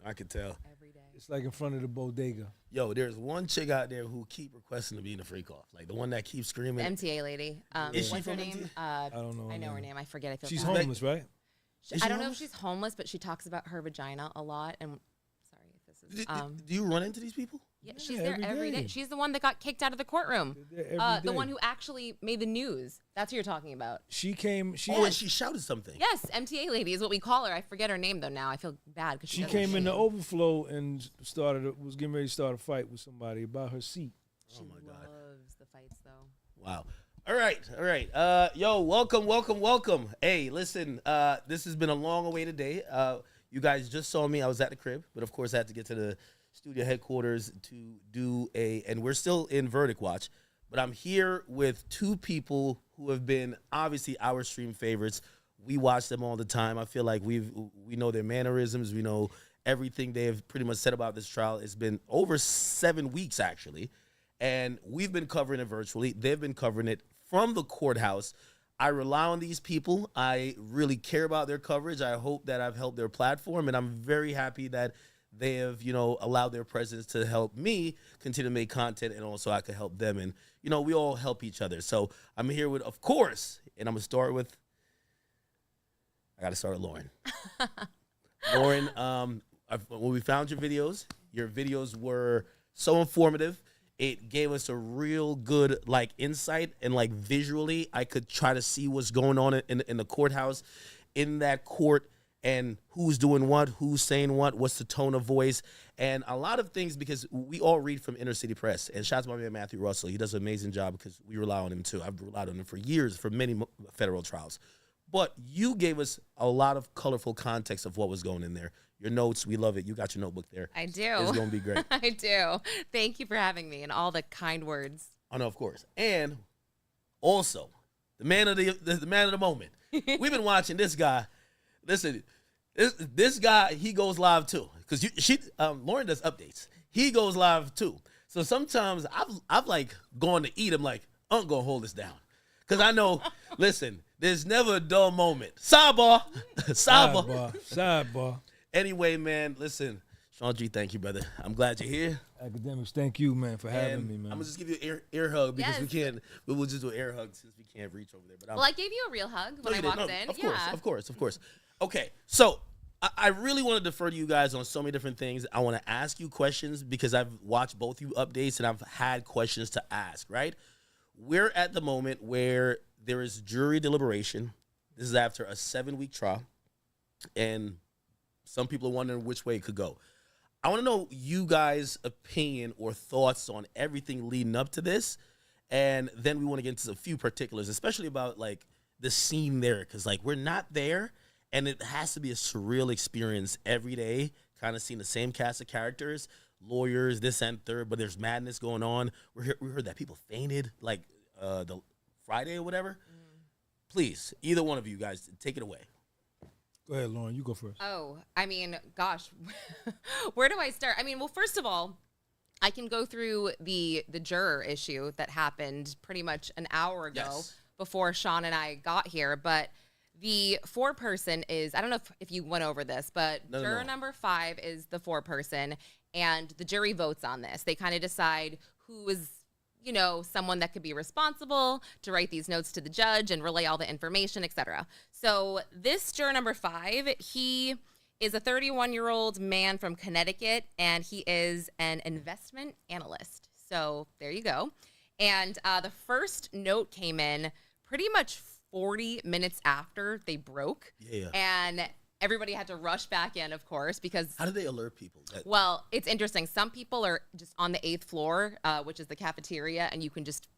I could tell. Every day. It's like in front of the bodega. Yo, there's one chick out there who keep requesting to be in the freak off. Like the one that keeps screaming. The MTA lady. Is she what's her from name? MTA? I don't know. I know her name. I forget. I feel She's bad. homeless, right? I don't know if she's homeless, but she talks about her vagina a lot. And sorry if this is. Do you run into these people? Yeah, she's there every day. day. She's the one that got kicked out of the courtroom. The one who actually made the news. That's what you're talking about. She came. And she shouted something. Yes, MTA lady is what we call her. I forget her name though now. I feel bad because She came in the overflow and was getting ready to start a fight with somebody about her seat. She loves the fights though. Wow. All right. Yo, welcome. Hey, listen, this has been a long-awaited day. You guys just saw me. I was at the crib, but of course I had to get to the studio headquarters to do and we're still in Verdict Watch, but I'm here with two people who have been obviously our stream favorites. We watch them all the time. I feel like we know their mannerisms. We know everything they have pretty much said about this trial. It's been over 7 weeks, actually, and we've been covering it virtually. They've been covering it from the courthouse. I rely on these people. I really care about their coverage. I hope that I've helped their platform, and I'm very happy that they have, allowed their presence to help me continue to make content, and also I could help them. And, we all help each other. So I'm here with, of course, and I'm going to start with, I got to start with Lauren. Lauren, when we found your videos were so informative. It gave us a real good, insight, and, visually, I could try to see what's going on in the courthouse, in that court, and who's doing what, who's saying what's the tone of voice, and a lot of things, because we all read from Inner City Press. And shout out to my man Matthew Russell. He does an amazing job because we rely on him too. I've relied on him for years for many federal trials. But you gave us a lot of colorful context of what was going in there. Your notes, we love it. You got your notebook there. I do. It's going to be great. I do. Thank you for having me and all the kind words. Oh, no, of course. And also, the man of the moment. We've been watching this guy. Listen, this guy, he goes live too, because Lauren does updates. He goes live too. So sometimes I've gone to eat. I'm like, I'm gonna hold this down, because I know. Listen, there's never a dull moment. Sidebar. Anyway, man, listen, Sean G, thank you, brother. I'm glad you're here. Academics, thank you, man, for having me, man. I'm gonna just give you an ear hug because we can't. We will just do an air hug since we can't reach over there. But I gave you a real hug when I walked in. Of course. Okay, so I really want to defer to you guys on so many different things. I want to ask you questions because I've watched both you updates and I've had questions to ask, right? We're at the moment where there is jury deliberation. This is after a 7-week trial, and some people are wondering which way it could go. I want to know you guys' opinion or thoughts on everything leading up to this, and then we want to get into a few particulars, especially about the scene there, because we're not there. And it has to be a surreal experience every day, kind of seeing the same cast of characters, lawyers, this and third, but there's madness going on. We heard that people fainted, the Friday or whatever. Please, either one of you guys, take it away. Go ahead, Lauren. You go first. Oh, I mean, gosh, where do I start? I mean, well, first of all, I can go through the juror issue that happened pretty much an hour ago before Sean and I got here, but the 4-person is, I don't know if you went over this, but juror number 5 is the 4-person, and the jury votes on this. They kind of decide who is, someone that could be responsible to write these notes to the judge and relay all the information, etc. So this juror number 5, he is a 31-year-old man from Connecticut, and he is an investment analyst. So there you go. And the first note came in pretty much 40 minutes after they broke. Yeah. And everybody had to rush back in, of course, because... How do they alert people? Well, it's interesting. Some people are just on the 8th floor, which is the cafeteria, and you can just,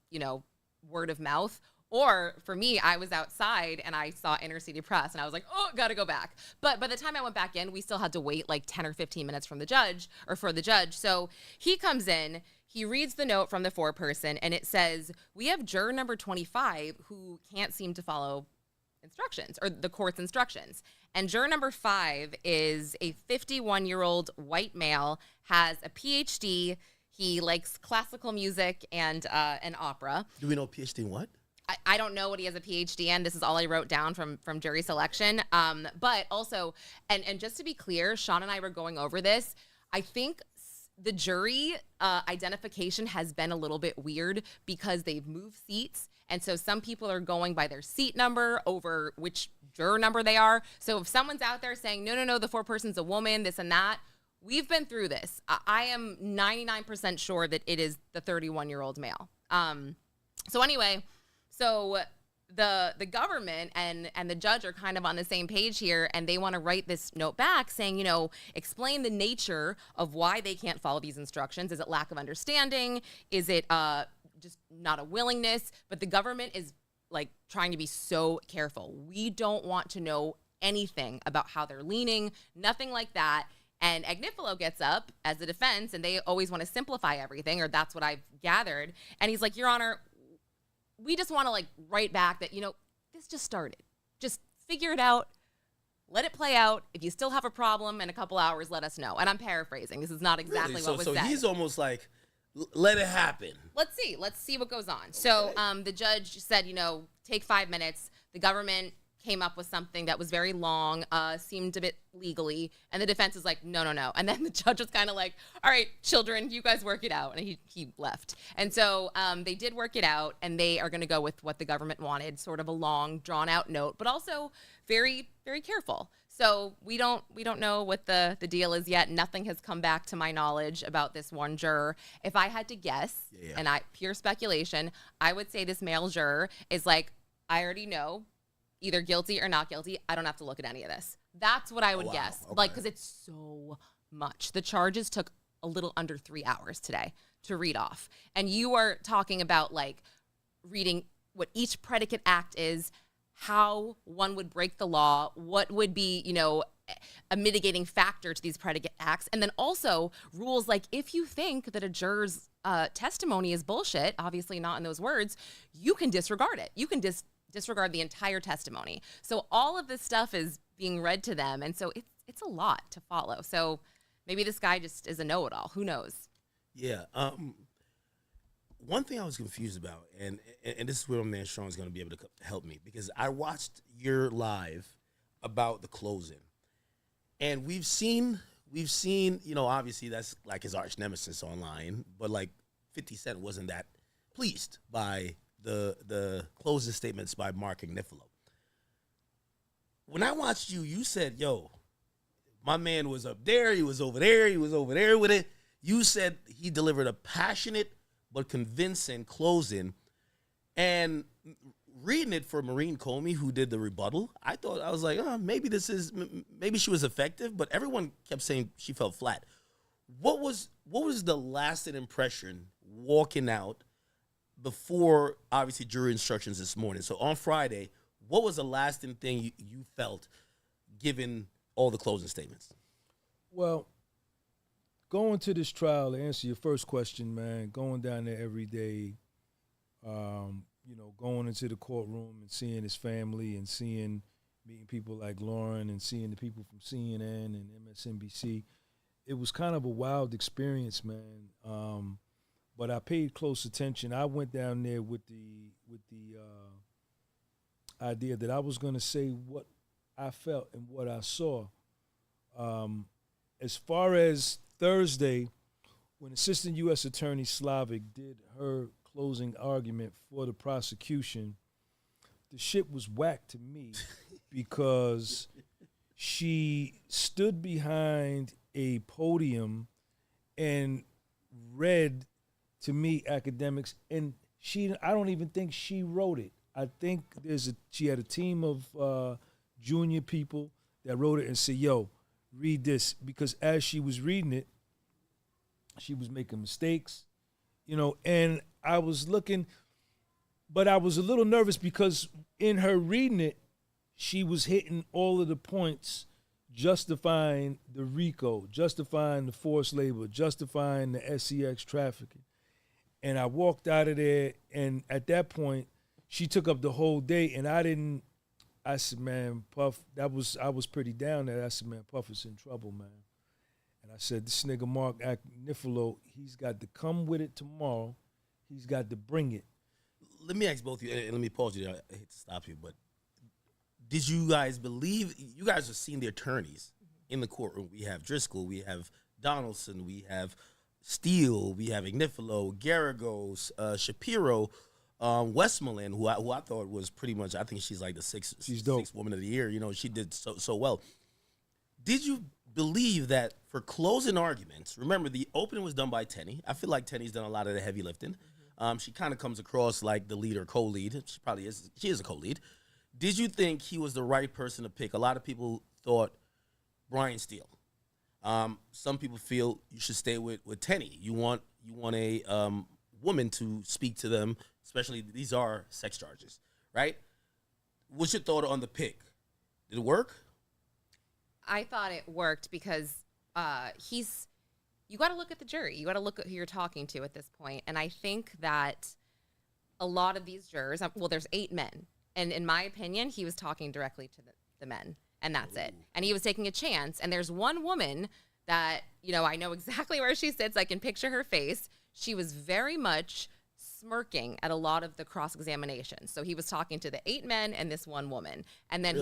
word of mouth. Or for me, I was outside and I saw Inner City Press and I was like, oh, gotta go back. But by the time I went back in, we still had to wait 10 or 15 minutes from the judge for the judge. So he comes in, he reads the note from the 4-person, and it says, we have juror number 25 who can't seem to follow instructions or the court's instructions. And juror number 5 is a 51-year-old white male, has a PhD. He likes classical music and opera. Do we know PhD in what? I don't know what he has a PhD in. This is all I wrote down from jury selection. But also, and just to be clear, Sean and I were going over this. I think the jury identification has been a little bit weird because they've moved seats. And so some people are going by their seat number over which juror number they are. So if someone's out there saying, no, the foreperson's a woman, this and that, we've been through this. I am 99% sure that it is the 31-year-old male. So anyway, so the government and the judge are kind of on the same page here, and they want to write this note back saying, explain the nature of why they can't follow these instructions. Is it lack of understanding? Is it just not a willingness? But the government is like trying to be so careful. We don't want to know anything about how they're leaning, nothing like that. And Agnifilo gets up as the defense, and they always want to simplify everything, or that's what I've gathered. And he's like, Your Honor, we just want to like write back that, this just started. Just figure it out. Let it play out. If you still have a problem in a couple hours, let us know. And I'm paraphrasing. This is not exactly really? what was said. So he's almost like, let it happen. Let's see what goes on. Okay. So the judge said, take 5 minutes. The government came up with something that was very long, seemed a bit legally, and the defense is like, no. And then the judge was kind of like, all right, children, you guys work it out. And he left. And so they did work it out, and they are going to go with what the government wanted, sort of a long, drawn-out note, but also very, very careful. So we don't know what the deal is yet. Nothing has come back to my knowledge about this one juror. If I had to guess, and pure speculation, I would say this male juror is like, I already know, either guilty or not guilty. I don't have to look at any of this. That's what I would guess. Okay. Like, because it's so much. The charges took a little under 3 hours today to read off. And you are talking about like reading what each predicate act is, how one would break the law, what would be, a mitigating factor to these predicate acts. And then also rules like if you think that a juror's testimony is bullshit, obviously not in those words, you can disregard it. You can disregard the entire testimony. So all of this stuff is being read to them. And so it's a lot to follow. So maybe this guy just is a know-it-all. Who knows? Yeah. One thing I was confused about, and this is where my man Sean is going to be able to help me, because I watched your live about the closing. And we've seen, obviously that's like his arch nemesis online, but like 50 Cent wasn't that pleased by the closing statements by Mark Agnifilo. When I watched you said, yo, my man was up there, he was over there with it. You said he delivered a passionate but convincing closing. And reading it for Maureen Comey, who did the rebuttal, I was like, maybe she was effective, but everyone kept saying she felt flat. What was the lasting impression walking out before, obviously, jury instructions this morning? So on Friday, what was the lasting thing you felt given all the closing statements? Well, going to this trial, to answer your first question, man, going down there every day, going into the courtroom and seeing his family and meeting people like Lauren and seeing the people from CNN and MSNBC, it was kind of a wild experience, man. But I paid close attention. I went down there with the idea that I was going to say what I felt and what I saw. As far as Thursday, when Assistant U.S. Attorney Slavic did her closing argument for the prosecution, the shit was whack to me because she stood behind a podium and read to me academics, and I don't even think she wrote it. I think she had a team of junior people that wrote it and said, yo, read this, because as she was reading it, she was making mistakes, and I was looking, but I was a little nervous because in her reading it, she was hitting all of the points, justifying the RICO, justifying the forced labor, justifying the SCX trafficking. And I walked out of there, and at that point, she took up the whole day, and I said, man, Puff, I was pretty down there. I said, man, Puff is in trouble, man. And I said, this nigga Mark Agnifilo, he's got to come with it tomorrow. He's got to bring it. let me ask both of you, and let me pause you there. I hate to stop you, but did you guys believe, you guys have seen the attorneys in the courtroom. We have Driscoll, we have Donaldson, we have Steele, we have Ignifilo, Garagos, Shapiro, Westmoreland, who I thought was pretty much, I think she's like the sixth woman of the year. You know, she did so well. Did you believe that for closing arguments, remember the opening was done by Tenny. I feel like Tenny's done a lot of the heavy lifting. She kind of comes across like the lead or co-lead. She probably is. She is a co-lead. Did you think he was the right person to pick? A lot of people thought Brian Steele. Some people feel you should stay with Tenny. You want a woman to speak to them, especially these are sex charges, right? What's your thought on the pick? Did it work? I thought it worked because you got to look at the jury. You got to look at who you're talking to at this point. And I think that a lot of these jurors, well, there's 8 men. And in my opinion, he was talking directly to the men. And that's it. And he was taking a chance. And there's one woman that, you know, I know exactly where she sits. I can picture her face. She was very much smirking at a lot of the cross-examination. So he was talking to the 8 men and this one woman. And then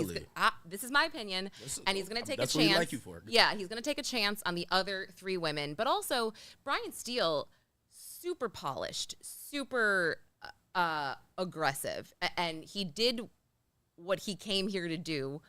this is my opinion, and he's going to take a chance. That's what we like you for. Yeah, he's going to take a chance on the other 3 women. But also, Brian Steele, super polished, super aggressive. And he did what he came here to do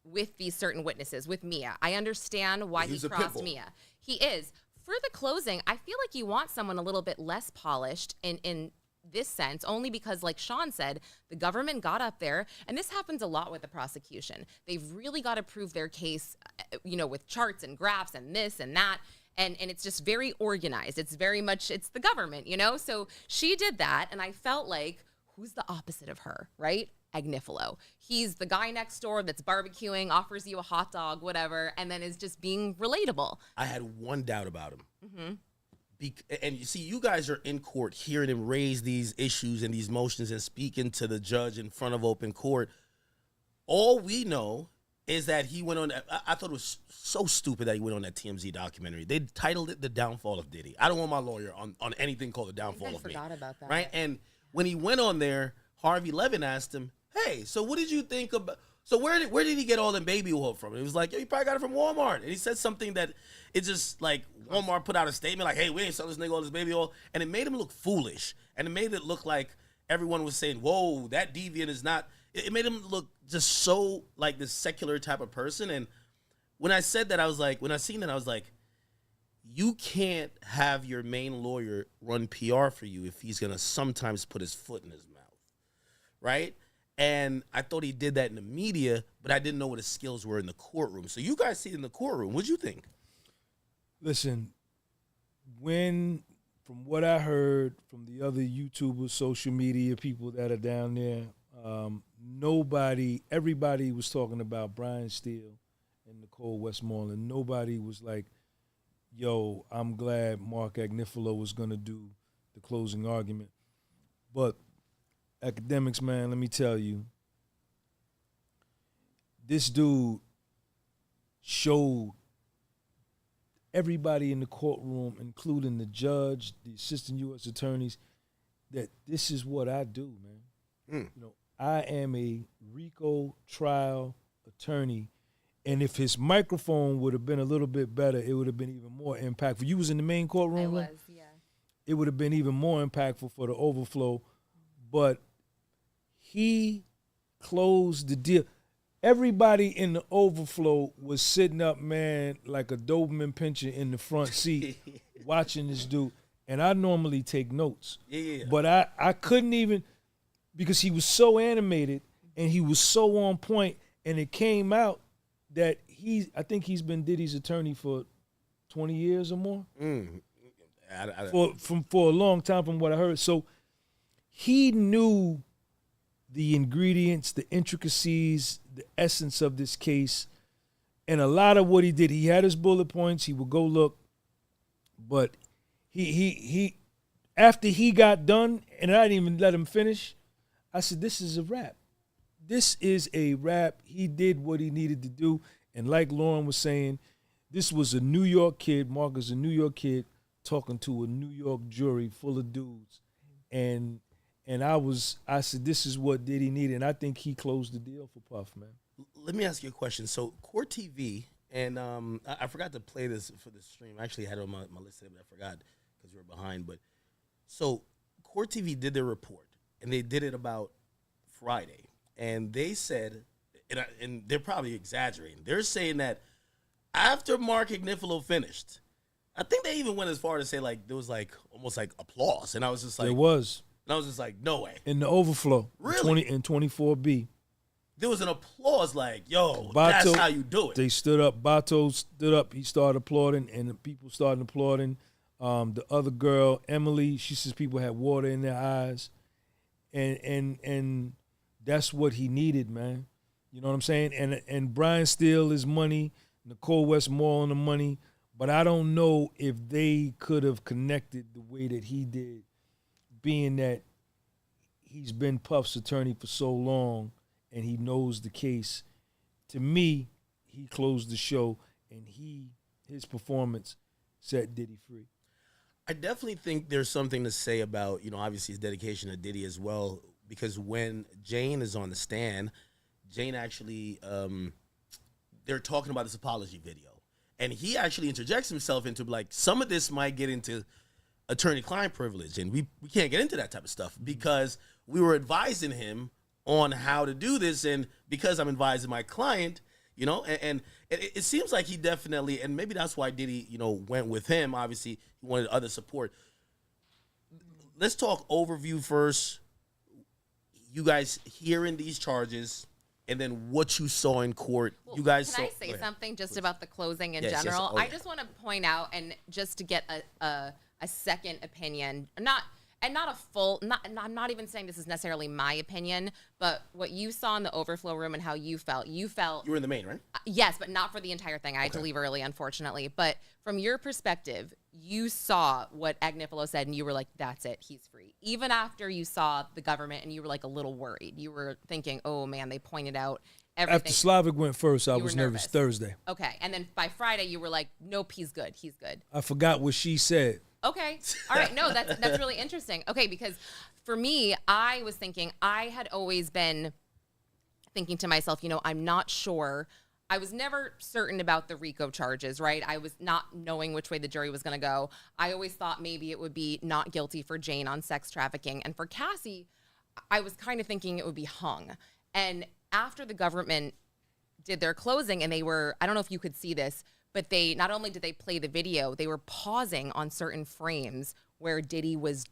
with these certain witnesses, with Mia. I understand why he crossed Mia. He is. For the closing, I feel like you want someone a little bit less polished in this sense, only because, like Sean said, the government got up there, and this happens a lot with the prosecution. They've really got to prove their case, you know, with charts and graphs and this and that, and it's just very organized. It's very much, it's the government, you know? So she did that, and I felt like, who's the opposite of her, right? Agnifilo. He's the guy next door that's barbecuing, offers you a hot dog, whatever, and then is just being relatable. I had one doubt about him. And you see, you guys are in court hearing him raise these issues and these motions and speaking to the judge in front of open court. All we know is that he went on, I thought it was so stupid that he went on that TMZ documentary. They titled it The Downfall of Diddy. I don't want my lawyer on anything called The Downfall of Me. I forgot about that. Right? And when he went on there, Harvey Levin asked him, hey, so what did you think about, so where did he get all them baby oil from? And he was like, yo, he probably got it from Walmart. And he said something that it's just like Walmart put out a statement like, hey, we ain't selling this nigga all this baby oil. And it made him look foolish. And it made it look like everyone was saying, whoa, that deviant is not, it made him look just so like this secular type of person. And when I said that, I was like, when I seen that, I was like, you can't have your main lawyer run PR for you if he's going to sometimes put his foot in his mouth. Right? And I thought he did that in the media, but I didn't know what his skills were in the courtroom. So you guys see it in the courtroom. What'd you think? Listen, from what I heard from the other YouTubers, social media people that are down there, everybody was talking about Brian Steele and Nicole Westmoreland. Nobody was like, yo, I'm glad Mark Agnifilo was going to do the closing argument. But academics, man, let me tell you, this dude showed everybody in the courtroom, including the judge, the assistant U.S. attorneys, that this is what I do, man. You know, I am a RICO trial attorney, and if his microphone would have been a little bit better, it would have been even more impactful. You was in the main courtroom? I was, yeah. It would have been even more impactful for the overflow, but he closed the deal. Everybody in the overflow was sitting up, man, like a Doberman pincher in the front seat watching this dude. And I normally take notes. Yeah. But I couldn't even, because he was so animated and he was so on point, and it came out that I think he's been Diddy's attorney for 20 years or more. For a long time from what I heard. So he knew the ingredients, the intricacies, the essence of this case, and a lot of what he did. He had his bullet points. He would go look, but he after he got done, and I didn't even let him finish, I said, this is a wrap. This is a wrap. He did what he needed to do, and like Lauren was saying, this was a New York kid. Mark is a New York kid talking to a New York jury full of dudes, and And I said, this is what Diddy needed. And I think he closed the deal for Puff, man. Let me ask you a question. So Court TV, and I forgot to play this for the stream. I actually had it on my list today, but I forgot because we were behind. But so Court TV did their report, and they did it about Friday. And they said, and they're probably exaggerating, they're saying that after Mark Agnifilo finished, I think they even went as far to say, like, there was, like, almost like applause. And I was just like... There was. And I was just like, no way. In the overflow. Really? In 24B. There was an applause like, yo, that's how you do it. They stood up. Bato stood up. He started applauding, and the people started applauding. The other girl, Emily, she says people had water in their eyes. And that's what he needed, man. You know what I'm saying? And Brian Steele is money. Nicole Westmore on the money. But I don't know if they could have connected the way that he did, being that he's been Puff's attorney for so long and he knows the case. To me, he closed the show, and his performance set Diddy free. I definitely think there's something to say about, obviously his dedication to Diddy as well, because when Jane is on the stand, Jane actually, they're talking about this apology video. And he actually interjects himself into, like, some of this might get into attorney-client privilege, and we can't get into that type of stuff because we were advising him on how to do this, and because I'm advising my client, and it seems like he definitely, and maybe that's why Diddy, went with him. Obviously, he wanted other support. Let's talk overview first. You guys hearing these charges, and then what you saw in court. Well, you guys can I say something just about the closing in Yes, general? yes. Oh, yeah. I just want to point out, and just to get a second opinion, not a full, I'm not even saying this is necessarily my opinion, but what you saw in the overflow room and how you felt. You were in the main, right? Yes, but not for the entire thing. I had to leave early, unfortunately. But from your perspective, you saw what Agnifilo said, and you were like, that's it, he's free. Even after you saw the government, and you were like a little worried. You were thinking, oh man, they pointed out everything. After Slavic went first, I was nervous Thursday. Okay, and then by Friday, you were like, nope, he's good. I forgot what she said. Okay. All right. No, that's really interesting. Okay, because for me, I was thinking, I had always been thinking to myself, I'm not sure. I was never certain about the RICO charges, right? I was not knowing which way the jury was going to go. I always thought maybe it would be not guilty for Jane on sex trafficking. And for Cassie, I was kind of thinking it would be hung. And after the government did their closing, and they were, I don't know if you could see this, but they not only did they play the video, they were pausing on certain frames where Diddy was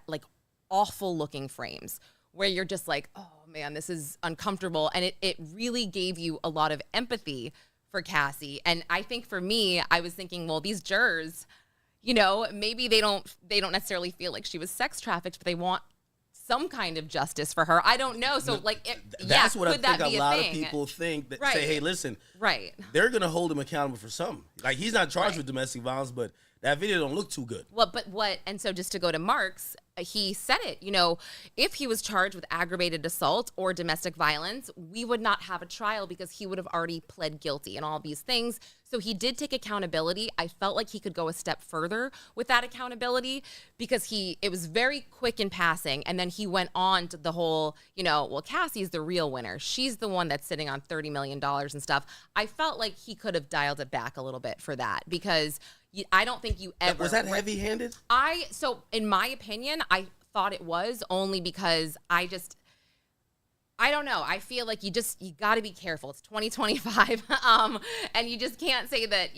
like awful looking frames where you're just like, oh man, this is uncomfortable. And it really gave you a lot of empathy for Cassie. And I think for me, I was thinking, well, these jurors, maybe they don't necessarily feel like she was sex trafficked, but they want some kind of justice for her. I don't know. So that's what I think a lot of people think that say, hey, listen, they're going to hold him accountable for something. Like, he's not charged with domestic violence, but that video don't look too good. Well, and so just to go to Mark's, he said it, if he was charged with aggravated assault or domestic violence, we would not have a trial because he would have already pled guilty and all these things. So he did take accountability. I felt like he could go a step further with that accountability because it was very quick in passing. And then he went on to the whole, well, Cassie's the real winner. She's the one that's sitting on $30 million and stuff. I felt like he could have dialed it back a little bit for that because I don't think you ever... Was that heavy-handed? So in my opinion, I thought it was only because I don't know. I feel like you got to be careful. It's 2025, and you just can't say that.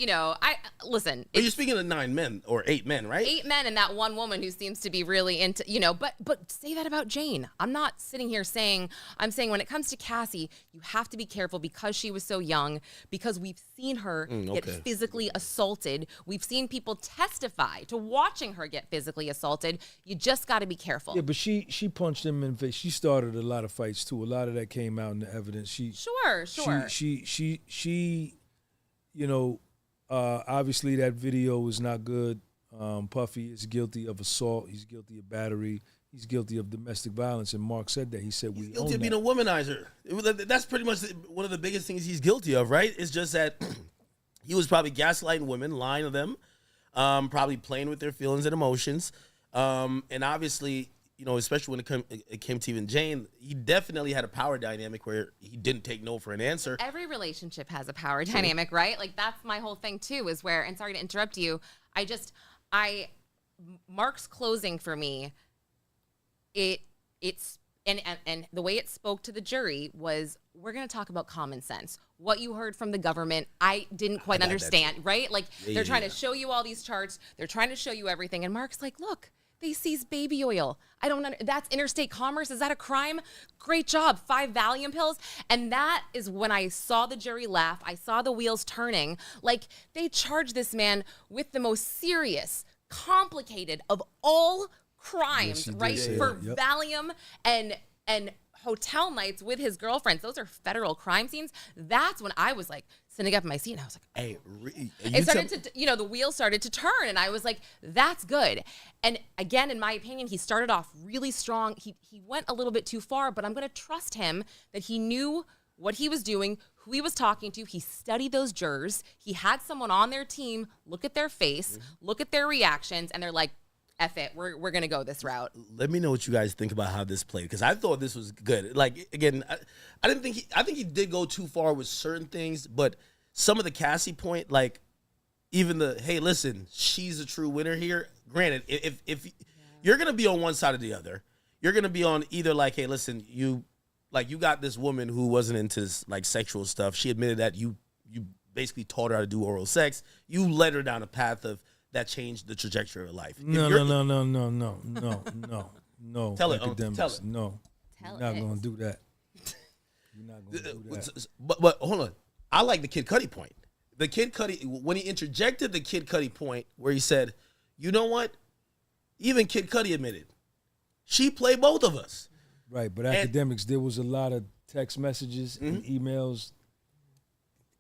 Listen. But you're speaking of 9 men or 8 men, right? 8 men and that one woman who seems to be really into. But say that about Jane. I'm not sitting here saying. I'm saying when it comes to Cassie, you have to be careful because she was so young. Because we've seen her get physically assaulted. We've seen people testify to watching her get physically assaulted. You just got to be careful. Yeah, but she punched him in the face. She started a lot of fights too. A lot of that came out in the evidence. Sure. She obviously that video is not good. Puffy is guilty of assault. He's guilty of battery. He's guilty of domestic violence. And Mark said that. He said he's guilty of being a womanizer. That's pretty much one of the biggest things he's guilty of, right? It's just that he was probably gaslighting women, lying to them, probably playing with their feelings and emotions. And obviously, you know, especially when it came to even Jane, he definitely had a power dynamic where he didn't take no for an answer. Every relationship has a power dynamic, right? Like that's my whole thing too, is where, and sorry to interrupt you, Mark's closing for me, it's and the way it spoke to the jury was, we're going to talk about common sense. What you heard from the government, I didn't quite understand, right? Like they're trying to show you all these charts, they're trying to show you everything, and Mark's like, look, they seized baby oil. That's interstate commerce. Is that a crime? Great job. 5 Valium pills. And that is when I saw the jury laugh. I saw the wheels turning. Like, they charged this man with the most serious, complicated of all crimes, right? For Valium and hotel nights with his girlfriends. Those are federal crime scenes. That's when I was like sitting up in my seat and I was like, hey, it started to, you know, the wheels started to turn and I was like, that's good. And again, in my opinion, he started off really strong. He went a little bit too far, but I'm going to trust him that he knew what he was doing, who he was talking to. He studied those jurors. He had someone on their team look at their face, look at their reactions, and they're like, F it, we're going to go this route. Let me know what you guys think about how this played, because I thought this was good. Like, again, I didn't think I think he did go too far with certain things, but some of the Cassie point, like even the, hey, listen, she's a true winner here. Granted, if you're going to be on one side or the other, you're going to be on either like, hey, listen, you got this woman who wasn't into this, like, sexual stuff. She admitted that you basically taught her how to do oral sex. You led her down a path of that changed the trajectory of her life. No. Tell it. Academics. Tell it. No, you're not going to do that. You're not going to do that. But hold on. I like the Kid Cudi point. The Kid Cudi, when he interjected the Kid Cudi point where he said, you know what? Even Kid Cudi admitted, she played both of us. Right, but academics, there was a lot of text messages and emails.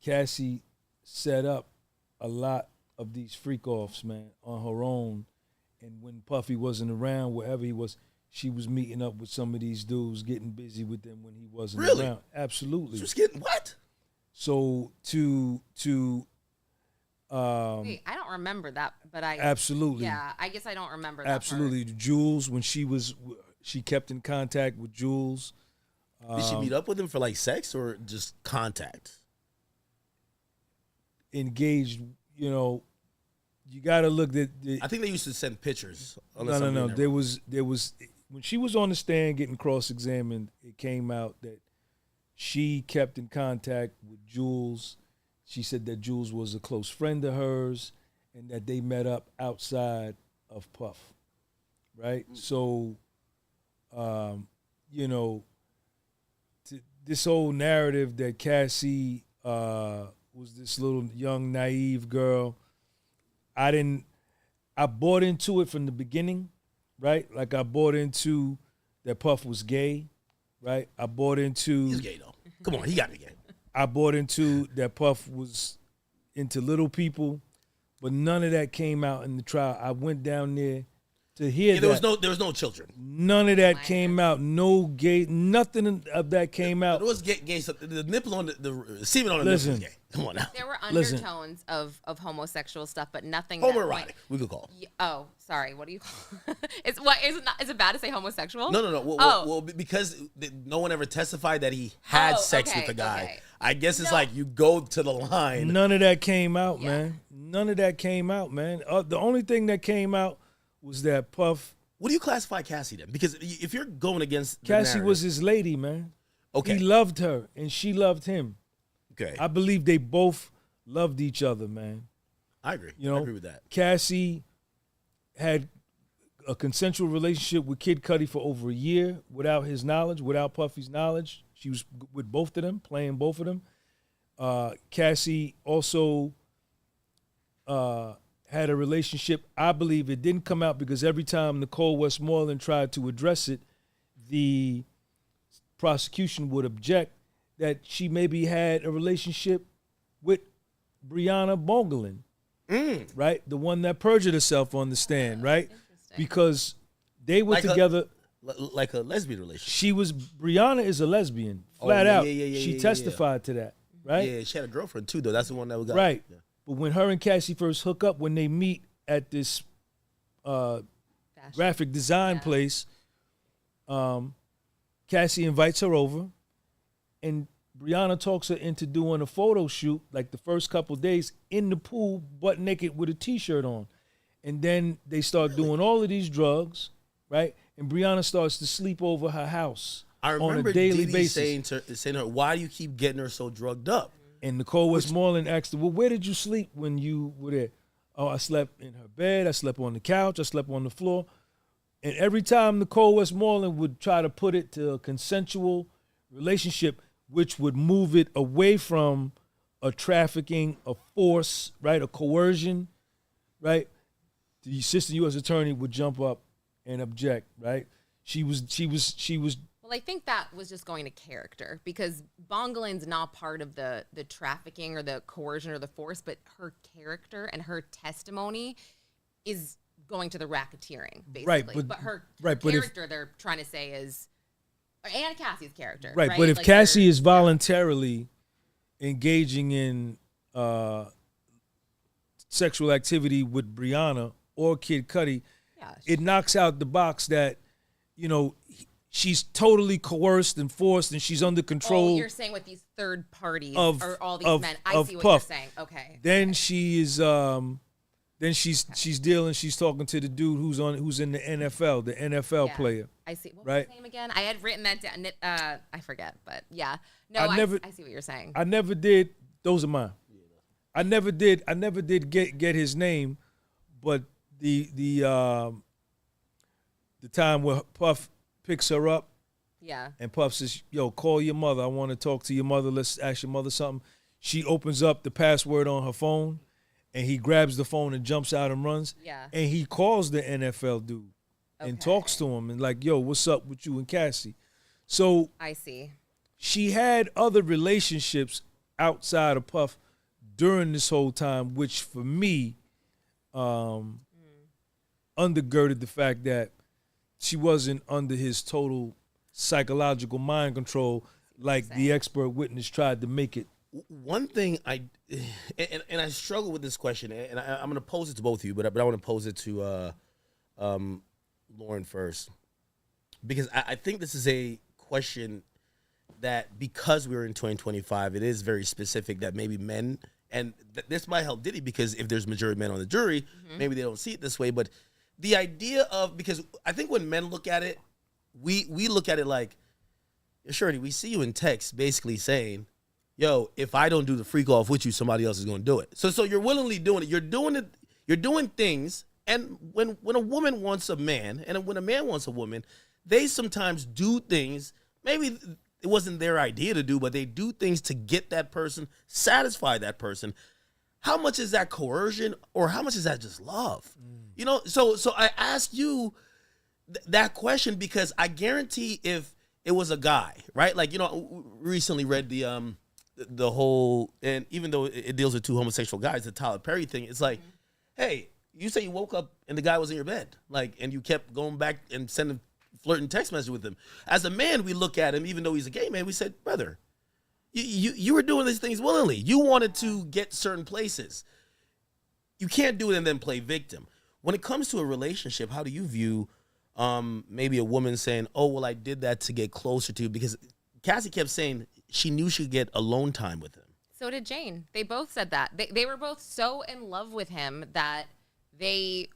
Cassie set up a lot of these freak-offs, man, on her own. And when Puffy wasn't around, wherever he was, she was meeting up with some of these dudes, getting busy with them when he wasn't around. Absolutely. She was getting what? So wait, I don't remember that, but absolutely. Yeah, I guess I don't remember that. Absolutely. Part. Jules, when she kept in contact with Jules. Did she meet up with him for like sex or just contact? Engaged, you know, you got to look at. I think they used to send pictures. No. There was when she was on the stand getting cross-examined, it came out that she kept in contact with Jules. She said that Jules was a close friend of hers and that they met up outside of Puff, right? So, you know, this whole narrative that Cassie was this little young, naive girl, I bought into it from the beginning, right? Like I bought into that Puff was gay, right? I bought into... He's gay, though. Come on, he got to be gay. I bought into that Puff was into little people, but none of that came out in the trial. I went down there to hear there was no children. None of that came out. No gay, nothing of that came out. It was gay stuff. The nipple on the semen on the nipple was gay. Come on now. There were undertones of homosexual stuff, but nothing. Homoerotic, we could call it. Oh, sorry. What do you call it? Is it bad to say homosexual? No. Well, because no one ever testified that he had sex with the guy. Okay. I guess it's like you go to the line. None of that came out, man. None of that came out, man. The only thing that came out was that Puff. What do you classify Cassie then? Because if you're going against Cassie was his lady, man. Okay. He loved her and she loved him. Okay. I believe they both loved each other, man. I agree. You know, I agree with that. Cassie had a consensual relationship with Kid Cudi for over a year without his knowledge, without Puffy's knowledge. She was with both of them, playing both of them. Cassie also had a relationship. I believe it didn't come out because every time Nicole Westmoreland tried to address it, the prosecution would object that she maybe had a relationship with Brianna Bogelin, right? The one that perjured herself on the stand, right? Because they were together. Like a lesbian relationship. Brianna is a lesbian, flat out. Yeah, she testified to that, right? Yeah, she had a girlfriend too, though. That's the one that we got. Right. Yeah. But when her and Cassie first hook up, when they meet at this graphic design place, Cassie invites her over, and Brianna talks her into doing a photo shoot, like the first couple days, in the pool, butt naked with a T-shirt on. And then they start doing all of these drugs, right? And Brianna starts to sleep over her house on a daily basis. saying to her, why do you keep getting her so drugged up? And Nicole Westmoreland asked her, well, where did you sleep when you were there? Oh, I slept in her bed. I slept on the couch. I slept on the floor. And every time Nicole Westmoreland would try to put it to a consensual relationship, which would move it away from a trafficking, a force, right, a coercion, right, the assistant U.S. attorney would jump up and object, right? She was. Well, I think that was just going to character, because Bongolin's not part of the trafficking or the coercion or the force, but her character and her testimony is going to the racketeering, basically. Right, but her character, they're trying to say, is and Cassie's character, right? But if like Cassie is voluntarily engaging in sexual activity with Brianna or Kid Cudi, it knocks out the box that, you know, she's totally coerced and forced, and she's under control. Oh, you're saying with these third parties or all these men. I see what Puff. you're saying. Okay. Then she is she's dealing, she's talking to the dude who's in the NFL, the NFL player. I see. What right? was his name again? I had written that down. I forget, but yeah. No, I see what you're saying. I never did. Those are mine. I never did get his name, but the time where Puff picks her up. Yeah. And Puff says, yo, call your mother. I want to talk to your mother. Let's ask your mother something. She opens up the password on her phone, and he grabs the phone and jumps out and runs. Yeah. And he calls the NFL dude and talks to him and like, yo, what's up with you and Cassie? So I see. She had other relationships outside of Puff during this whole time, which for me undergirded the fact that she wasn't under his total psychological mind control like the expert witness tried to make it. One thing I struggle with this question, and I'm going to pose it to both of you, but I want to pose it to Lauren first, because I think this is a question that, because we're in 2025, it is very specific that maybe men, and this might help Diddy, because if there's majority men on the jury, maybe they don't see it this way, but the idea of, because I think when men look at it, we look at it like, Shorty, we see you in text basically saying, yo, if I don't do the freak off with you, somebody else is going to do it. So you're willingly doing it. You're doing things. And when a woman wants a man, and when a man wants a woman, they sometimes do things. Maybe it wasn't their idea to do, but they do things to get that person, satisfy that person. How much is that coercion, or how much is that just love? You know, so I ask you that question because I guarantee if it was a guy, right? Like, you know, recently read the whole, and even though it deals with two homosexual guys, the Tyler Perry thing, it's like, hey, you say you woke up and the guy was in your bed, like, and you kept going back and sending flirting text messages with him. As a man, we look at him, even though he's a gay man, we said, brother, you were doing these things willingly. You wanted to get certain places. You can't do it and then play victim. When it comes to a relationship, how do you view maybe a woman saying, oh, well, I did that to get closer to you? Because Cassie kept saying she knew she'd get alone time with him. So did Jane. They both said that. They were both so in love with him that they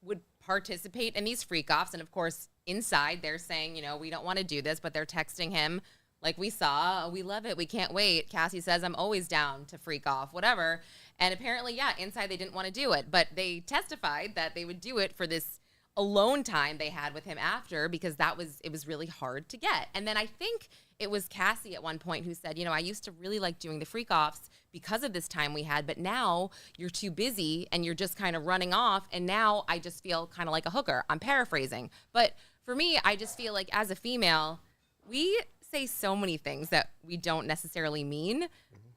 would participate in these freak-offs. And, of course, inside they're saying, you know, we don't want to do this, but they're texting him like we saw. Oh, we love it. We can't wait. Cassie says, I'm always down to freak off, whatever. And apparently, yeah, inside they didn't want to do it. But they testified that they would do it for this alone time they had with him after, because it was really hard to get. And then I think it was Cassie at one point who said, you know, I used to really like doing the freak offs because of this time we had, but now you're too busy and you're just kind of running off, and now I just feel kind of like a hooker. I'm paraphrasing. But for me, I just feel like as a female, we say so many things that we don't necessarily mean,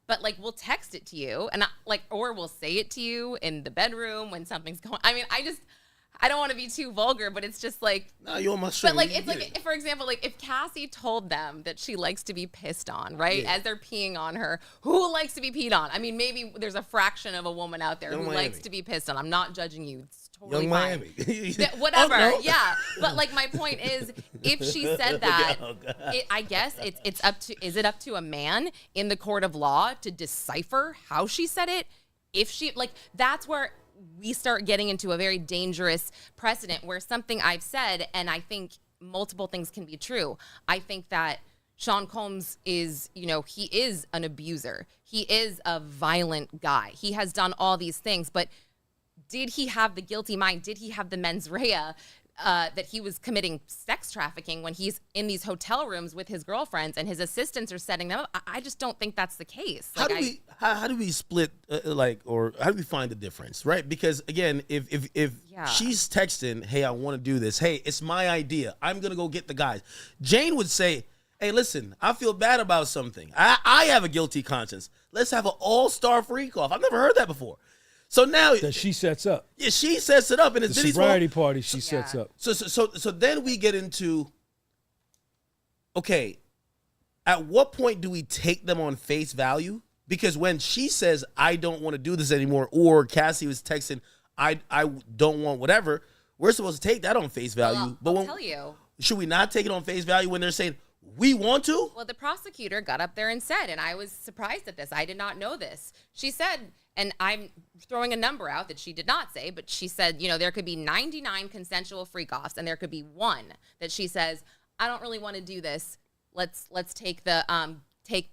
but like we'll text it to you and or we'll say it to you in the bedroom when something's going. I mean, I don't want to be too vulgar, but it's just like, no, you're on my show. But like, it's like, for example, like if Cassie told them that she likes to be pissed on, right? Yeah. As they're peeing on her, who likes to be peed on? I mean, maybe there's a fraction of a woman out there who likes to be pissed on. I'm not judging you. It's totally Young fine. Miami. Whatever, Oh, no. yeah. But like my point is, if she said that, I guess it's up to, is it up to a man in the court of law to decipher how she said it? If she, like, that's where we start getting into a very dangerous precedent where something I've said, and I think multiple things can be true. I think that Sean Combs is, you know, he is an abuser. He is a violent guy. He has done all these things, but did he have the guilty mind? Did he have the mens rea that he was committing sex trafficking when he's in these hotel rooms with his girlfriends and his assistants are setting them up? I just don't think that's the case. Like, How do we split or how do we find the difference, right? Because again, if she's texting, hey, I want to do this. Hey, it's my idea. I'm gonna go get the guys. Jane would say, hey, listen, I feel bad about something. I have a guilty conscience. Let's have an all-star freak-off. I've never heard that before. So now that she sets up. Yeah, she sets it up, and it's the Diddy's sobriety fault. party. She sets up. So then we get into, okay, at what point do we take them on face value? Because when she says, I don't want to do this anymore, or Cassie was texting, I don't want whatever, we're supposed to take that on face value. Well, I'll tell you. Should we not take it on face value when they're saying, we want to? Well, the prosecutor got up there and said, and I was surprised at this. I did not know this. She said, and I'm throwing a number out that she did not say, but she said, you know, there could be 99 consensual freak-offs, and there could be one that she says, I don't really want to do this. Let's take the take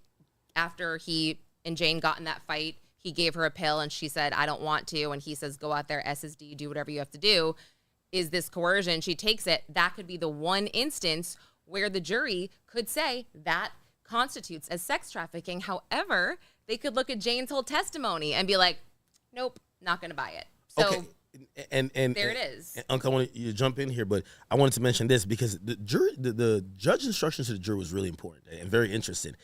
after he and Jane got in that fight. He gave her a pill, and she said, I don't want to. And he says, go out there, SSD, do whatever you have to do. Is this coercion? She takes it. That could be the one instance where the jury could say that constitutes as sex trafficking. However, they could look at Jane's whole testimony and be like, nope, not going to buy it. So okay. And there it is. Uncle, I want you to jump in here, but I wanted to mention this because the jury, the judge's instructions to the jury was really important and very interesting.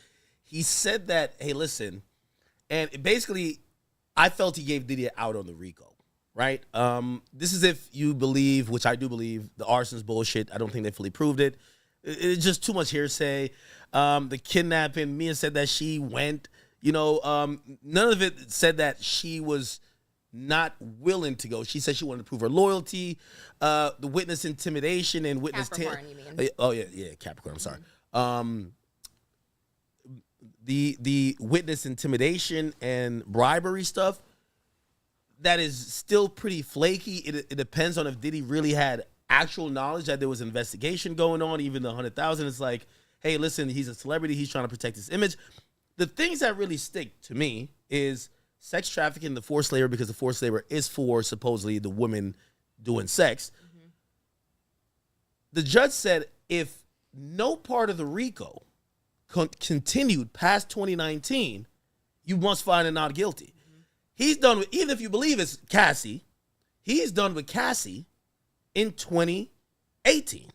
He said that, hey, listen, and basically, I felt he gave Diddy out on the RICO, right? This is if you believe, which I do believe, the arson's bullshit. I don't think they fully proved it. It's just too much hearsay. The kidnapping, Mia said that she went. You know, none of it said that she was not willing to go. She said she wanted to prove her loyalty. The witness intimidation and witness... Capricorn, you mean? Oh, yeah, Capricorn, I'm sorry. The witness intimidation and bribery stuff, that is still pretty flaky. It depends on if Diddy really had actual knowledge that there was investigation going on. Even the 100,000 is like, hey, listen, he's a celebrity. He's trying to protect his image. The things that really stick to me is sex trafficking, the forced labor, because the forced labor is for supposedly the women doing sex. Mm-hmm. The judge said if no part of the RICO continued past 2019, you must find it not guilty. Mm-hmm. He's done with, even if you believe it's Cassie, he's done with Cassie in 2018.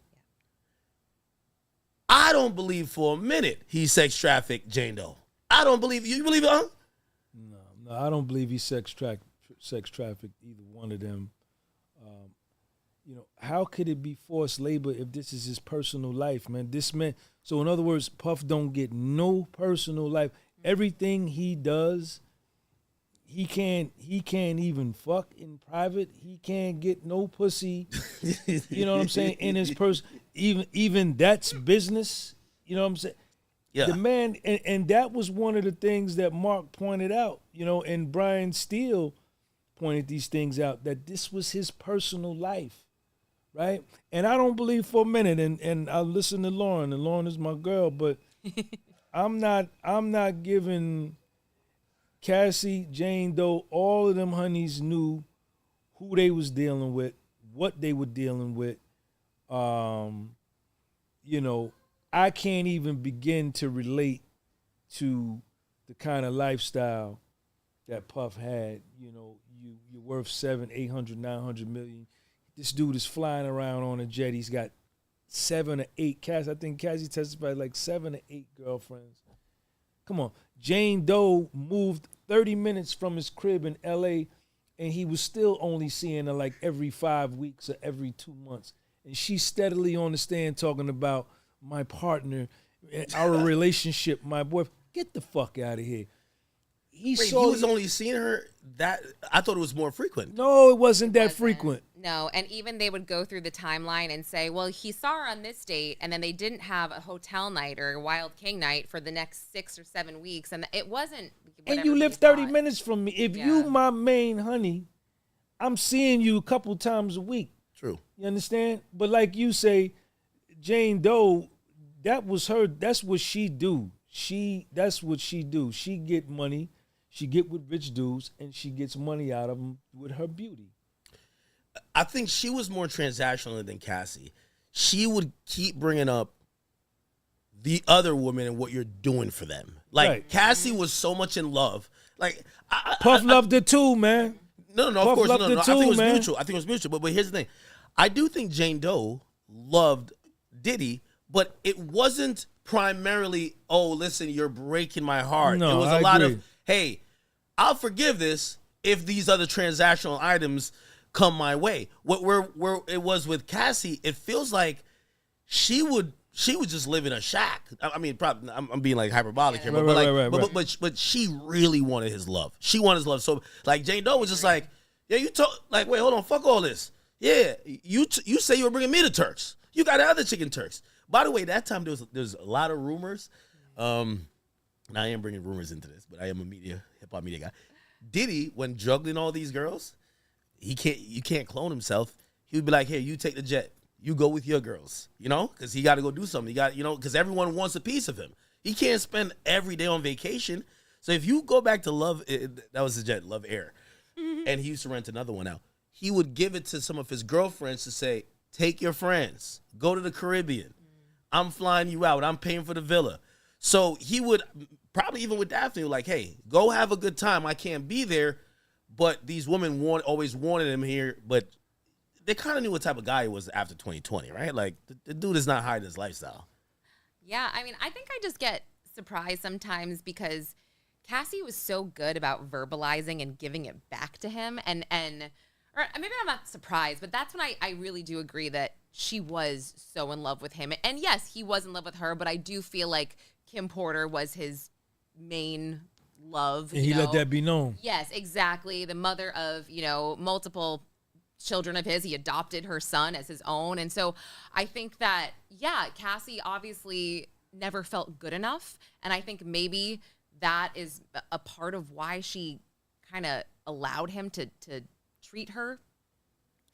I don't believe for a minute he sex trafficked Jane Doe. I don't believe you believe it, huh? No, I don't believe he sex trafficked either one of them. You know, how could it be forced labor if this is his personal life, man? This man. So in other words, Puff don't get no personal life. Everything he does, he can't even fuck in private. He can't get no pussy. You know what I'm saying? In his person, even that's business. You know what I'm saying? Yeah. The man, and that was one of the things that Mark pointed out, you know, and Brian Steele pointed these things out, that this was his personal life, right? And I don't believe for a minute, and I listen to Lauren, and Lauren is my girl, but I'm not giving Cassie, Jane Doe, all of them honeys knew who they was dealing with, what they were dealing with. You know, I can't even begin to relate to the kind of lifestyle that Puff had. You know, you're worth 700, 800, 900 million. This dude is flying around on a jet. He's got 7 or 8 I think Cassie testified like 7 or 8 girlfriends. Come on. Jane Doe moved 30 minutes from his crib in L.A., and he was still only seeing her like every 5 weeks or every 2 months. And she's steadily on the stand talking about my partner, our relationship, my boyfriend. Get the fuck out of here. He was only seeing her that, I thought it was more frequent. No, it wasn't that frequent. No, and even they would go through the timeline and say, well, he saw her on this date, and then they didn't have a hotel night or a Wild King night for the next 6 or 7 weeks, and it wasn't. And you live 30 minutes from me. If you my main honey, I'm seeing you a couple times a week. True. You understand? But like you say, Jane Doe, that was her. That's what she do. That's what she do. She get money. She get with rich dudes, and she gets money out of them with her beauty. I think she was more transactional than Cassie. She would keep bringing up the other woman and what you're doing for them. Like, right. Cassie was so much in love. Like, Puff loved it too, man. No, of course, no. I think it was mutual. I think it was mutual. But here's the thing. I do think Jane Doe loved Diddy, but it wasn't primarily, oh, listen, you're breaking my heart. No, it was a lot of, hey, I'll forgive this if these other transactional items come my way. Where it was with Cassie, it feels like she would just live in a shack. I mean, probably I'm being like hyperbolic here, but she really wanted his love. She wanted his love. So like Jane Doe was just like, yeah, you talk like, wait, hold on, fuck all this. Yeah, you say you were bringing me to Turks. You got the other chicken Turks. By the way, that time there's a lot of rumors. And I am bringing rumors into this, but I am a hip hop media guy. Diddy, when juggling all these girls, you can't clone himself. He would be like, here, you take the jet. You go with your girls, because he got to go do something. He got, because everyone wants a piece of him. He can't spend every day on vacation. So if you go back to Love, that was the jet, Love Air, and he used to rent another one out. He would give it to some of his girlfriends to say, take your friends, go to the Caribbean. I'm flying you out. I'm paying for the villa. So he would probably even with Daphne, like, hey, go have a good time. I can't be there. But these women always wanted him here, but they kind of knew what type of guy he was after 2020, right? Like, the dude is not hiding his lifestyle. Yeah, I mean, I think I just get surprised sometimes because Cassie was so good about verbalizing and giving it back to him. Or maybe I'm not surprised, but that's when I really do agree that she was so in love with him. And yes, he was in love with her, but I do feel like Kim Porter was his main love. And he let that be known. Yes, exactly. The mother of, multiple children of his. He adopted her son as his own. And so I think that, yeah, Cassie obviously never felt good enough. And I think maybe that is a part of why she kind of allowed him to treat her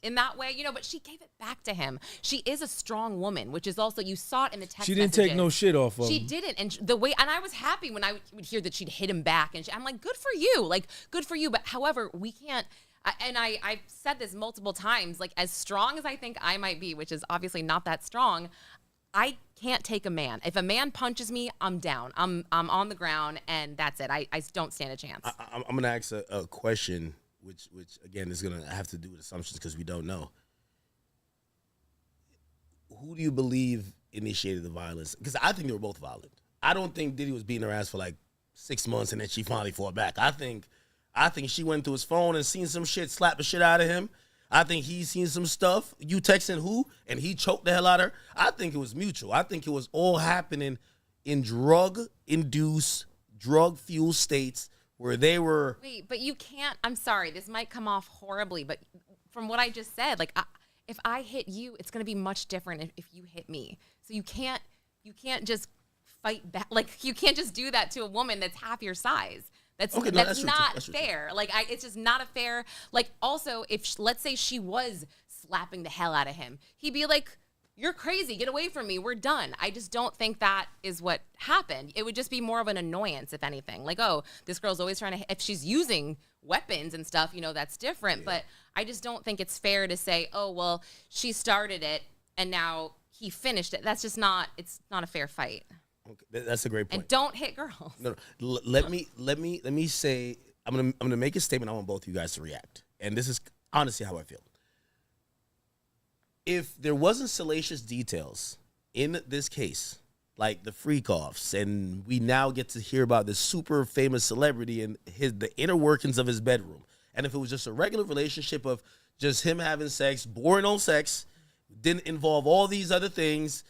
in that way, but she gave it back to him. She is a strong woman, which is also, you saw it in the text She didn't messages. take no shit off of him. She didn't. And and I was happy when I would hear that she'd hit him back. And I'm like, good for you. Like, good for you. But however, we can't, I've said this multiple times, like, as strong as I think I might be, which is obviously not that strong, I can't take a man. If a man punches me, I'm down. I'm on the ground, and that's it. I don't stand a chance. I'm going to ask a question, which again is going to have to do with assumptions because we don't know. Who do you believe initiated the violence? Because I think they were both violent. I don't think Diddy was beating her ass for like 6 months and then she finally fought back. I think she went through his phone and seen some shit, slapped the shit out of him. I think he's seen some stuff. You texting who? And he choked the hell out of her. I think it was mutual. I think it was all happening in drug-induced, drug-fueled states where they were... Wait, but you can't... I'm sorry, this might come off horribly, but from what I just said, like, if I hit you, it's going to be much different if you hit me. So you can't just fight back. Like, you can't just do that to a woman that's half your size. That's not fair. Like, it's just not a fair. Like, also, if let's say she was slapping the hell out of him, he'd be like, "You're crazy. Get away from me. We're done." I just don't think that is what happened. It would just be more of an annoyance, if anything. Like, oh, this girl's always trying to. If she's using weapons and stuff, that's different. Yeah. But I just don't think it's fair to say, "Oh, well, she started it and now he finished it." That's just not. It's not a fair fight. Okay, that's a great point. And don't hit girls. No. Let me say, I'm gonna make a statement. I want both of you guys to react, and this is honestly how I feel. If there wasn't salacious details in this case, like the freak-offs, and we now get to hear about this super famous celebrity and the inner workings of his bedroom, and if it was just a regular relationship of just him having sex, boring old sex, didn't involve all these other things.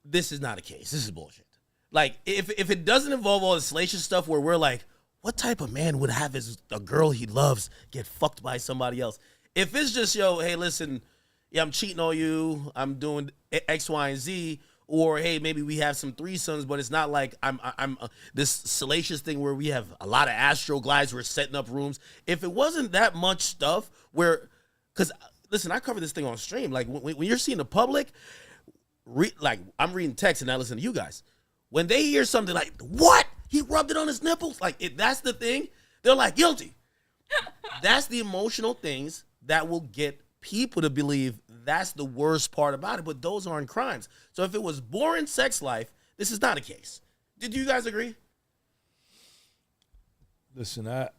This is not a case. This is bullshit. Like, if it doesn't involve all the salacious stuff where we're like, what type of man would have a girl he loves get fucked by somebody else? If it's just, yo, hey, listen, yeah, I'm cheating on you, I'm doing X, Y, and Z, or hey, maybe we have some threesomes, but it's not like I'm this salacious thing where we have a lot of astro glides, we're setting up rooms. If it wasn't that much stuff where, because listen, I cover this thing on stream. Like when you're seeing the public, like I'm reading text and I listen to you guys. When they hear something like, what? He rubbed it on his nipples? Like, that's the thing. They're like, guilty. That's the emotional things that will get people to believe that's the worst part about it, but those aren't crimes. So if it was boring sex life, this is not a case. Did you guys agree? Listen, I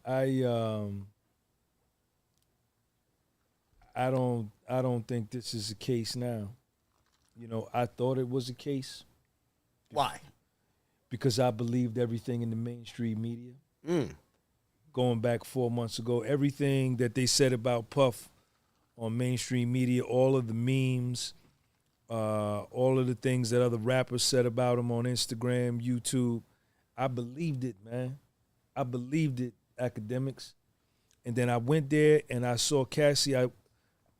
don't think this is a case now. You know, I thought it was a case. Why? Because I believed everything in the mainstream media. Going back 4 months ago, everything that they said about Puff on mainstream media, all of the memes, all of the things that other rappers said about him on Instagram, YouTube, I believed it, man. I believed it, academics. And then I went there and I saw Cassie.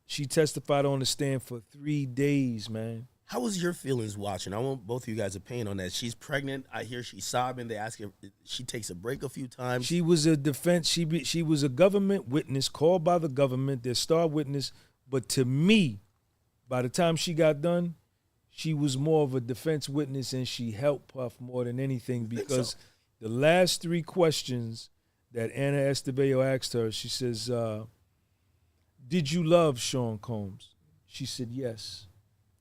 She testified on the stand for 3 days, man. How was your feelings watching? I want both of you guys' opinion on that. She's pregnant. I hear she's sobbing. They ask her, she takes a break a few times. She was a defense. She was a government witness called by the government, their star witness. But to me, by the time she got done, she was more of a defense witness and she helped Puff more than anything because the last 3 questions that Anna Esteballo asked her, she says, did you love Sean Combs? She said, yes.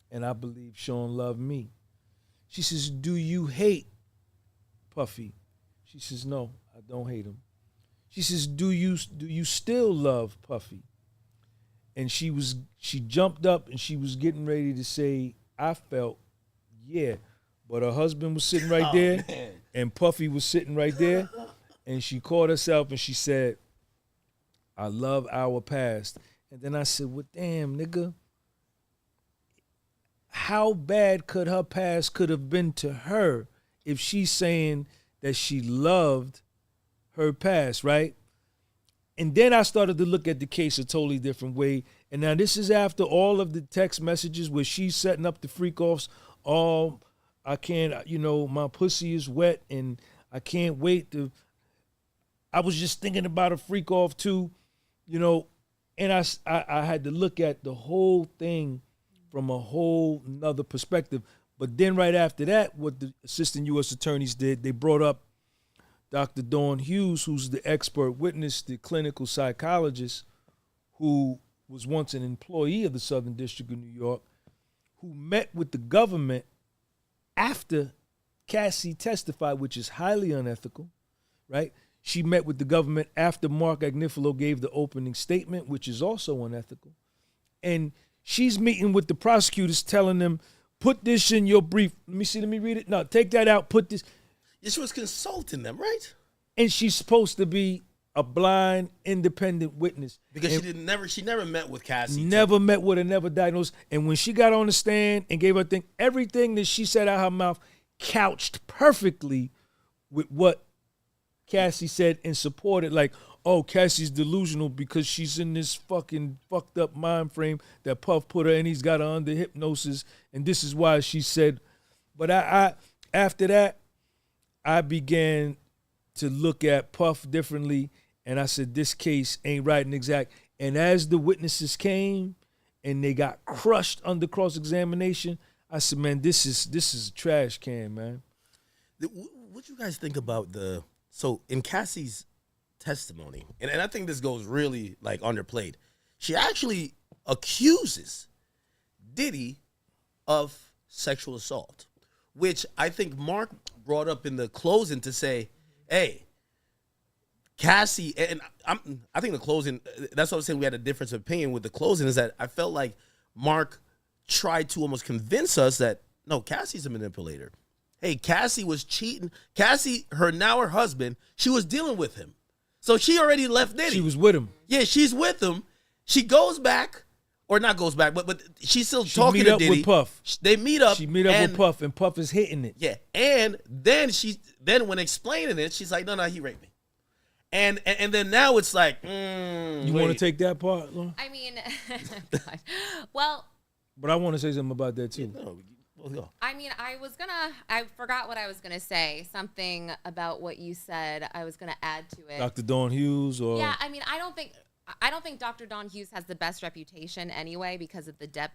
And I believe Sean loved me. She says, do you hate Puffy? She says, no, I don't hate him. She says, do you still love Puffy? And she jumped up and she was getting ready to say, I felt, yeah. But her husband was sitting right there and Puffy was sitting right there. And she caught herself and she said, I love our past. And then I said, well, damn, nigga. How bad could her past could have been to her if she's saying that she loved her past, right? And then I started to look at the case a totally different way. And now this is after all of the text messages where she's setting up the freak-offs. Oh, I can't, my pussy is wet and I can't wait to. I was just thinking about a freak-off too, and I had to look at the whole thing from a whole nother perspective. But then right after that, what the assistant U.S. attorneys did, they brought up Dr. Dawn Hughes, who's the expert witness, the clinical psychologist, who was once an employee of the Southern District of New York, who met with the government after Cassie testified, which is highly unethical, right? She met with the government after Mark Agnifilo gave the opening statement, which is also unethical. And she's meeting with the prosecutors telling them, put this in your brief. Let me read it. No, take that out, put this. She was consulting them, right? And she's supposed to be a blind, independent witness. Because she never met with Cassie. Never met with her, never diagnosed. And when she got on the stand and gave her thing, everything that she said out her mouth couched perfectly with what Cassie said and supported, like, oh, Cassie's delusional because she's in this fucking fucked up mind frame that Puff put her in. He's got her under hypnosis, and this is why she said. But I after that, I began to look at Puff differently, and I said, this case ain't right and exact. And as the witnesses came and they got crushed under cross-examination, I said, man, this is a trash can, man. What you guys think about so in Cassie's testimony, and I think this goes really like underplayed, she actually accuses Diddy of sexual assault, which I think Mark brought up in the closing to say, hey, Cassie, and I think the closing, that's what I'm saying, we had a difference of opinion with the closing, is that I felt like Mark tried to almost convince us that, no, Cassie's a manipulator. Hey, Cassie was cheating. Cassie, her husband, she was dealing with him. So she already left Diddy. She was with him. Yeah, she's with him. She goes back, or not goes back, but she's still talking to Diddy. She meet up with Puff. They meet up. She meet up with Puff, and Puff is hitting it. Yeah, and then when explaining it, she's like, no, he raped me. And then now it's like, You want to take that part, Lauren? I mean, God. Well. But I want to say something about that too. I mean, I forgot what I was gonna say. Something about what you said. I was gonna add to it. Dr. Dawn Hughes, or yeah. I mean, I don't think Dr. Dawn Hughes has the best reputation anyway because of the Depp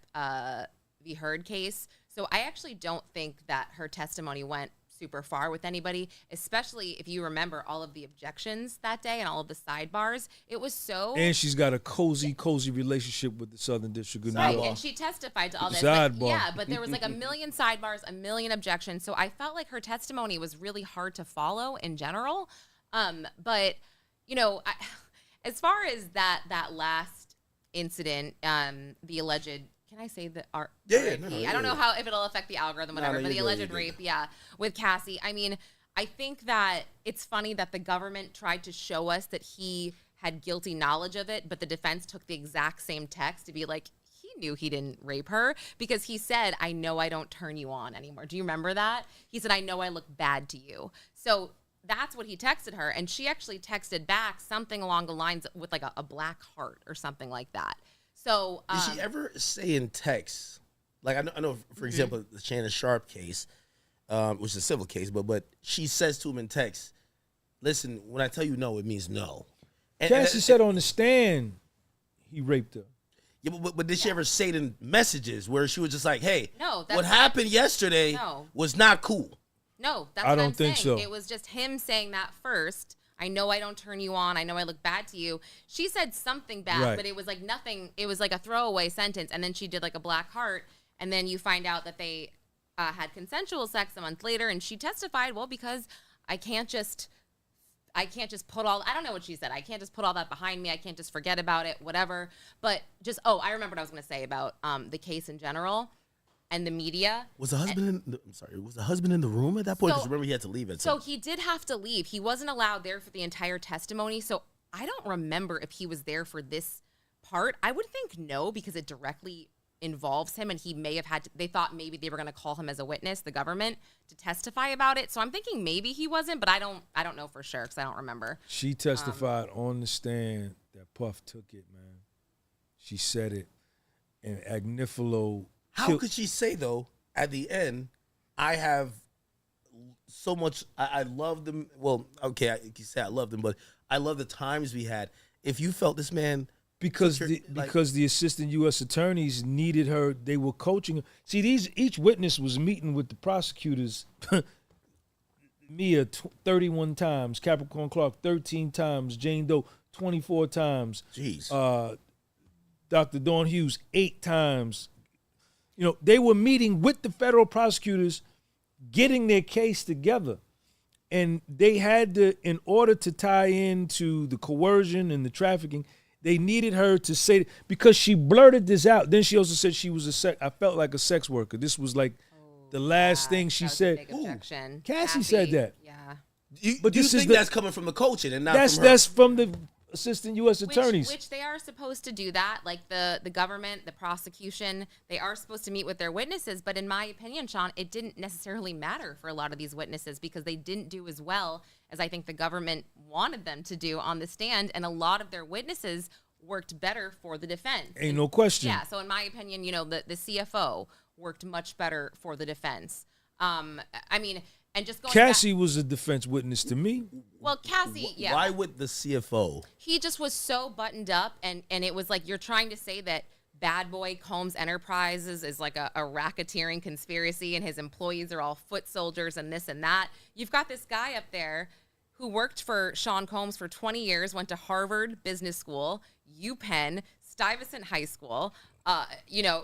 v. Heard case. So I actually don't think that her testimony went super far with anybody, especially if you remember all of the objections that day and all of the sidebars. It was so... And she's got a cozy relationship with the Southern District of New York. Right, and she testified to all this. But there was like a million sidebars, a million objections. So I felt like her testimony was really hard to follow in general. But, you know, as far as that last incident, the alleged... Can I say that? I don't know if it'll affect the algorithm, whatever. But the alleged rape, with Cassie. I mean, I think that it's funny that the government tried to show us that he had guilty knowledge of it, but the defense took the exact same text to be like, he knew he didn't rape her because he said, "I know I don't turn you on anymore." Do you remember that? He said, "I know I look bad to you." So that's what he texted her, and she actually texted back something along the lines with like a black heart or something like that. So, did she ever say in text, like I know for example, the Shannon Sharp case, which is a civil case, but she says to him in text, "Listen, when I tell you no, it means no." Cassie said on the stand he raped her. Yeah, but did she ever say it in messages where she was just like, "Hey, no, what happened yesterday was not cool"? No, that's I what don't I'm think saying. so. It was just him saying that first. "I know I don't turn you on. I know I look bad to you." She said something bad, Right. but it was like nothing. It was like a throwaway sentence. And then she did like a black heart. And then you find out that they had consensual sex a month later. And she testified, well, because I can't just put all, I don't know what she said. I can't just put all that behind me. I can't just forget about it, whatever. But just, I remember what I was going to say about the case in general. And the media. Was the husband was the husband in the room at that point? Because remember he had to leave at some point. So he did have to leave. He wasn't allowed there for the entire testimony. So I don't remember if he was there for this part. I would think no, because it directly involves him, and he may have had to, they thought maybe they were going to call him as a witness, the government, to testify about it. So I'm thinking maybe he wasn't, but I don't know for sure because I don't remember. She testified on the stand that Puff took it, man. She said it, and Agnifilo. How could she say, though, at the end, I have so much, I love them. Well, okay, you say I love them, but I love the times we had. If you felt this man... Because the assistant U.S. attorneys needed her, they were coaching her. See, each witness was meeting with the prosecutors, Mia 31 times, Capricorn Clark 13 times, Jane Doe 24 times. Jeez. Dr. Dawn Hughes 8 times. You know, they were meeting with the federal prosecutors, getting their case together. And they had to, in order to tie into the coercion and the trafficking, they needed her to say, because she blurted this out. Then she also said she was I felt like a sex worker. This was like the last thing she said. Cassie said that. Yeah. But do you think that's coming from the coaching and not from her? That's from the assistant U.S. attorneys. Which they are supposed to do that. Like the government, the prosecution, they are supposed to meet with their witnesses. But in my opinion, Sean, it didn't necessarily matter for a lot of these witnesses because they didn't do as well as I think the government wanted them to do on the stand. And a lot of their witnesses worked better for the defense. Ain't no question. Yeah. So in my opinion, you know, the CFO worked much better for the defense. I mean, and just going Cassie was a defense witness to me. Well, Cassie, yeah. Why would the CFO? He just was so buttoned up, and it was like you're trying to say that Bad Boy Combs Enterprises is like a racketeering conspiracy, and his employees are all foot soldiers and this and that. You've got this guy up there who worked for Sean Combs for 20 years, went to Harvard Business School, UPenn, Stuyvesant High School,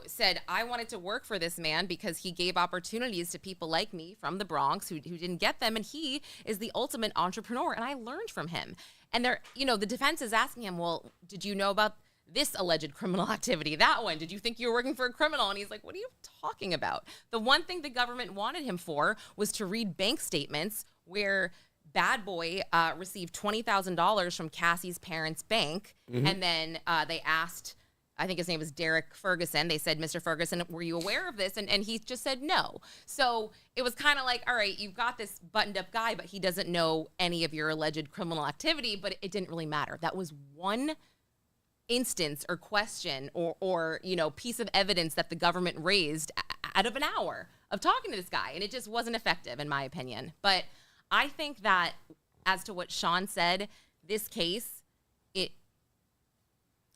said, I wanted to work for this man because he gave opportunities to people like me from the Bronx who didn't get them. And he is the ultimate entrepreneur. And I learned from him. And the defense is asking him, well, did you know about this alleged criminal activity? That one? Did you think you were working for a criminal? And he's like, what are you talking about? The one thing the government wanted him for was to read bank statements where Bad Boy received $20,000 from Cassie's parents' bank. Mm-hmm. And then they asked I think his name was Derek Ferguson. They said, Mr. Ferguson, were you aware of this? And he just said no. So it was kind of like, all right, you've got this buttoned up guy, but he doesn't know any of your alleged criminal activity, but it didn't really matter. That was one instance or question or piece of evidence that the government raised out of an hour of talking to this guy. And it just wasn't effective, in my opinion. But I think that as to what Sean said, this case,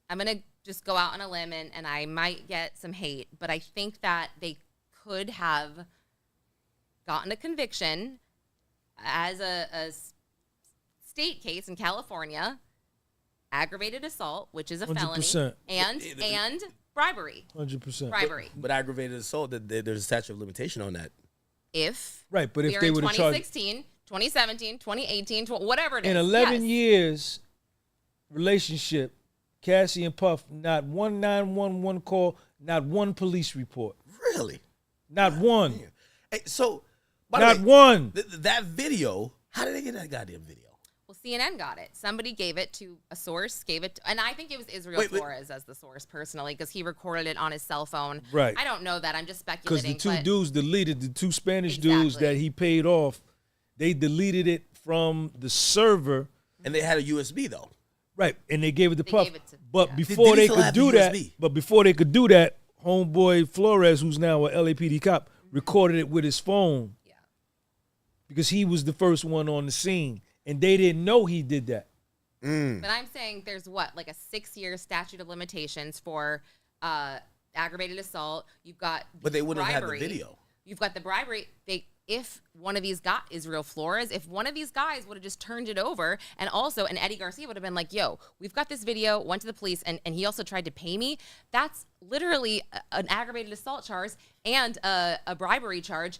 I'm going to just go out on a limb and I might get some hate, but I think that they could have gotten a conviction as a state case in California, aggravated assault, which is a 100%. felony, and bribery. 100%. Bribery. But aggravated assault, there's a statute of limitation on that. Right, but if they would have charged 2016, 2017, 2018, whatever it is. in 11 years relationship, Cassie and Puff, not one 911 call, not one police report. Really? Not one. Man. Hey, so, by not the way, one. That video, how did they get that goddamn video? Well, CNN got it. Somebody gave it to a source, and I think it was Israel Flores as the source, personally, because he recorded it on his cell phone. Right. I don't know that. I'm just Because speculating. the two dudes deleted, the two Spanish dudes that he paid off, they deleted it from the server. And they had a USB, though. Right, and they gave it to Puff. But yeah. before Did he they still could have do the that, USB? homeboy Flores, who's now a LAPD cop, recorded it with his phone. Yeah. Because he was the first one on the scene, and they didn't know he did that. But I'm saying there's like a 6-year statute of limitations for aggravated assault. You've got But they wouldn't bribery. have had the video. You've got the bribery. If one of these got Israel Flores, if one of these guys would have just turned it over, and Eddie Garcia would have been like, yo, we've got this video, went to the police, and he also tried to pay me. That's literally an aggravated assault charge and a bribery charge.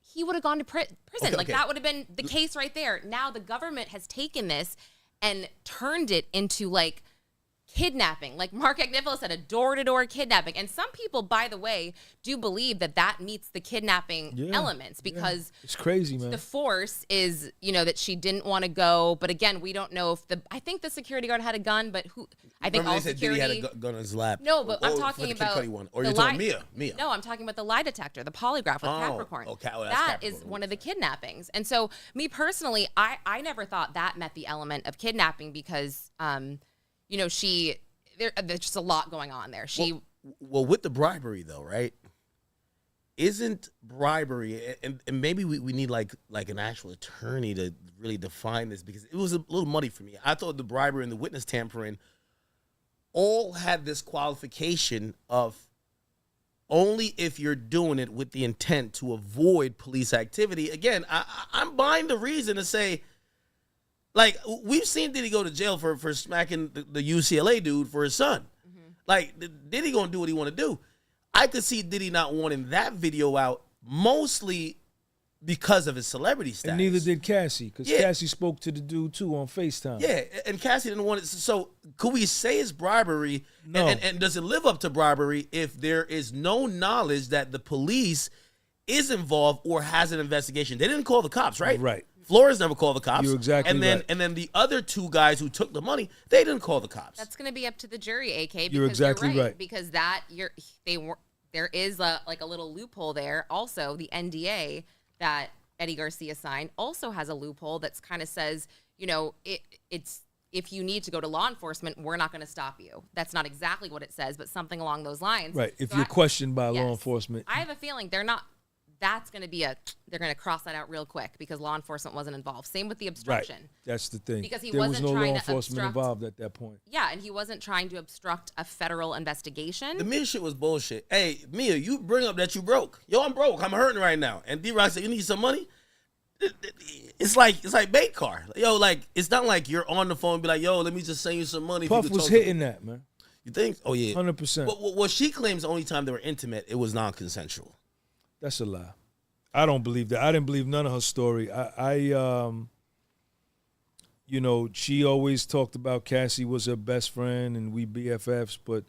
He would have gone to prison. Okay. That would have been the case right there. Now the government has taken this and turned it into like kidnapping. Like Mark Agnifilo said, a door-to-door kidnapping. And some people, by the way, do believe that meets the kidnapping elements because it's crazy, man. The force is, that she didn't want to go. But again, we don't know if I think the security guard had a gun, but I think all security. Diddy had a gun on his lap. No, but I'm talking about one. Or you're talking Mia. No, I'm talking about the lie detector, the polygraph with Capricorn. That is one of the kidnappings. And so me personally, I never thought that met the element of kidnapping because there's just a lot going on there. Well, with the bribery though, right? Isn't bribery, and maybe we need like an actual attorney to really define this because it was a little muddy for me. I thought the bribery and the witness tampering all had this qualification of only if you're doing it with the intent to avoid police activity. Again, I'm buying the reason to say, like, we've seen Diddy go to jail for smacking the UCLA dude for his son. Mm-hmm. Like, Diddy gonna do what he want to do. I could see Diddy not wanting that video out mostly because of his celebrity status. And neither did Cassie, because Cassie spoke to the dude, too, on FaceTime. Yeah, and Cassie didn't want it. So could we say it's bribery? No. And does it live up to bribery if there is no knowledge that the police is involved or has an investigation? They didn't call the cops, right? Right. Flores never called the cops. You're exactly right. And then the other two guys who took the money, they didn't call the cops. That's going to be up to the jury, AK. Because you're exactly right. Because there is a little loophole there. Also, the NDA that Eddie Garcia signed also has a loophole that's kind of says, it's if you need to go to law enforcement, we're not going to stop you. That's not exactly what it says, but something along those lines. Right. If you're questioned by law enforcement. I have a feeling they're going to cross that out real quick because law enforcement wasn't involved. Same with the obstruction. Right. That's the thing. Because there was no law enforcement involved at that point. Yeah, and he wasn't trying to obstruct a federal investigation. The Mia shit was bullshit. Hey, Mia, you bring up that you broke. Yo, I'm broke. I'm hurting right now. And D-Rock said, you need some money? It's like bait car. Yo, like, it's not like you're on the phone and be like, yo, let me just send you some money. Puff was hitting that, man. You think? Oh, yeah. 100%. Well, she claims the only time they were intimate, it was non-consensual. That's a lie. I don't believe that. I didn't believe none of her story. She always talked about Cassie was her best friend and we BFFs, but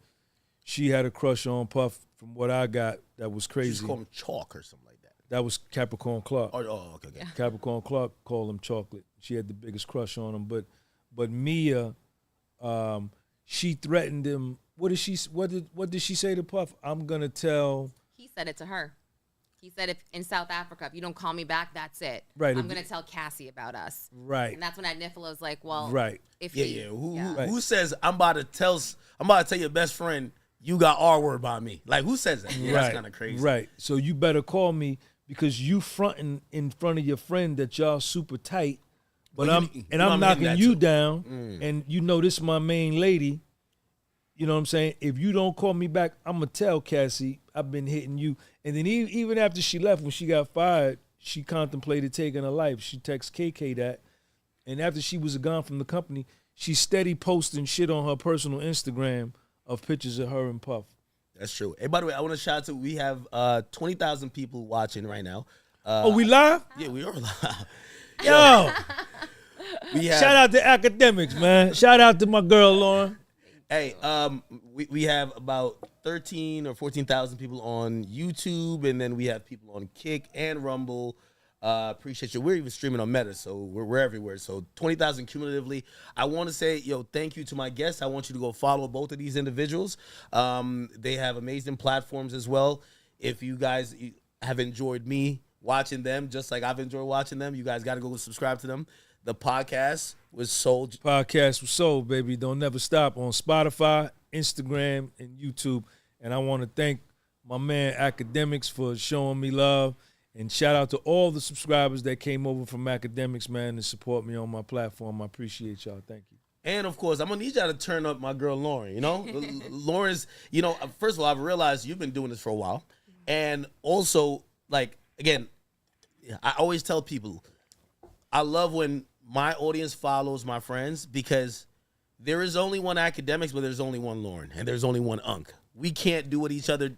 she had a crush on Puff from what I got. That was crazy. She just called him Chalk or something like that. That was Capricorn Clark. Oh, okay. Yeah. Capricorn Clark called him Chocolate. She had the biggest crush on him. But Mia, she threatened him. What did she say to Puff? I'm gonna tell. He said it to her. He said, if in South Africa, if you don't call me back, that's it. Right. I'm gonna tell Cassie about us. Right. And that's when Adnifla was like, well, right. If Who says I'm about to tell your best friend you got R word by me? Like, who says that? Yeah, that's kind of crazy. Right. So you better call me because you fronting in front of your friend that y'all super tight, but I'm knocking you down, and you know this is my main lady. You know what I'm saying? If you don't call me back, I'm going to tell Cassie I've been hitting you. And then even after she left, when she got fired, she contemplated taking her life. She texted KK that. And after she was gone from the company, she steady posting shit on her personal Instagram of pictures of her and Puff. That's true. Hey, by the way, I want to shout out to, we have 20,000 people watching right now. We live? Yeah, we are live. Yo. Shout out to academics, man. Shout out to my girl, Lauren. Hey, we have about 13 or 14,000 people on YouTube, and then we have people on Kick and Rumble. Appreciate you. We're even streaming on Meta, so we're everywhere. So 20,000 cumulatively. I want to say, thank you to my guests. I want you to go follow both of these individuals. They have amazing platforms as well. If you guys have enjoyed me watching them, just like I've enjoyed watching them, you guys got to go subscribe to them. The podcast was sold. Podcast was sold, baby. Don't never stop on Spotify, Instagram, and YouTube. And I want to thank my man Academics for showing me love. And shout out to all the subscribers that came over from Academics, man, to support me on my platform. I appreciate y'all. Thank you. And, of course, I'm going to need y'all to turn up my girl Lauren, Lauren's, first of all, I've realized you've been doing this for a while. And also, like, again, I always tell people, I love when my audience follows my friends because there is only one Academics, but there's only one Lauren, and there's only one Unk. We can't do what each other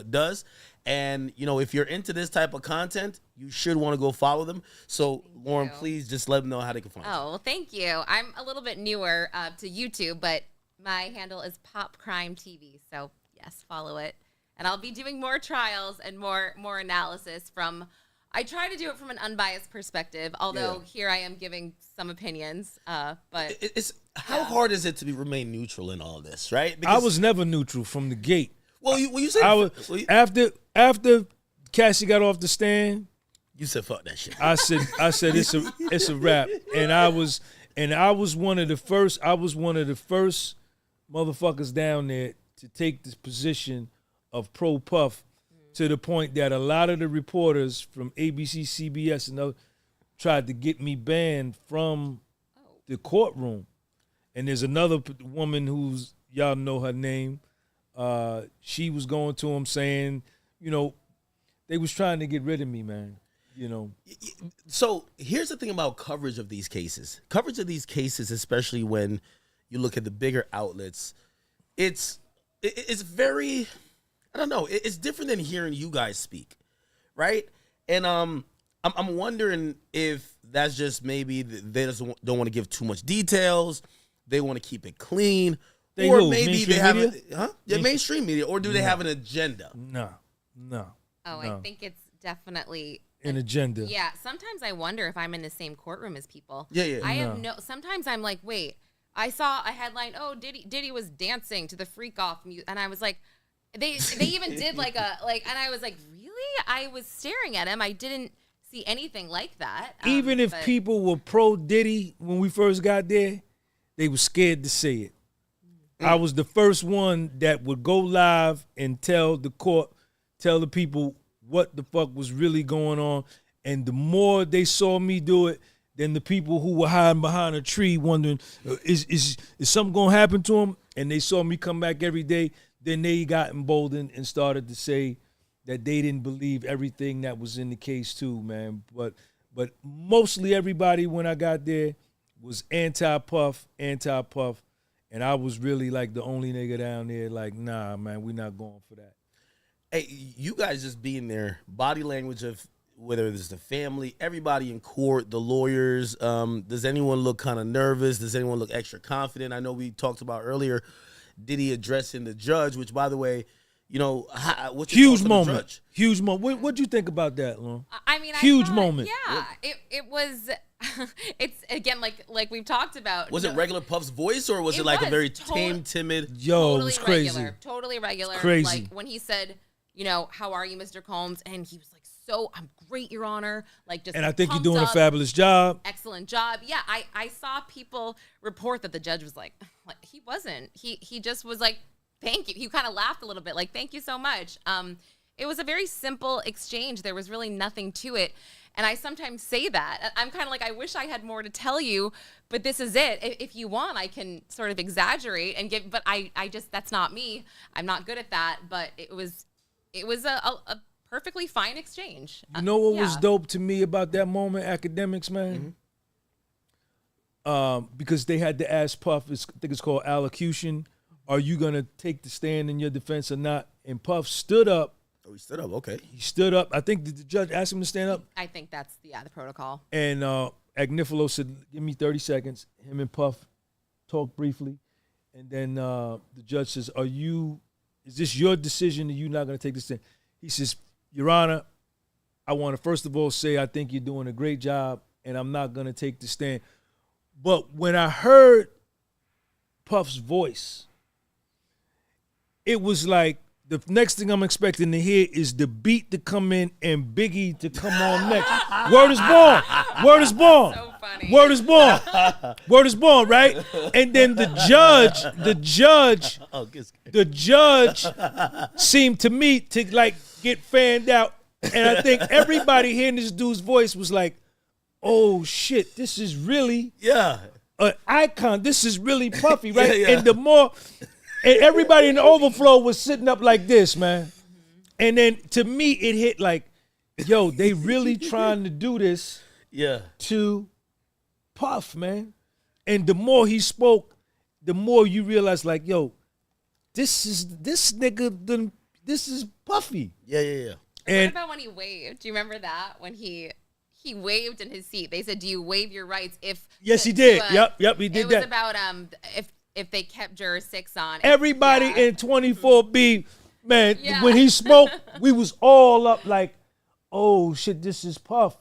does. And, if you're into this type of content, you should want to go follow them. So, Lauren, please just let them know how they can find you. Oh, well, thank you. I'm a little bit newer to YouTube, but my handle is Pop Crime TV. So, yes, follow it. And I'll be doing more trials and more analysis I try to do it from an unbiased perspective, although here I am giving some opinions. But how hard is it to remain neutral in all this, right? Because I was never neutral from the gate. Well, you said after Cassie got off the stand, you said fuck that shit. I said it's a wrap, and I was one of the first. I was one of the first motherfuckers down there to take this position of pro Puff. To the point that a lot of the reporters from ABC, CBS, and others tried to get me banned from the courtroom. And there's another woman who's, y'all know her name. She was going to him saying, they was trying to get rid of me, man. So here's the thing about coverage of these cases. Coverage of these cases, especially when you look at the bigger outlets, it's very... I don't know. It's different than hearing you guys speak, right? And I'm wondering if that's just maybe they don't want to give too much details. They want to keep it clean, or maybe they have mainstream media, or do they have an agenda? No. I think it's definitely an agenda. Yeah. Sometimes I wonder if I'm in the same courtroom as people. Yeah. Sometimes I'm like, wait, I saw a headline. Oh, Diddy was dancing to the Freak Off music, and I was like. They even did and I was like, really? I was staring at him. I didn't see anything like that. Even if people were pro Diddy when we first got there, they were scared to say it. I was the first one that would go live and tell the people what the fuck was really going on. And the more they saw me do it, then the people who were hiding behind a tree wondering, is something going to happen to them? And they saw me come back every day. Then they got emboldened and started to say that they didn't believe everything that was in the case too, man. But mostly everybody when I got there was anti-Puff, and I was really like the only nigga down there like, nah, man, we're not going for that. Hey, you guys just being there, body language of whether it's the family, everybody in court, the lawyers, does anyone look kind of nervous? Does anyone look extra confident? I know we talked about earlier Diddy addressing the judge, which, by the way, what's your huge moment. Huge moment. What'd you think about that, Lon? I mean, huge moment. Yeah, it was. it's again like we've talked about. Was it regular Puff's voice, or was it like a very tame, timid? Yo, totally it was crazy. Regular, totally regular. Crazy. Like when he said, how are you, Mr. Combs? And he was like, I'm great, Your Honor. Like just. And I think you're pumped doing up. a fabulous job. Excellent job. Yeah, I saw people report that the judge was like he wasn't. He just was like, thank you. He kind of laughed a little bit, like, thank you so much. It was a very simple exchange. There was really nothing to it. And I sometimes say that. I'm kind of like, I wish I had more to tell you, but this is it. If you want, I can sort of exaggerate and give, but I just, that's not me. I'm not good at that. But it was a perfectly fine exchange. You know what was dope to me about that moment, academics, man? Mm-hmm. Because they had to ask Puff, I think it's called allocution, are you going to take the stand in your defense or not? And Puff stood up. Oh, he stood up. Okay. He stood up. I think the judge asked him to stand up. I think that's the protocol. And Agnifilo said, give me 30 seconds. Him and Puff talked briefly. And then the judge says, is this your decision or you not going to take the stand? He says, Your Honor, I want to first of all say I think you're doing a great job and I'm not going to take the stand. But when I heard Puff's voice, it was like, the next thing I'm expecting to hear is the beat to come in and Biggie to come on next. Word is born. Word is born. So funny. Word is born. Word is born, right? And then the judge seemed to me to like get fanned out. And I think everybody hearing this dude's voice was like, oh shit, this is really an icon. This is really Puffy, right? Yeah. And the more... And everybody in the overflow was sitting up like this, man. And then to me, it hit like, yo, they really trying to do this to Puff, man. And the more he spoke, the more you realize like, yo, this is Puffy. Yeah. And what about when he waved? Do you remember that? When he waved in his seat. They said, do you waive your rights if... Yes, he did. Yep, he did that. It was about if they kept juror 6 on. Everybody in 24B, man, when he spoke, we was all up like, oh shit, this is Puff.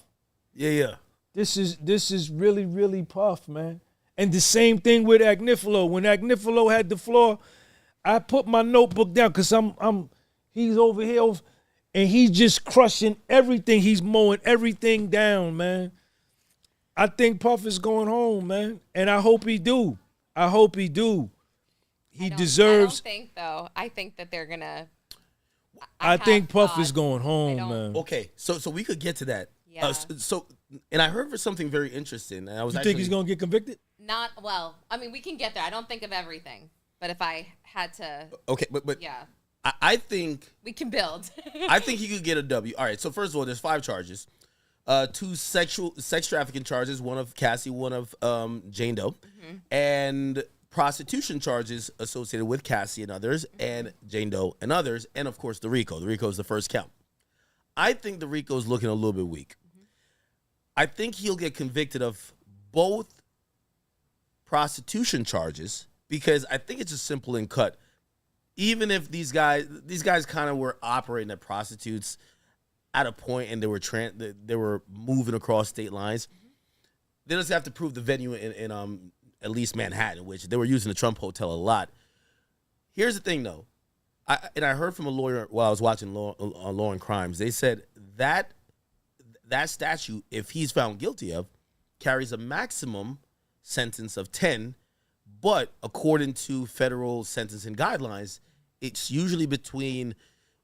Yeah. This is really, really Puff, man. And the same thing with Agnifilo. When Agnifilo had the floor, I put my notebook down because he's over here and he's just crushing everything. He's mowing everything down, man. I think Puff is going home, man. And I hope he do. He deserves. I don't think, though. I think that they're going to. I think Puff is going home, man. Okay, so we could get to that. Yeah. And I heard for something very interesting. And You think he's going to get convicted? Not, well, I mean, we can get there. I don't think of everything. But if I had to. Okay, but yeah. I think. We can build. I think he could get a W. All right, so first of all, there's 5 charges. 2 sex trafficking charges, one of Cassie, one of Jane Doe, and prostitution charges associated with Cassie and others, and Jane Doe and others, and of course the RICO. The RICO is the first count. I think the RICO is looking a little bit weak. I think he'll get convicted of both prostitution charges because I think it's just simple and cut. Even if these guys kind of were operating as prostitutes at a point, and they were moving across state lines. They just have to prove the venue in at least Manhattan, which they were using the Trump Hotel a lot. Here's the thing, though. I heard from a lawyer while I was watching Law and Crimes. They said that statute, if he's found guilty of, carries a maximum sentence of 10, but according to federal sentencing guidelines, it's usually between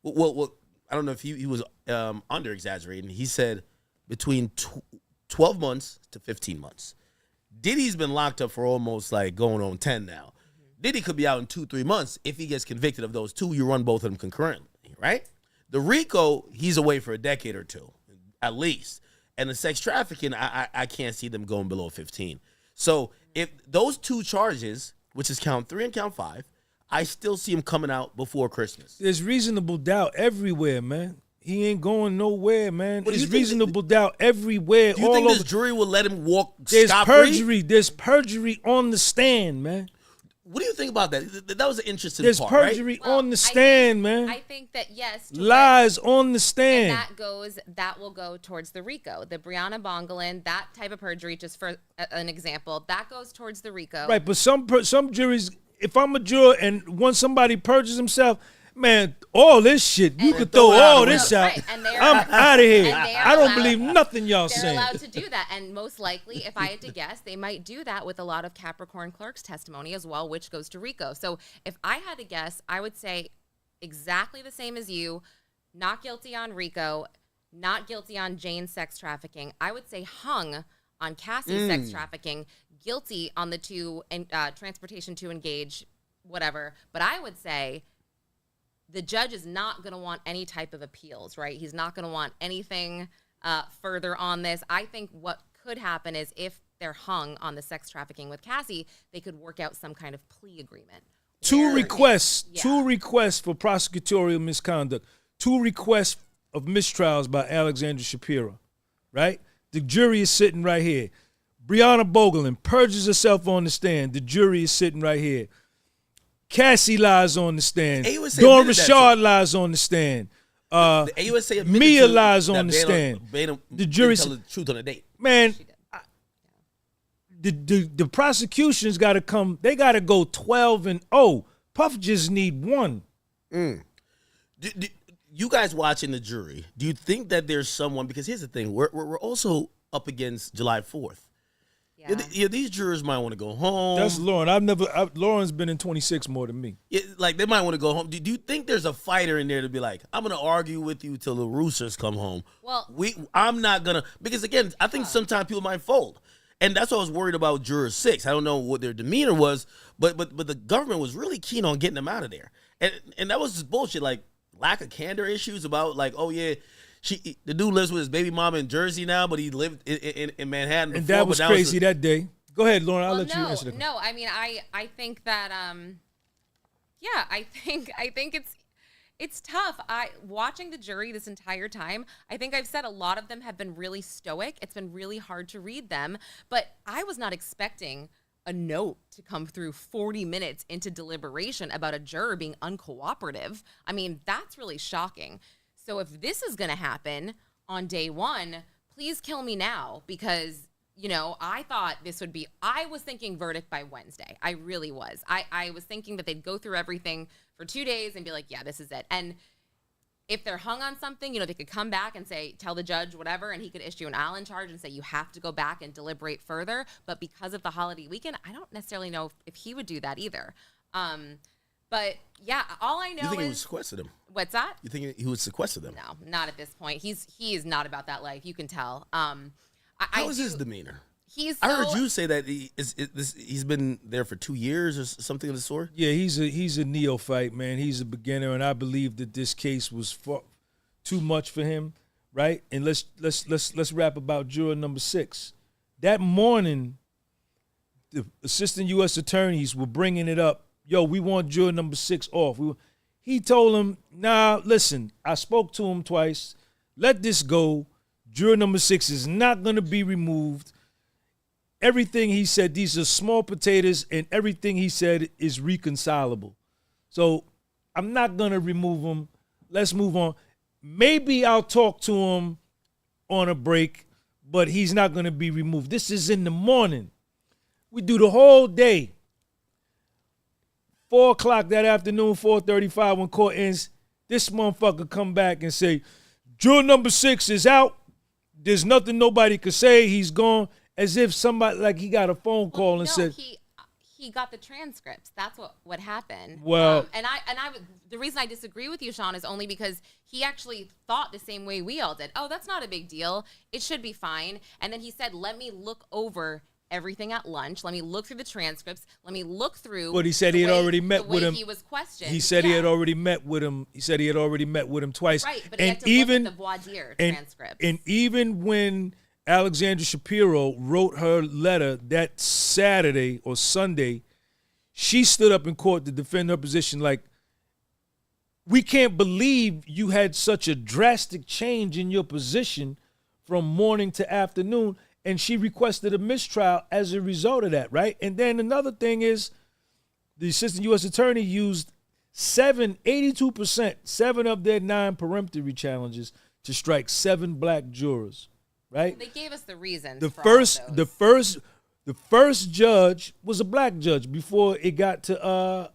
well I don't know if he was under exaggerating. He said between 12 months to 15 months. Diddy's been locked up for almost like going on 10 now. Diddy could be out in 2-3 months. If he gets convicted of those 2, you run both of them concurrently, right? The RICO, he's away for a decade or 2, at least. And the sex trafficking, I can't see them going below 15. So if those 2 charges, which is count 3 and count 5, I still see him coming out before Christmas. There's reasonable doubt everywhere, man. He ain't going nowhere, man. There's reasonable doubt everywhere. Do you think this jury will let him walk There's scot-free? perjury. There's perjury on the stand, man. What do you think about that? That was an interesting There's part, perjury right? on the stand, man. I think that yes, lies on the stand. And that will go towards the RICO. The Breonna Bongolan, that type of perjury, just for an example, that goes towards the RICO. Right, but some juries, if I'm a juror and once somebody perjures himself, man, all this shit, you could throw all this out. Right. I'm out of here. I don't believe nothing y'all they're saying. They're allowed to do that. And most likely, if I had to guess, they might do that with a lot of Capricorn clerks' testimony as well, which goes to RICO. So if I had to guess, I would say exactly the same as you, not guilty on RICO, not guilty on Jane's sex trafficking. I would say hung on Cassie's sex trafficking, guilty on the two transportation to engage, whatever. But I would say the judge is not going to want any type of appeals, right? He's not going to want anything further on this. I think what could happen is if they're hung on the sex trafficking with Cassie, they could work out some kind of plea agreement. Two requests for prosecutorial misconduct, 2 requests of mistrials by Alexandra Shapiro, right? The jury is sitting right here. Breonna Bongolan perjures herself on the stand. The jury is sitting right here. Cassie lies on the stand. Dawn Richard lies on the stand. The AUSA Mia lies on the stand. The jury tell the truth on the date. Man, the prosecution's got to come. They got to go 12-0. Puff just need 1. You guys watching the jury, do you think that there's someone? Because here's the thing: we're also up against July 4th. Yeah, these jurors might want to go home. That's Lauren. Lauren's been in 26 more than me. Like they might want to go home. Do you think there's a fighter in there to be like, I'm gonna argue with you till the roosters come home? Well, I'm not gonna, because again, I think sometimes people might fold, and that's what I was worried about. Juror 6. I don't know what their demeanor was, but the government was really keen on getting them out of there, and that was just bullshit. Like lack of candor issues about like, oh yeah. The dude lives with his baby mama in Jersey now, but he lived in Manhattan before. And that was crazy that day. Go ahead, Lauren. I'll let you answer the question. No, I mean, I think that, I think it's tough. Watching the jury this entire time, I think I've said a lot of them have been really stoic. It's been really hard to read them, but I was not expecting a note to come through 40 minutes into deliberation about a juror being uncooperative. I mean, that's really shocking. So if this is going to happen on day 1, please kill me now because, I thought this would be, I was thinking verdict by Wednesday. I really was. I was thinking that they'd go through everything for 2 days and be like, yeah, this is it. And if they're hung on something, they could come back and say, tell the judge whatever, and he could issue an Allen charge and say, you have to go back and deliberate further. But because of the holiday weekend, I don't necessarily know if he would do that either. But yeah, all I know is. You think he would sequester them? What's that? You think he would sequester them? No, not at this point. He is not about that life. You can tell. How is his demeanor? I heard you say that he's been there for 2 years or something of the sort. Yeah, he's a neophyte, man. He's a beginner, and I believe that this case was too much for him, right? And let's rap about juror number 6. That morning, the assistant U.S. attorneys were bringing it up. Yo, we want juror number 6 off. He told him, nah, listen, I spoke to him twice. Let this go. Juror number 6 is not going to be removed. Everything he said, these are small potatoes, and everything he said is reconcilable. So I'm not going to remove him. Let's move on. Maybe I'll talk to him on a break, but he's not going to be removed. This is in the morning. We do the whole day. 4 o'clock that afternoon, 4:35 when court ends, this motherfucker come back and say, juror number 6 is out. There's nothing nobody could say. He's gone. As if somebody, like he got a phone call and said. He got the transcripts. That's what happened. Well. The reason I disagree with you, Sean, is only because he actually thought the same way we all did. Oh, that's not a big deal. It should be fine. And then he said, let me look over everything at lunch. Let me look through the transcripts. Let me look through. But he said he had already met with him. He was questioned. He said he had already met with him. He said he had already met with him twice. Right, but he had to look at the voir dire transcripts. And even when Alexandra Shapiro wrote her letter that Saturday or Sunday, she stood up in court to defend her position like, we can't believe you had such a drastic change in your position from morning to afternoon. And she requested a mistrial as a result of that, right? And then another thing is the assistant U.S. attorney used 82%, 7 of their 9 peremptory challenges to strike 7 black jurors, right? They gave us the reasons. The for all first, of the those. first, the first judge was a black judge before it got to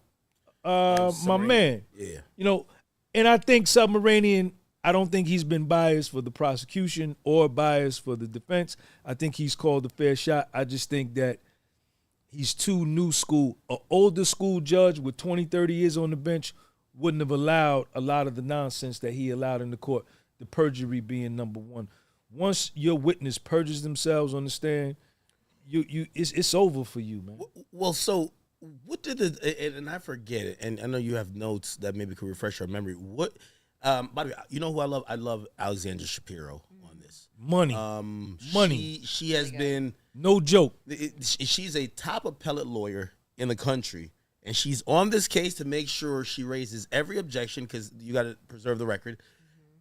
my man. Yeah. You know, and I think Submarinian, I don't think he's been biased for the prosecution or biased for the defense. I think he's called a fair shot. I just think that he's too new school. An older school judge with 20, 30 years on the bench wouldn't have allowed a lot of the nonsense that he allowed in the court, the perjury being number one. Once your witness perjures themselves on the stand, it's over for you, man. Well, so what did and I forget it, and I know you have notes that maybe could refresh our memory. What, by the way, you know who I love? I love Alexandra Shapiro on this. Money. Money. She has been, no joke. She's a top appellate lawyer in the country, and she's on this case to make sure she raises every objection, because you got to preserve the record,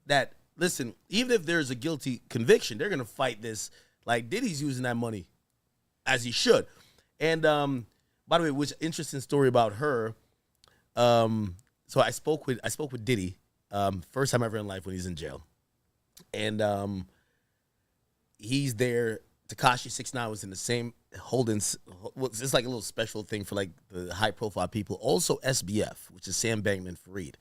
that, listen, even if there's a guilty conviction, they're going to fight this like Diddy's using that money as he should. And by the way, which interesting story about her. So I spoke with Diddy, first time ever in life when he's in jail, and he's there. Tekashi 6ix9ine was in the same holding. It's like a little special thing for like the high profile people. Also SBF, which is Sam Bankman-Fried.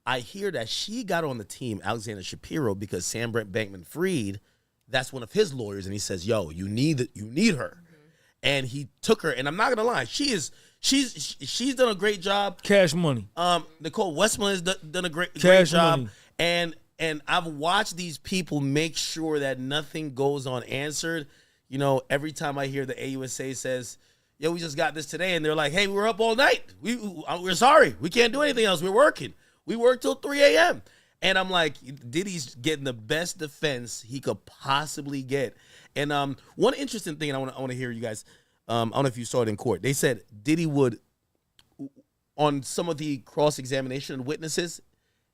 I hear that she got on the team, Alexander Shapiro, because Sam Bankman-Fried, that's one of his lawyers, and he says, "Yo, you need her." Mm-hmm. And he took her, and I'm not gonna lie, she's done a great job. Cash money. Nicole Westman has done a great job, money. and I've watched these people make sure that nothing goes unanswered. You know, every time I hear the AUSA says, "Yo, we just got this today," and they're like, "Hey, we were up all night. We're sorry, we can't do anything else. We're working. We work till 3 a.m." And I'm like, Diddy's getting the best defense he could possibly get. And one interesting thing, and I want to hear you guys. I don't know if you saw it in court. They said Diddy would, on some of the cross-examination of witnesses,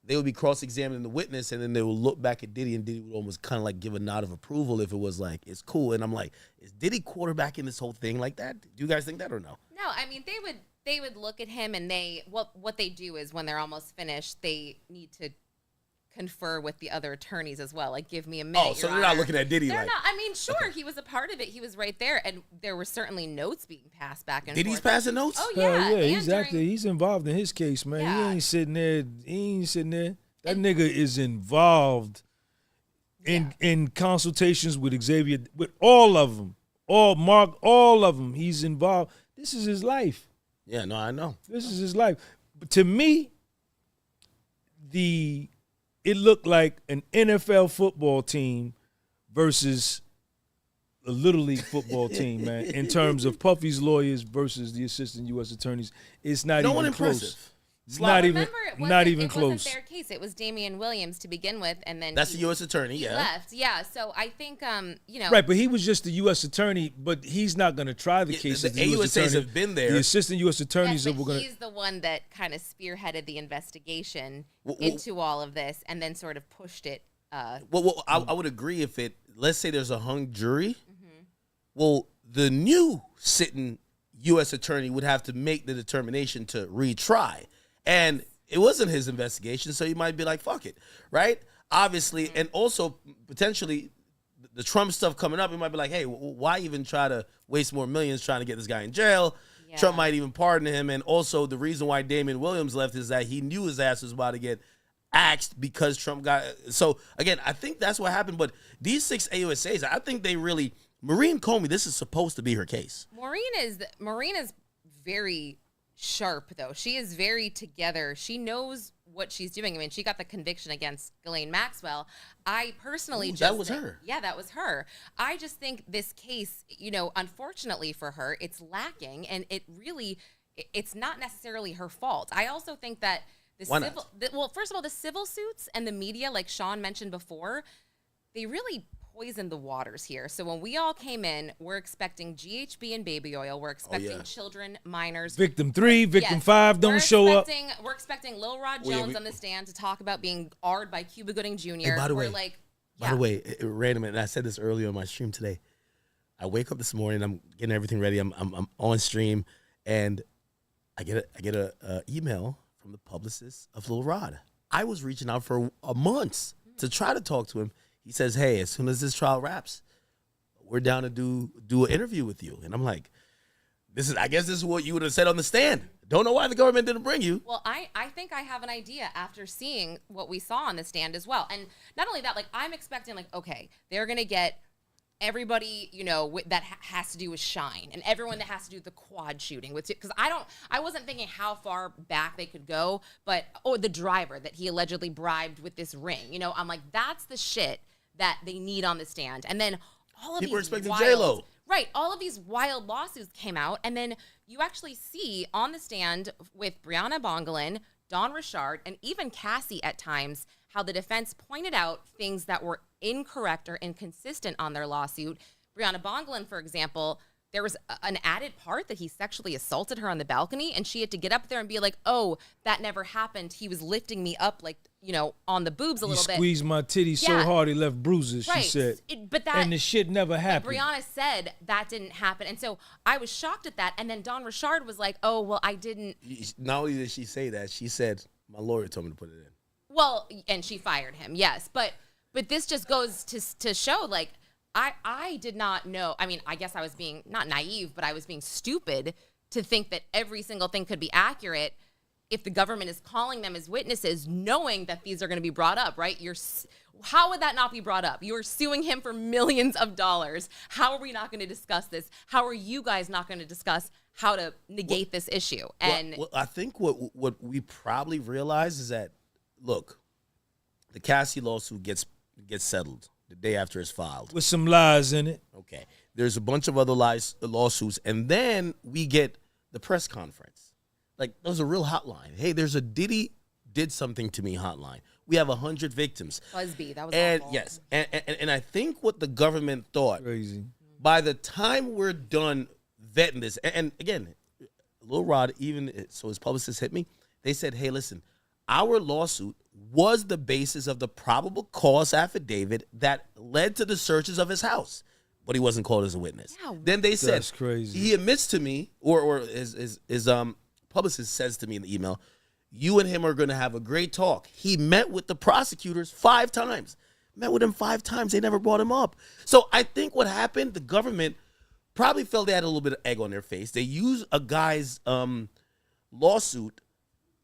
they would be cross-examining the witness, and then they would look back at Diddy, and Diddy would almost kind of like give a nod of approval if it was like, it's cool. And I'm like, is Diddy quarterbacking this whole thing like that? Do you guys think that or no? No, I mean, they would look at him, and what they do is when they're almost finished, they need to confer with the other attorneys as well. Like, give me a minute. Oh, so they're not looking at Diddy. They're like, not. I mean, sure, okay. He was a part of it. He was right there, and there were certainly notes being passed back and forth. Diddy's passing notes? Oh yeah, He's involved in his case, man. Yeah. He ain't sitting there. That nigga is involved in consultations with Xavier, with all of them, all of them. He's involved. This is his life. Yeah, no, I know. This is his life. But to me, it looked like an NFL football team versus a Little League football team, man, in terms of Puffy's lawyers versus the assistant U.S. attorneys. It's not even close. It's not even close. It wasn't their case. It was Damian Williams to begin with, and then that's the U.S. attorney. He left. Yeah. So I think, right, but he was just the U.S. attorney, but he's not going to try the case. The AUSAs have been there. The assistant U.S. attorneys he's the one that kind of spearheaded the investigation into all of this, and then sort of pushed it. I would agree if let's say there's a hung jury. Mm-hmm. Well, the new sitting U.S. attorney would have to make the determination to retry. And it wasn't his investigation, so he might be like, fuck it, right? Obviously, and also potentially the Trump stuff coming up, he might be like, hey, why even try to waste more millions trying to get this guy in jail? Yeah. Trump might even pardon him. And also the reason why Damian Williams left is that he knew his ass was about to get axed because Trump got... So, again, I think that's what happened. But these 6 AUSAs, I think they really... Maureen Comey, this is supposed to be her case. Maureen is very... sharp, though. She is very together. She knows what she's doing. I mean, she got the conviction against Ghislaine Maxwell. I personally that was her. Yeah, that was her. I just think this case, unfortunately for her, it's lacking, and it's not necessarily her fault. I also think that first of all, the civil suits and the media, like Sean mentioned before, they really poisoned the waters here. So when we all came in, we're expecting GHB and baby oil. We're expecting children, minors. Victim 3, victim 5 don't show up. We're expecting Lil Rod Jones on the stand to talk about being AR'd by Cuba Gooding Jr. Hey, by the way, random, and I said this earlier on my stream today. I wake up this morning, I'm getting everything ready. I'm on stream, and I get a email from the publicist of Lil Rod. I was reaching out for a month to try to talk to him. He says, hey, as soon as this trial wraps, we're down to do an interview with you. And I'm like, I guess this is what you would have said on the stand. Don't know why the government didn't bring you. Well, I think I have an idea after seeing what we saw on the stand as well. And not only that, like, I'm expecting, like, okay, they're going to get everybody, you know, that has to do with Shine and everyone that has to do with the quad shooting with, because I wasn't thinking how far back they could go, but, the driver that he allegedly bribed with this ring, you know, I'm like, that's the shit that they need on the stand. And then all of people were these expecting wild, J-Lo. Right, all of these wild lawsuits came out, and then you actually see on the stand with Brianna Bongelin, Don Richard, and even Cassie at times, how the defense pointed out things that were incorrect or inconsistent on their lawsuit. Brianna Bongelin, for example, there was an added part that he sexually assaulted her on the balcony, and she had to get up there and be like, oh, that never happened. He was lifting me up, like, you know, on the boobs a little bit. He squeezed my titties so hard he left bruises, right. she said. And the shit never happened. Brianna said that didn't happen. And so I was shocked at that. And then Don Richard was like, oh, well, I didn't. Not only did she say that, she said, my lawyer told me to put it in. Well, and she fired him, yes. But this just goes to show, like, I did not know. I mean, I guess I was being, not naive, but I was being stupid to think that every single thing could be accurate if the government is calling them as witnesses, knowing that these are going to be brought up, right? How would that not be brought up? You're suing him for millions of dollars. How are we not going to discuss this? How are you guys not going to discuss how to negate this issue? And well, I think what we probably realize is that, look, the Cassie lawsuit gets settled the day after it's filed. With some lies in it. Okay. There's a bunch of other lawsuits, and then we get the press conference. Like, there's a real hotline. Hey, there's a Diddy did something to me hotline. We have 100 victims. Busby, that was awful. Yes, and I think what the government thought, crazy, by the time we're done vetting this, and again, Lil Rod, even so his publicist hit me, they said, hey, listen, our lawsuit was the basis of the probable cause affidavit that led to the searches of his house, but he wasn't called as a witness. Yeah, then they said, that's crazy. He admits to me, or his publicist says to me in the email, you and him are going to have a great talk. He met with the prosecutors 5 times. Met with him 5 times. They never brought him up. So I think what happened, the government probably felt they had a little bit of egg on their face. They used a guy's lawsuit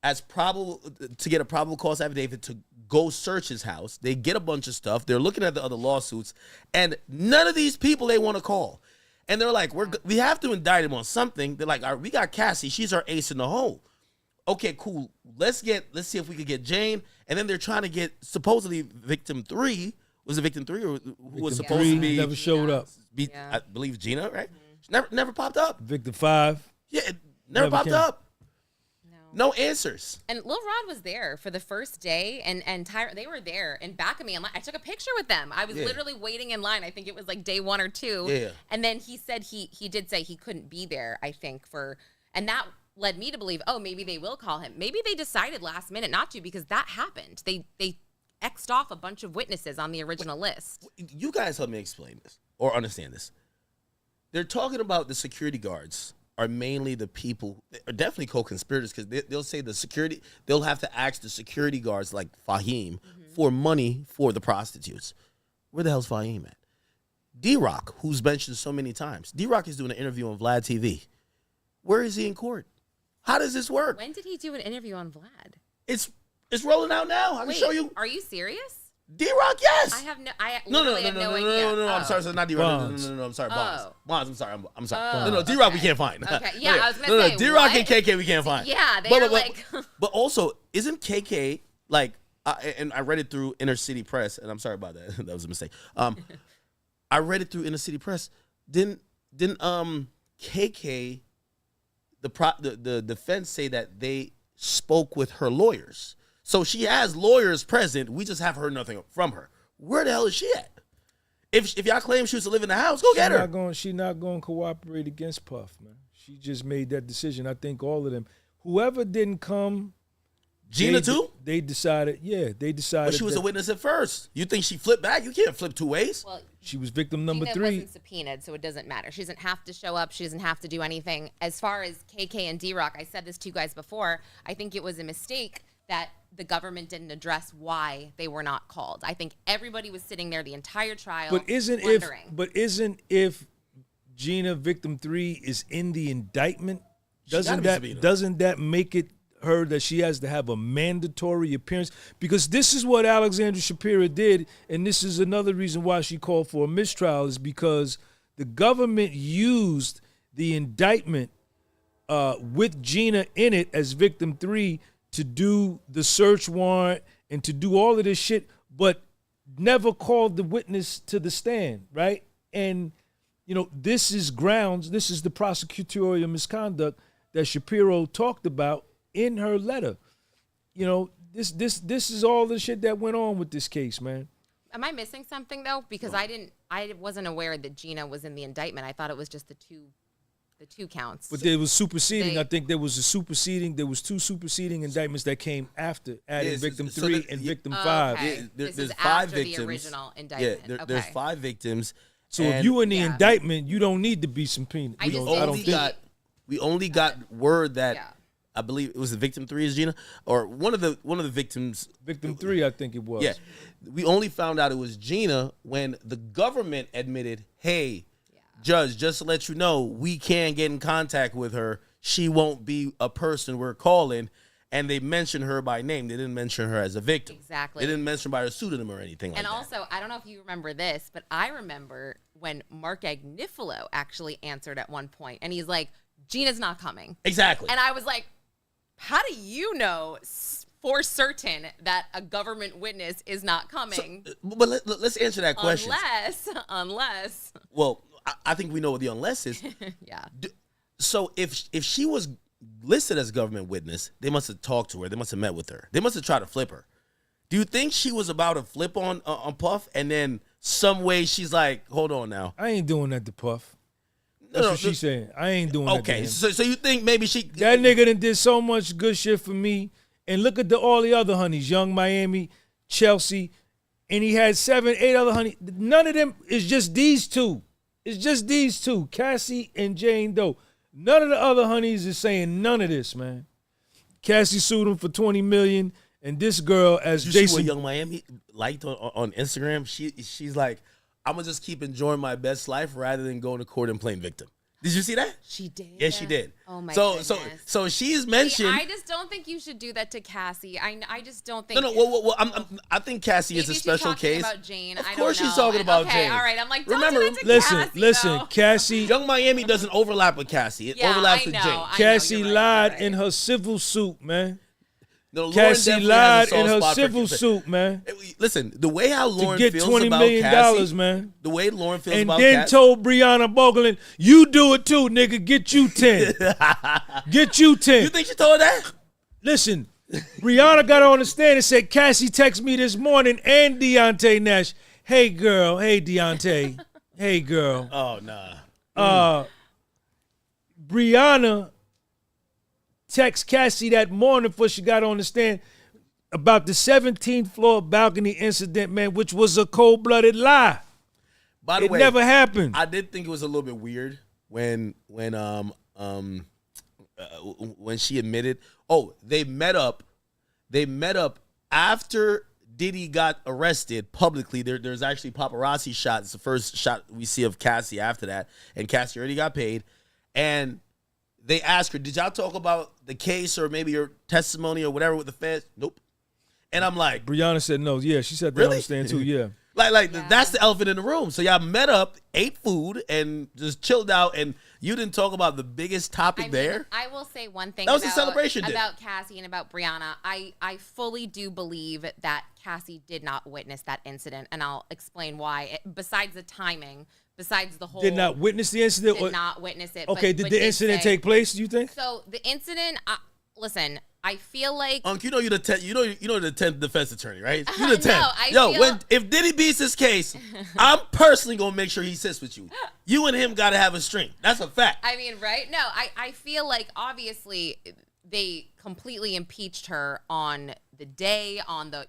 as probable to get a probable cause affidavit to go search his house. They get a bunch of stuff. They're looking at the other lawsuits, and none of these people they want to call. And they're like, we have to indict him on something. They're like, all right, we got Cassie. She's our ace in the hole. Okay, cool. Let's see if we could get Jane. And then they're trying to get supposedly victim 3. Was it victim 3 or who was supposed to be? Never showed up. I believe Gina, right? Never popped up. Victim 5. Yeah, it never popped up. No answers. And Lil Rod was there for the first day, and Tyra, they were there in back of me. I took a picture with them. I was literally waiting in line. I think it was like day 1 or 2. Yeah. And then he said he did say he couldn't be there, I think, and that led me to believe, oh, maybe they will call him. Maybe they decided last minute not to, because that happened. They X'd off a bunch of witnesses on the original list. You guys help me explain this or understand this. They're talking about the security guards are mainly the people, are definitely co-conspirators, because they'll say they'll have to ask the security guards like Fahim for money for the prostitutes. Where the hell's Fahim at? D-Rock, who's mentioned so many times. D-Rock is doing an interview on Vlad TV. Where is he in court? How does this work? When did he do an interview on Vlad? It's rolling out now. I can show you. Are you serious? D-Rock, yes. I have no idea. No. I'm sorry. So not D-Rock. No. I'm sorry. Bonds. I'm sorry. I'm sorry. No. D-Rock we can't find. Okay. Yeah, I was gonna say. No. D-Rock and KK we can't find. Yeah, they're like. But also, isn't KK like? And I read it through Inner City Press, and I'm sorry about that. That was a mistake. I read it through Inner City Press. Didn't KK the defense say that they spoke with her lawyers? So she has lawyers present. We just have heard nothing from her. Where the hell is she at? If y'all claim she was to live in the house, go get her. She's not going to cooperate against Puff, man. She just made that decision. I think all of them. Whoever didn't come, Gina too? They decided. But she was a witness at first. You think she flipped back? You can't flip two ways. Well, she was victim number Gina 3. wasn't subpoenaed, so it doesn't matter. She doesn't have to show up. She doesn't have to do anything. As far as KK and D-Rock, I said this to you guys before. I think it was a mistake that the government didn't address why they were not called. I think everybody was sitting there the entire trial isn't if Gina victim 3 is in the indictment, doesn't that make it her that she has to have a mandatory appearance? Because this is what Alexandra Shapiro did, and this is another reason why she called for a mistrial, is because the government used the indictment with Gina in it as victim 3 to do the search warrant and to do all of this shit, but never called the witness to the stand, right? And, you know, this is the prosecutorial misconduct that Shapiro talked about in her letter. You know, this is all the shit that went on with this case, man. Am I missing something though? Because I wasn't aware that Gina was in the indictment. I thought it was just the two counts. But there was superseding. I think there was two superseding indictments that came after, adding victim 3 and victim 5. Okay. There's this is 5 after victims. the original indictment. Yeah, there's 5 victims. So if you in the indictment, you don't need to be subpoenaed. We only got word that I believe it was the victim 3 is Gina, or one of the victims. Victim 3, I think it was. Yeah, we only found out it was Gina when the government admitted, "Hey, Judge, just to let you know, we can't get in contact with her. She won't be a person we're calling." And they mentioned her by name. They didn't mention her as a victim. Exactly. They didn't mention by her pseudonym or anything like that. And also, I don't know if you remember this, but I remember when Mark Agnifilo actually answered at one point, and he's like, "Gina's not coming." Exactly. And I was like, how do you know for certain that a government witness is not coming? So, but let's answer that question. Unless. Well, I think we know what the unless is. Yeah. So if she was listed as government witness, they must have talked to her. They must have met with her. They must have tried to flip her. Do you think she was about to flip on Puff, and then some way she's like, "Hold on now, I ain't doing that to Puff." That's what she's saying. I ain't doing that. Okay, so you think maybe that nigga done did so much good shit for me, and look at all the other honeys, Young Miami, Chelsea, and he had 7, 8 other honeys. None of them is just these two. It's just these two, Cassie and Jane Doe. None of the other honeys is saying none of this, man. Cassie sued him for $20 million, and this girl, as you Jason, see what Young Miami liked on Instagram, she's like, "I'm gonna just keep enjoying my best life rather than going to court and playing victim." Did you see that? She did. Yes, she did. Oh my goodness. So she's mentioned. I just don't think you should do that to Cassie. I just don't think. No. Well, I think Cassie is a special case. About Jane. Of course, she's talking about Jane. All right. I'm like, remember, Cassie, listen, Cassie. Young Miami doesn't overlap with Cassie. It overlaps with Jane. Cassie lied in her civil suit, man. No, Cassie lied in her civil suit, man. Listen, the way how Lauren to get feels $20 about million, Cassie, man. The way Lauren feels and about then Cassie, told Breonna Bogelin, "You do it too, nigga. Get you 10. Get you 10." You think she told that? Listen, Breonna got on the stand and said, "Cassie texted me this morning and Deontay Nash. Hey, girl. Hey, Deontay. Hey, girl. Oh, nah. Breonna text Cassie that morning before she got on the stand about the 17th floor balcony incident, man, which was a cold-blooded lie. By the way, it never happened. I did think it was a little bit weird when she admitted. Oh, they met up. They met up after Diddy got arrested publicly. There's actually paparazzi shots. It's the first shot we see of Cassie after that, and Cassie already got paid, and they asked her, "Did y'all talk about the case or maybe your testimony or whatever with the feds?" Nope. And I'm like, Brianna said no. Yeah, she said they understand too. Yeah. That's the elephant in the room. So y'all met up, ate food, and just chilled out, and you didn't talk about the biggest topic there. I will say one thing. That was a celebration about Cassie and about Brianna. I fully do believe that Cassie did not witness that incident, and I'll explain why. Besides the timing. Besides the whole, did not witness the incident. Did not witness it. Okay, did the incident take place? Do you think? So the incident. Listen, I feel like. You know you're the 10th. You know the 10th defense attorney, right? You're the 10th. No, if Diddy beats this case, I'm personally gonna make sure he sits with you. You and him gotta have a string. That's a fact. I mean, right? No, I feel like obviously they completely impeached her on the day, on the,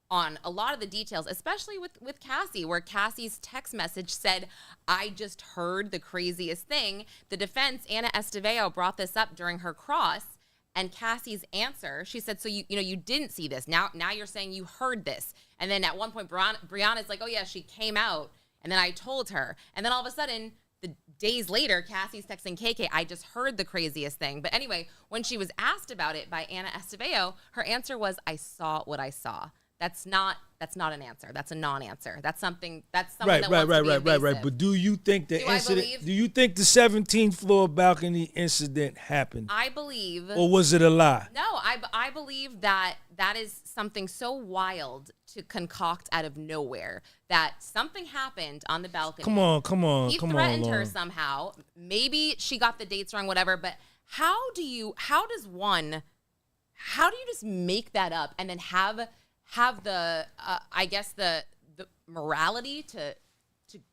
on a lot of the details, especially with Cassie, where Cassie's text message said, I just heard the craziest thing. The defense, Anna Estevao, brought this up during her cross, and Cassie's answer, she said, so you didn't see this. Now you're saying you heard this. And then at one point, Brianna's like, oh yeah, she came out, and then I told her. And then all of a sudden, the days later, Cassie's texting KK, I just heard the craziest thing. But anyway, when she was asked about it by Anna Estevao, her answer was, I saw what I saw. That's not an answer. That's a non-answer. That's someone that wants to be evasive. Right. But do you think the incident? believe- Do you think the 17th floor balcony incident happened? I believe. Or was it a lie? No, I believe that is something so wild to concoct out of nowhere, that something happened on the balcony. Come on. He threatened her somehow. Maybe she got the dates wrong, whatever. But how do you just make that up and then have the I guess the morality to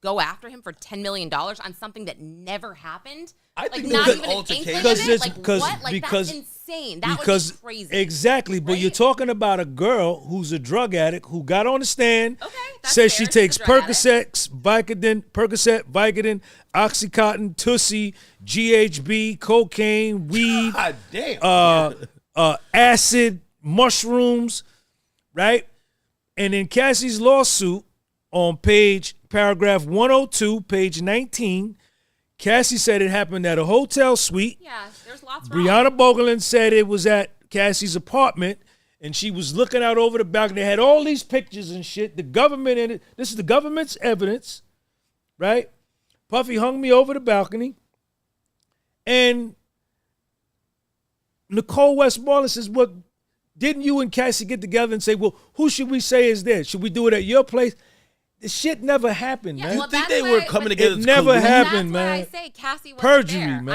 go after him for $10 million on something that never happened? I think not there's even an an inkling altercation. of it? Like, what? Like, that's insane. That was crazy. Exactly, but Right? you're talking about a girl who's a drug addict who got on the stand, Okay, that's says fair. she takes She's a drug addict. Percocet, Vicodin, Oxycontin, Tussie, GHB, cocaine, weed, God damn. acid, mushrooms, right? And in Cassie's lawsuit on paragraph 102, page 19, Cassie said it happened at a hotel suite. Yeah, there's lots wrong. Brianna Bogerland said it was at Cassie's apartment, and she was looking out over the balcony. They had all these pictures and shit. The government in it. This is the government's evidence, right? Puffy hung me over the balcony, and Nicole Westmoreland says, "What? Didn't you and Cassie get together and say, well, who should we say is there? Should we do it at your place?" The shit never happened, man. You well, think that's they why- were coming but together? it to never collude? happened. That's why man. I say Cassie wasn't Perjury, there. man.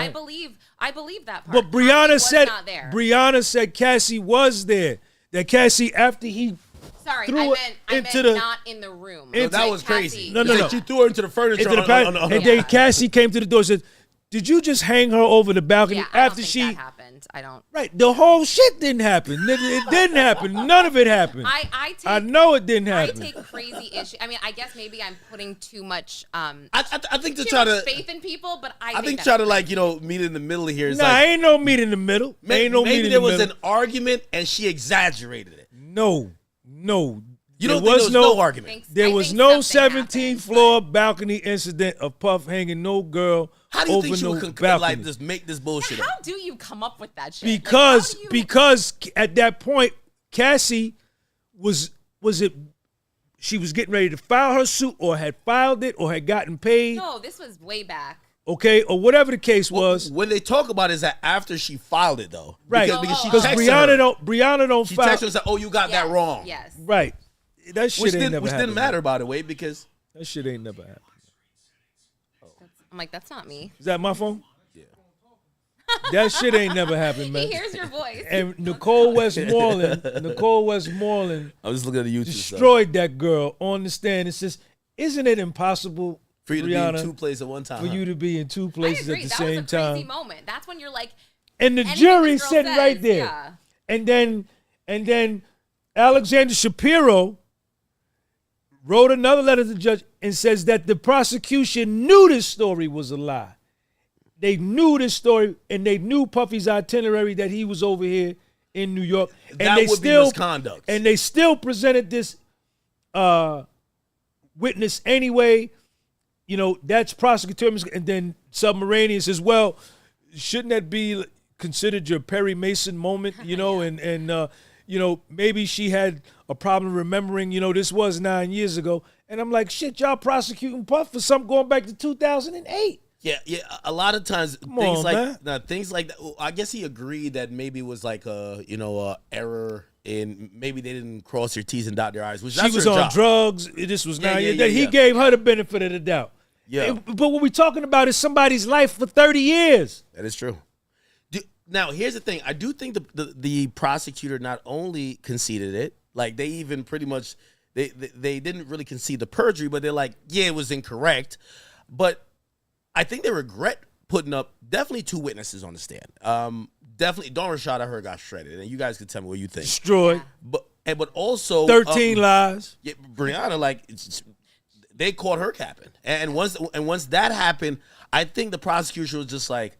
I believe that part. But Cassie Brianna was said not there. Brianna said Cassie was there. That Cassie, after he Sorry, threw I it meant into the- not in the room. No, that Like, was Cassie- crazy. No, no, no. She threw her into the furniture. into the on- and then Cassie came to the door and said, "Did you just hang her over the balcony Yeah, I don't after think she?" that happened. I don't. Right, the whole shit didn't happen. It didn't happen. None of it happened. I know it didn't I happen. take crazy issue. I mean, I guess maybe I'm putting too much I think to too try much to. faith in people, but I think that's try to crazy. meet in the middle here. Is Nah, like, ain't no meat in the middle. Ain't no meat maybe in there the was middle. an argument and she exaggerated it. No. You don't think there was no argument? There was think no something 17th happened, floor balcony incident of Puff hanging no girl How do you over think she no would balcony. just make this bullshit How up? do you come up with that shit? Because Like, how do you- because at that point Cassie was it she was getting ready to file her suit or had filed it or had gotten paid, No, this was way back. okay, or whatever the case was. When they talk about it, is that after she filed it though? Right, Because she because texted Brianna her. don't She file. texted her and said, "Oh, you got that Yes, wrong." Yes. Right, that shit Which ain't never didn't happened. matter, by the way, because That shit ain't never happened. I'm like, that's not me. Is that my phone? Yeah. That shit ain't never happened, man. He hears your voice. And Nicole Westmoreland I was just looking at the YouTube stuff. destroyed that girl on the stand and says, "Isn't it impossible For you to Brianna, be in two places at one time. for you to be in two I places agree. at the That same was a crazy time?" moment. That's when you're like, And the anything jury this girl sitting right says, there. yeah. And then Alexander Shapiro wrote another letter to the judge and says that the prosecution knew this story was a lie. They knew this story, and they knew Puffy's itinerary that he was over here in New York. And That they would be still misconduct. And they still presented this witness anyway. You know, that's prosecutorial misconduct. And then Submarinian says, well, shouldn't that be considered your Perry Mason moment? You know, and you know, maybe she had a problem remembering, you know, this was 9 years ago. And I'm like, shit, y'all prosecuting Puff for something going back to 2008. Yeah. A lot of times on, man. things like that. I guess he agreed that maybe it was like a error in maybe they didn't cross their T's and dot their I's. Which She that's was her on job. drugs. This was 9 years. He yeah. gave her the benefit of the doubt. Yeah. But what we're talking about is somebody's life for 30 years. That is true. Now, here's the thing. I do think the prosecutor not only conceded it, like they even pretty much they didn't really concede the perjury, but they're like, yeah, it was incorrect. But I think they regret putting up definitely two witnesses on the stand. definitely Dawn Rashad, I heard, got shredded, and you guys can tell me what you think. Destroyed. But also 13 lies. Yeah, Brianna, like they caught her capping, and once that happened, I think the prosecution was just like,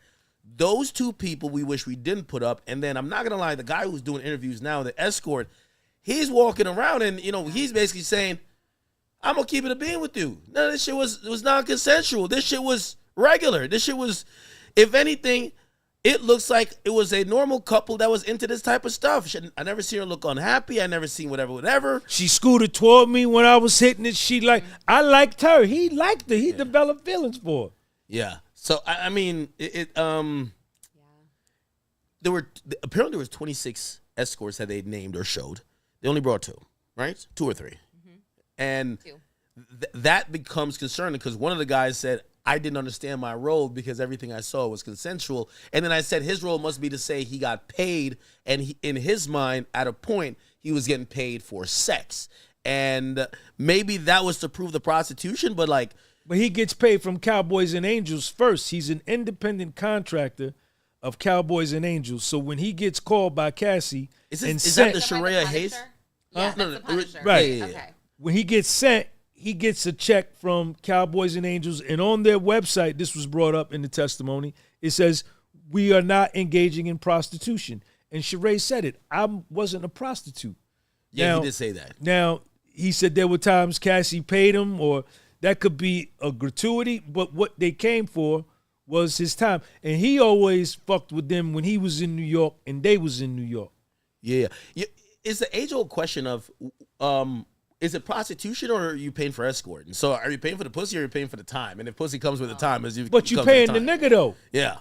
those two people we wish we didn't put up. And then I'm not gonna lie, the guy who's doing interviews now, the escort, he's walking around and he's basically saying, I'm gonna keep it a bean with you. No, this shit was non-consensual. This shit was regular. This shit was, if anything, it looks like it was a normal couple that was into this type of stuff. I never seen her look unhappy. I never seen whatever. She scooted toward me when I was hitting it. I liked her. He liked her. He developed feelings for her. Yeah. So I mean, there was 26 escorts that they named or showed. They only brought 2, right? 2 or 3, and that becomes concerning because one of the guys said, I didn't understand my role because everything I saw was consensual. And then I said his role must be to say he got paid, and in his mind, at a point, he was getting paid for sex. And maybe that was to prove the prostitution, but he gets paid from Cowboys and Angels first. He's an independent contractor of Cowboys and Angels. So when he gets called by Cassie is that the Sharia Hayes? Yeah, that's the Punisher. Right. Yeah. Okay. When he gets sent, he gets a check from Cowboys and Angels, and on their website, this was brought up in the testimony, it says, we are not engaging in prostitution. And Sheree said it. I wasn't a prostitute. Yeah, he did say that. Now, he said there were times Cassie paid him, or that could be a gratuity, but what they came for was his time. And he always fucked with them when he was in New York and they was in New York. Yeah. It's the age-old question of, is it prostitution or are you paying for escort? And so are you paying for the pussy or are you paying for the time? And if pussy comes with the time, but you paying the nigga though. Yeah.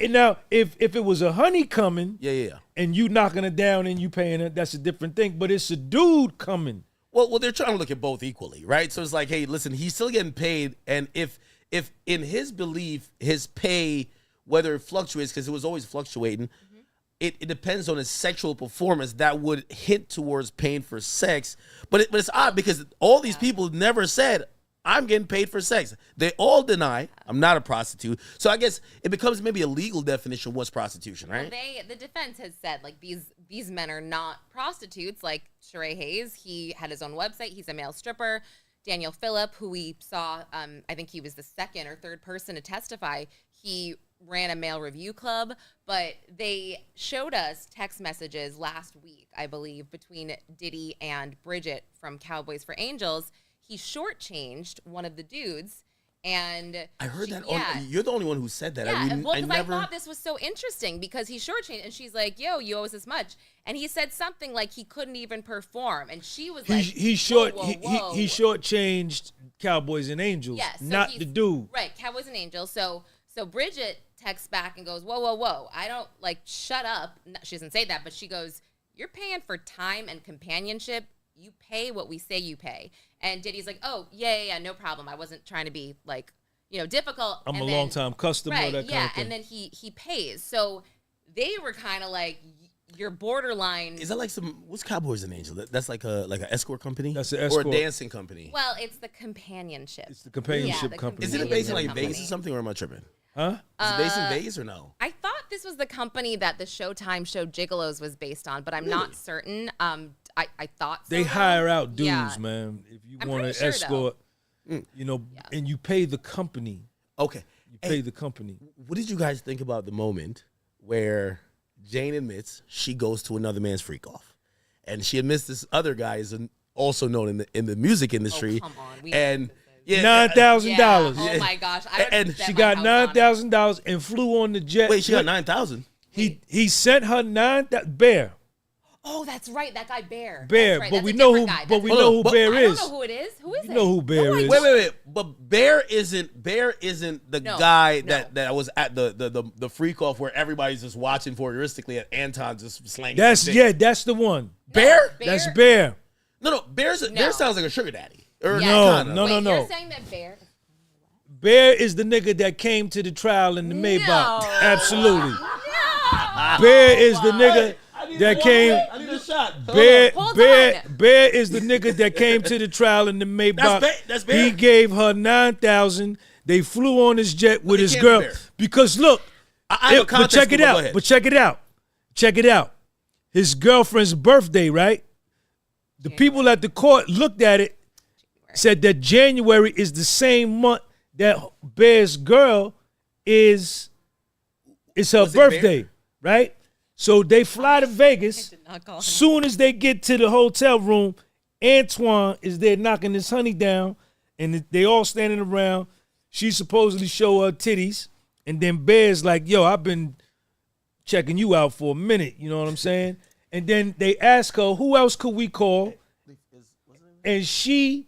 Now, if it was a honey coming, yeah, and you knocking it down and you paying it, that's a different thing. But it's a dude coming. Well, they're trying to look at both equally, right? So it's like, hey, listen, he's still getting paid, and if in his belief, his pay, whether it fluctuates, because it was always fluctuating, it depends on his sexual performance, that would hint towards paying for sex. But it's odd because all these people never said, I'm getting paid for sex. They all deny, I'm not a prostitute. So I guess it becomes maybe a legal definition of what's prostitution, right? Well, the defense has said, like, these men are not prostitutes. Like Sheree Hayes, he had his own website. He's a male stripper. Daniel Phillip, who we saw, I think he was the second or third person to testify, he ran a male review club, but they showed us text messages last week, I believe, between Diddy and Bridget from Cowboys for Angels. He shortchanged one of the dudes, and I heard that. You're the only one who said that. Yeah, I thought this was so interesting because he shortchanged, and she's like, "Yo, you owe us this much," and he said something like he couldn't even perform, and she was like, he shortchanged Cowboys and Angels, not the dude. Right, Cowboys and Angels. So Bridget texts back and goes, whoa, I don't, like, shut up. No, she doesn't say that, but she goes, you're paying for time and companionship. You pay what we say you pay. And Diddy's like, oh, yeah, no problem. I wasn't trying to be, like, difficult. I'm a long-time customer, right, that kind of thing. And then he pays. So they were kind of like, you're borderline. Is that like what's Cowboys and Angels? That's like an escort company? That's an escort. Or a dancing company? Well, it's the companionship. It's the companionship company. Isn't it based in like Vegas or something, or am I tripping? Huh? Is it based in Vegas or no? I thought this was the company that the Showtime show Gigolos was based on, but I'm not certain. I thought so. They hire out dudes, man. If you want to escort, and you pay the company. Okay. You pay the company. What did you guys think about the moment where Jane admits she goes to another man's freak off, and she admits this other guy is also known in the music industry, come on. $9,000. Oh my gosh! And she got $9,000 and flew on the jet. Wait, she got 9,000. He sent her Bear. Oh, that's right. That guy Bear. Bear, right. but we know who. But we know who Bear is. I don't know who it is. Who is it? You know who Bear is. Wait. But Bear isn't the guy that was at the freak off where everybody's just watching voyeuristically at Anton just slanging. That's the one. Bear? That's Bear. No. Bear sounds like a sugar daddy. No. You're saying that Bear. Bear is the nigga that came to the trial in the Maybach. No. Absolutely. No. Bear is the nigga that came. I need a shot. Bear is the nigga that came to the trial in the Maybach. That's Bear. He gave her $9,000. They flew on his jet with his girl. Because look, but check it out. check it out. His girlfriend's birthday, right? The people at the court looked at it, said that January is the same month that Bear's girl is her birthday, right? So they fly to Vegas. Soon as they get to the hotel room, Antoine is there knocking his honey down, and they all standing around. She supposedly show her titties, and then Bear's like, yo, I've been checking you out for a minute, you know what I'm saying? And then they ask her, who else could we call? And she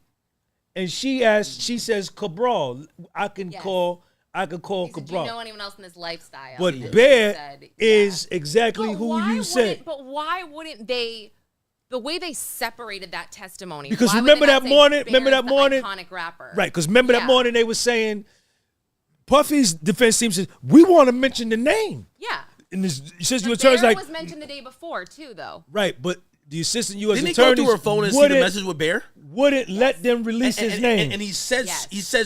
says Cabral. I could call Cabral. Do you know anyone else in this lifestyle? But Bear is exactly who you said. But why wouldn't they? The way they separated that testimony. Because why remember would they that not say morning? Bear's Remember that the morning? Iconic rapper. Right. Because remember that morning they were saying, Puffy's defense team says we want to mention the name. Yeah. And the assistant But attorney's Bear like, was mentioned the day before too, though. right, but the assistant U.S. Didn't he attorney go through her phone and see the message with Bear? Wouldn't let them release his name. And he said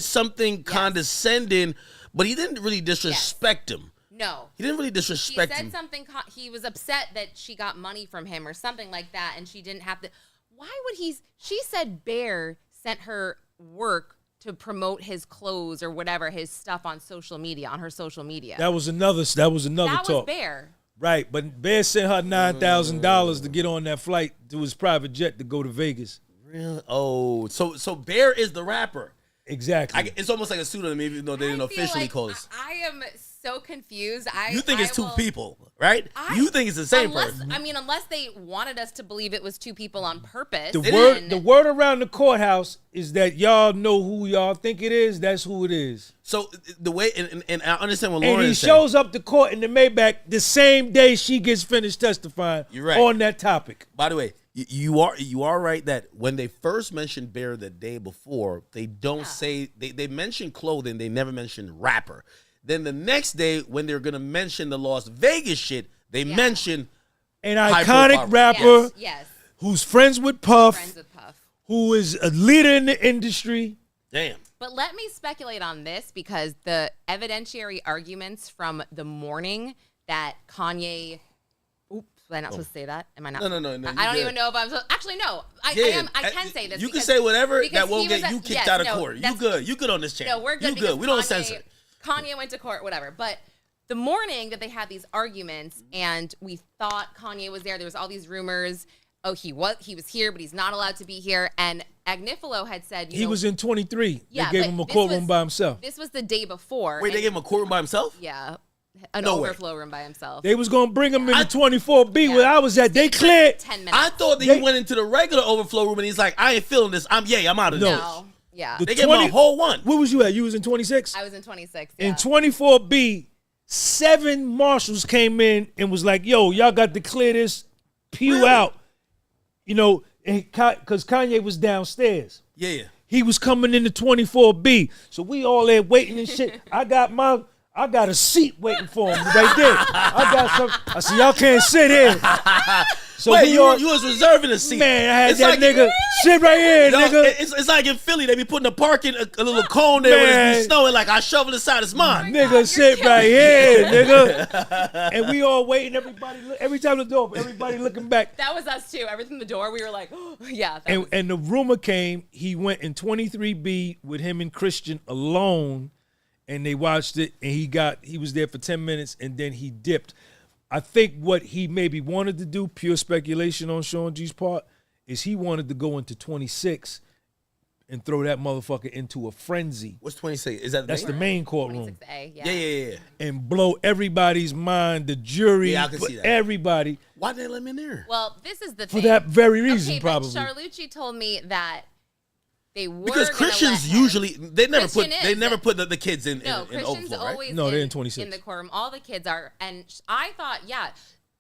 something condescending, but he didn't really disrespect him. No. He didn't really disrespect He him. said something. He was upset that she got money from him or something like that, and she didn't have to. Why would he? She said Bear sent her work to promote his clothes or whatever, his stuff on social media, on her social media. That was another That talk. was Bear. Right, but Bear sent her $9,000 to get on that flight to his private jet to go to Vegas. Really? Oh, so Bear is the rapper. Exactly. It's almost like a pseudonym, even though they didn't officially like call us. I am so confused. You think it's two people, right? You think it's the same person. I mean, unless they wanted us to believe it was two people on purpose. The word around the courthouse is that y'all know who y'all think it is. That's who it is. So the way, and I understand what Lauren And he is saying. shows up to court in the Maybach the same day she gets finished testifying on that topic. By the way, you are right that when they first mentioned Bear the day before, they don't say they mention clothing, they never mention rapper. Then the next day, when they're gonna mention the Las Vegas shit, they mention an iconic rapper who's friends with Puff, who is a leader in the industry. Damn. But let me speculate on this because the evidentiary arguments from the morning that Kanye. Oops, was I not supposed to say that? Am I not? No. I don't even know if I'm. Actually, no. I am. I can say this. You can say whatever that won't get you kicked out of court. You good. You good on this channel. No, we're good. You good. We don't censor. Kanye went to court, whatever. But the morning that they had these arguments, and we thought Kanye was there was all these rumors. Oh, he was here, but he's not allowed to be here. And Agnifilo had said he was in 23. They gave him a courtroom by himself. This was the day before. Wait, they gave him a courtroom by himself? Yeah. An overflow room by himself. They was going to bring him into 24B where I was at. They cleared. 10 minutes. I thought that he went into the regular overflow room and he's like, I ain't feeling this. I'm out of this. No. Yeah. They gave him a whole one. Where was you at? You was in 26? I was in 26. In 24B, 7 marshals came in and was like, yo, y'all got to clear this pew out. You know, because Kanye was downstairs. Yeah. He was coming into 24B. So we all there waiting and shit. I got a seat waiting for him right there. I said, y'all can't sit here. So wait, you was reserving a seat. Man, I had that nigga sit right here, nigga. It's like in Philly, they be putting a parking a little cone there when it's snowing. Like I shovel aside, it's mine. Nigga, sit right here, nigga. And we all waiting. Every time the door, everybody looking back. That was us too. Every time the door, we were like, oh, yeah. And the rumor came, he went in 23B with him and Christian alone, and they watched it, and he was there for 10 minutes, and then he dipped. I think what he maybe wanted to do, pure speculation on Sean G's part, is he wanted to go into 26 and throw that motherfucker into a frenzy. What's 26? Is that the main courtroom? 26A, yeah. And blow everybody's mind, the jury, I can see that. everybody. Why didn't they let me in there? Well, this is the thing. For that very reason, probably. But Charlucci told me that they were because Christians usually they never put the kids in Christians overflow, right? always no, they're in 26 in the courtroom. All the kids are, and I thought,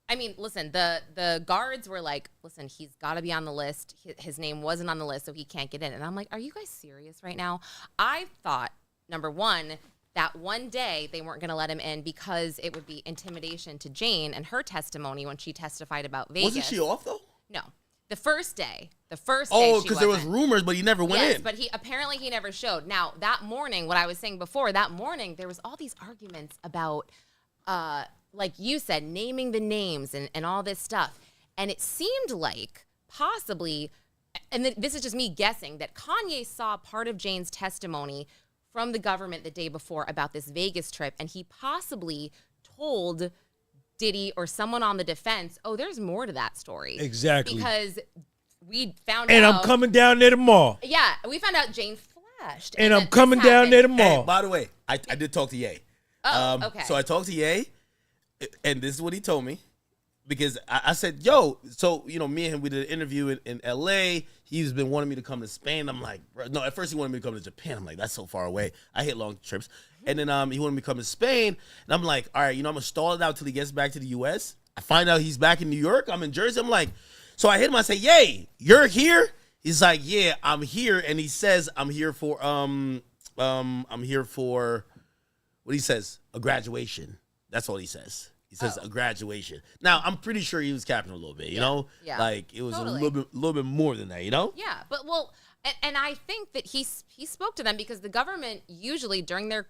I mean, listen, the guards were like, listen, he's got to be on the list. His name wasn't on the list, so he can't get in. And I'm like, are you guys serious right now? I thought, number one, that one day they weren't going to let him in because it would be intimidation to Jane and her testimony when she testified about Vegas. Wasn't she off though? No. The first day. Oh, because there was rumors, but he never went in. Yes, but he never showed. Now, that morning, what I was saying before, that morning, there was all these arguments about like you said, naming the names and all this stuff. And it seemed like possibly, and this is just me guessing, that Kanye saw part of Jane's testimony from the government the day before about this Vegas trip, and he possibly told Diddy or someone on the defense, oh, there's more to that story. Exactly. Because we found out. And I'm coming down there tomorrow. Yeah, we found out Jane flashed. And I'm coming down there tomorrow. Hey, by the way, I did talk to Ye. Oh, okay. So I talked to Ye, and this is what he told me. Because I said, yo, so, you know, me and him, we did an interview in L.A. He's been wanting me to come to Spain. I'm like, bro, no, at first he wanted me to come to Japan. I'm like, that's so far away. I hate long trips. And then he wanted me to come to Spain. And I'm like, all right, you know, I'm going to stall it out till he gets back to the U.S. I find out he's back in New York. I'm in Jersey. I'm like, so I hit him. I say, yay, you're here? He's like, yeah, I'm here. And he says, I'm here for, what he says, a graduation. That's all he says. He says a graduation. Now, I'm pretty sure he was capping a little bit, you know? Yeah. Like, it was Totally. a little bit more than that, you know? Yeah, but well, and I think that he spoke to them because the government usually during their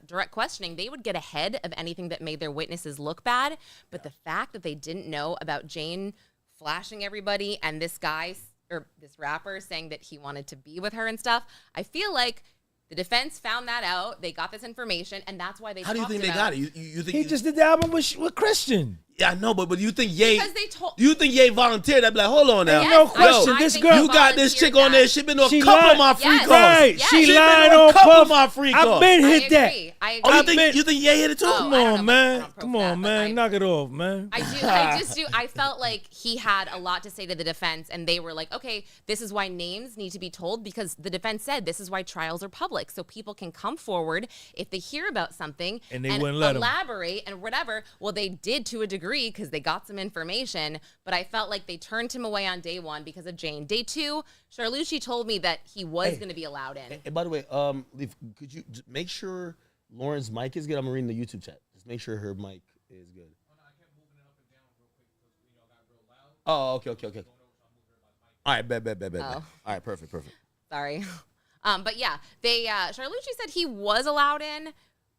direct questioning, they would get ahead of anything that made their witnesses look bad. But the fact that they didn't know about Jane flashing everybody and this guy or this rapper saying that he wanted to be with her and stuff, I feel like the defense found that out. They got this information, and that's why they. How do you think they got it? You think He just did the album with Christian. Yeah, I know, but you think Ye? Because they told. You think Ye volunteered? I'd be like, hold on now. Ain't no question. I This think girl, he You got this chick on there. She been to a She couple lied. of my free Yes. calls. Right, Yes. she She lying been on on a couple Puff. of my free calls. I've been I hit that. agree. I agree. Oh, you think Ye hit it too? Oh, Come I don't on, know. I man. don't Come prove on, that, man. but Knock it off, man. I just do. I felt like he had a lot to say to the defense, and they were like, okay, this is why names need to be told, because the defense said this is why trials are public, so people can come forward if they hear about something And they wouldn't let 'em. elaborate and whatever. Well, they did to a degree because they got some information, but I felt like they turned him away on day one because of Jane. Day two, Charlucci told me that he was going to be allowed in. And by the way, Leaf, could you make sure Lauren's mic is good? I'm reading the YouTube chat. Just make sure her mic is good. Oh, okay. All right, bet. Oh. All right, perfect. Sorry. But yeah, Charlucci said he was allowed in,